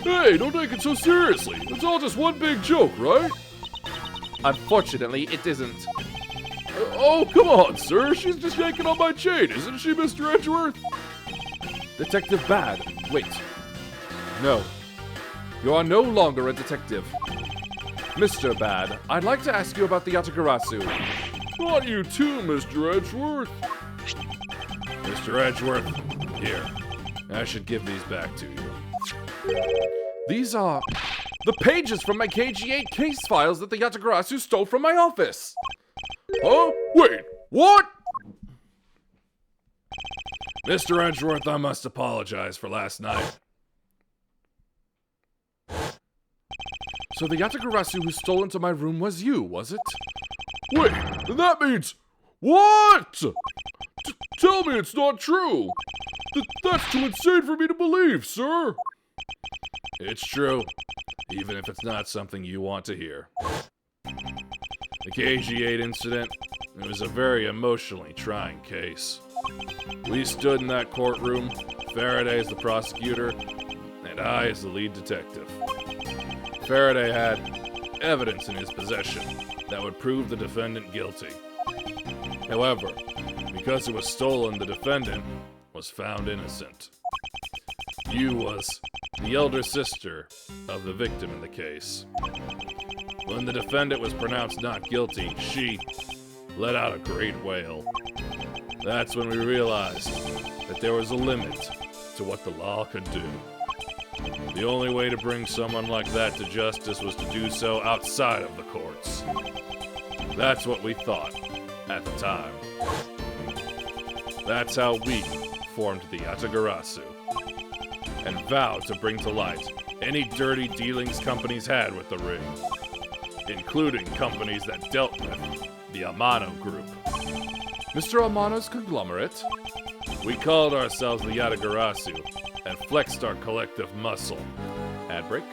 S1: Hey, don't take it so seriously. It's all just one big joke, right?
S2: Unfortunately, it isn't.
S1: Oh, come on, sir. She's just yanking on my chain, isn't she, Mr. Edgeworth? Detective Bad. Wait. No. You are no longer a detective. Mr. Bad, I'd like to ask you about the Yatagarasu. Not you too, Mr. Edgeworth.
S3: Mr. Edgeworth, here. I should give these back to you.
S1: These are the pages from my KG-8 case files that the Yatagarasu stole from my office. Huh? Wait, what?
S3: Mr. Edgeworth, I must apologize for last night.
S1: So the Yatagarasu who stole into my room was you, was it? Wait, then that means... What? Tell me it's not true. That's too insane for me to believe, sir.
S3: It's true, even if it's not something you want to hear. The KG-8 incident, it was a very emotionally trying case. We stood in that courtroom, Faraday as the prosecutor, and I as the lead detective. Faraday had evidence in his possession that would prove the defendant guilty. However, because it was stolen, the defendant was found innocent. You was the elder sister of the victim in the case. When the defendant was pronounced not guilty, she let out a great wail. That's when we realized that there was a limit to what the law could do. The only way to bring someone like that to justice was to do so outside of the courts. That's what we thought at the time. That's how we formed the Yatagarasu and vowed to bring to light any dirty dealings companies had with the ring, including companies that dealt with the Amano Group.
S1: Mr. Amano's conglomerate?
S3: We called ourselves the Yatagarasu and flexed our collective muscle.
S1: Ad break.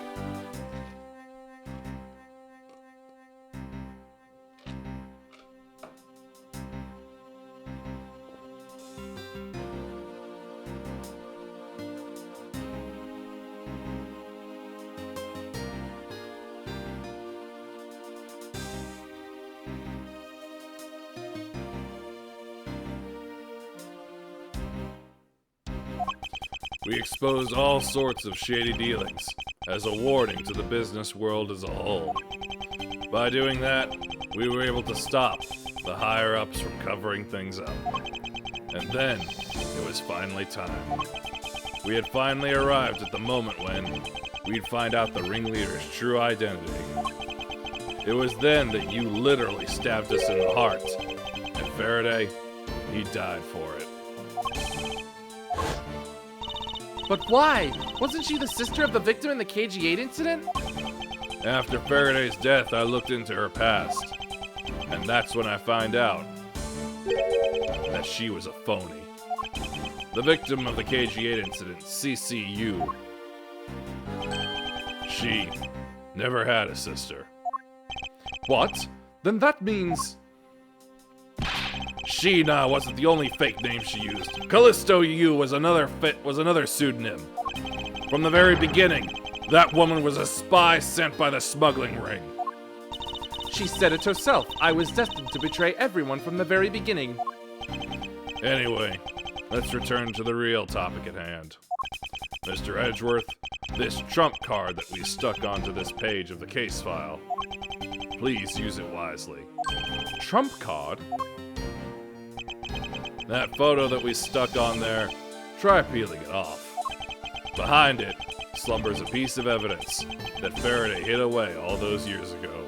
S3: We exposed all sorts of shady dealings as a warning to the business world as a whole. By doing that, we were able to stop the higher-ups from covering things up. And then, it was finally time. We had finally arrived at the moment when we'd find out the ringleader's true identity. It was then that you literally stabbed us in the heart. And Faraday, he died for it.
S2: But why? Wasn't she the sister of the victim in the KG-8 incident?
S3: After Faraday's death, I looked into her past. And that's when I found out that she was a phony. The victim of the KG-8 incident, CCU. She never had a sister.
S1: What? Then that means...
S3: Sheena wasn't the only fake name she used. Callisto U was another pseudonym. From the very beginning, that woman was a spy sent by the smuggling ring.
S2: She said it herself. I was destined to betray everyone from the very beginning.
S3: Anyway, let's return to the real topic at hand. Mr. Edgeworth, this trump card that we stuck onto this page of the case file, please use it wisely.
S1: Trump card?
S3: That photo that we stuck on there, try peeling it off. Behind it slumbers a piece of evidence that Faraday hid away all those years ago.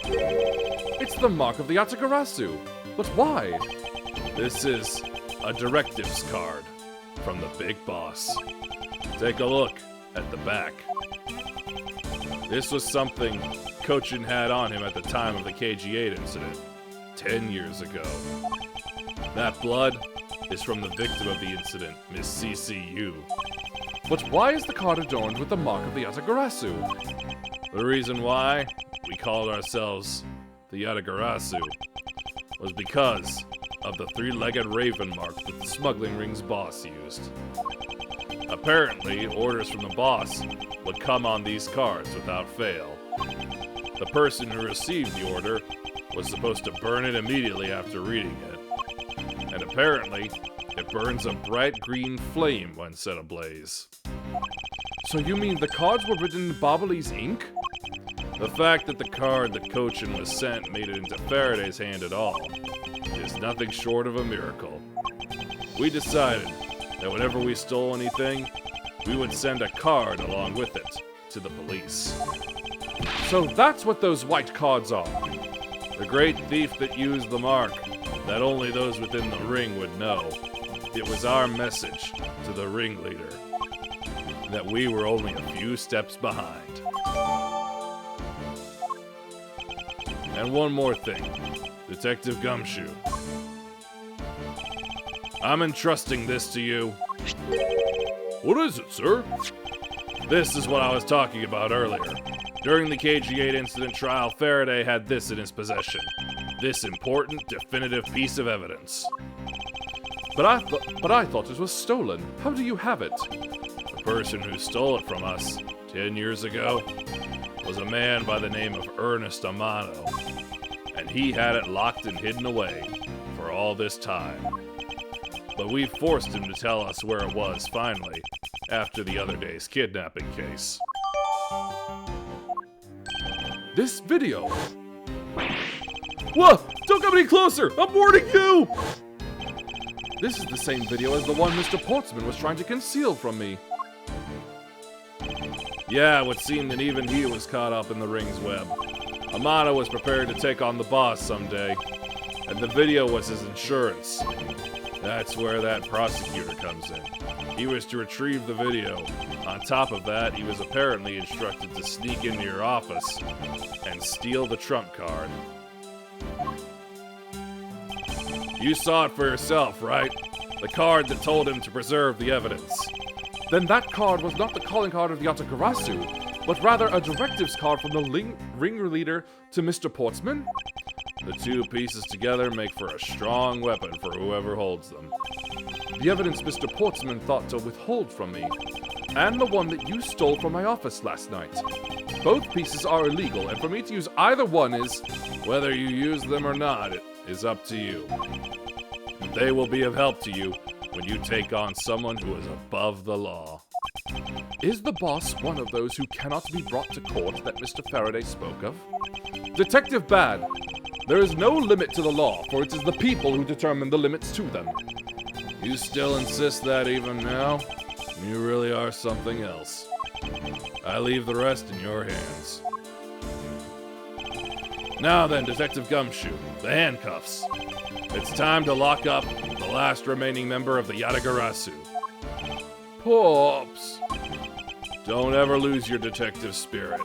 S1: It's the mark of the Yatagarasu. But why?
S3: This is a directives card from the big boss. Take a look at the back. This was something Cochin had on him at the time of the KG-8 incident, 10 years ago. That blood is from the victim of the incident, Miss CCU.
S1: But why is the card adorned with the mark of the Yatagarasu?
S3: The reason why we called ourselves the Yatagarasu was because of the three-legged raven mark that the smuggling ring's boss used. Apparently, orders from the boss would come on these cards without fail. The person who received the order was supposed to burn it immediately after reading it. And apparently, it burns a bright green flame when set ablaze.
S1: So you mean the cards were written in Bobbly's ink?
S3: The fact that the card that Cochin was sent made it into Faraday's hand at all is nothing short of a miracle. We decided that whenever we stole anything, we would send a card along with it to the police.
S1: So that's what those white cards are.
S3: The great thief that used the mark that only those within the ring would know. It was our message to the ringleader that we were only a few steps behind. And one more thing, Detective Gumshoe. I'm entrusting this to you.
S1: What is it, sir?
S3: This is what I was talking about earlier. During the KG8 incident trial, Faraday had this in his possession. This important, definitive piece of evidence.
S1: But I thought it was stolen. How do you have it?
S3: The person who stole it from us 10 years ago was a man by the name of Ernest Amano, and he had it locked and hidden away for all this time. But we forced him to tell us where it was finally, after the other day's kidnapping case.
S1: This video. What? Don't come any closer! I'm warning you! This is the same video as the one Mr. Portsman was trying to conceal from me.
S3: Yeah, it would seem that even he was caught up in the ring's web. Amano was prepared to take on the boss someday, and the video was his insurance. That's where that prosecutor comes in. He was to retrieve the video. On top of that, he was apparently instructed to sneak into your office and steal the trump card. You saw it for yourself, right? The card that told him to preserve the evidence.
S1: Then that card was not the calling card of Yatagarasu, but rather a directives card from the ringleader to Mr. Portsman?
S3: The two pieces together make for a strong weapon for whoever holds them.
S1: The evidence Mr. Portsman thought to withhold from me, and the one that you stole from my office last night. Both pieces are illegal, and for me to use either one is...
S3: Whether you use them or not, it is up to you. They will be of help to you when you take on someone who is above the law.
S1: Is the boss one of those who cannot be brought to court that Mr. Faraday spoke of? Detective Bad, there is no limit to the law, for it is the people who determine the limits to them.
S3: You still insist that even now? You really are something else. I leave the rest in your hands. Now then, Detective Gumshoe, the handcuffs. It's time to lock up the last remaining member of the Yatagarasu.
S1: Pops!
S3: Don't ever lose your detective spirit.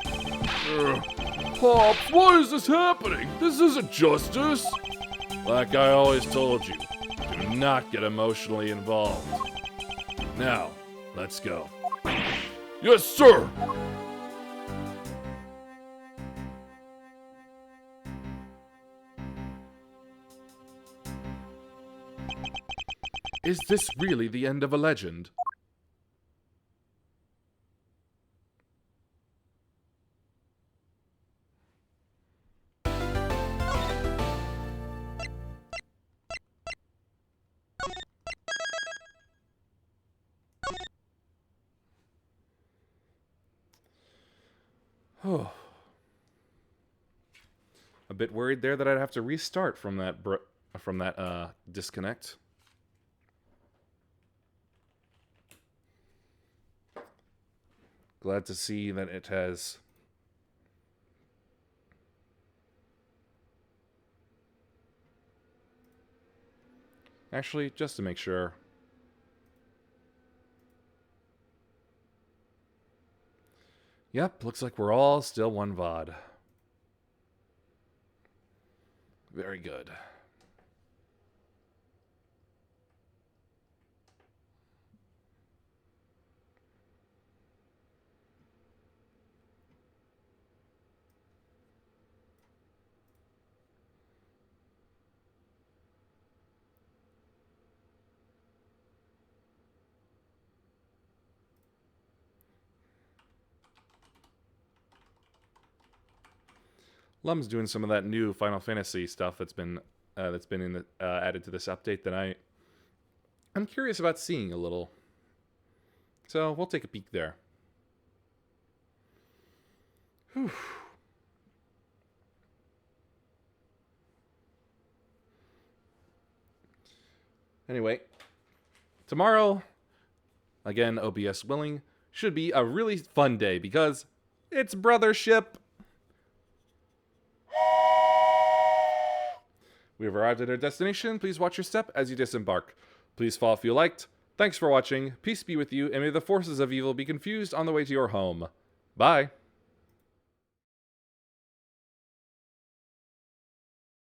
S1: Pops, why is this happening? This isn't justice!
S3: Like I always told you, do not get emotionally involved. Now, let's go.
S1: Yes, sir! Is this really the end of a legend? Oh. A bit worried there that I'd have to restart from that disconnect. Glad to see that it has actually, just to make sure. Yep, looks like we're all still one VOD. Very good. Lum's doing some of that new Final Fantasy stuff that's been in the, added to this update that I'm curious about seeing a little. So we'll take a peek there. Whew. Anyway, tomorrow, again, OBS willing, should be a really fun day because it's Brothership. We have arrived at our destination. Please watch your step as you disembark. Please follow if you liked. Thanks for watching. Peace be with you, and may the forces of evil be confused on the way to your home. Bye.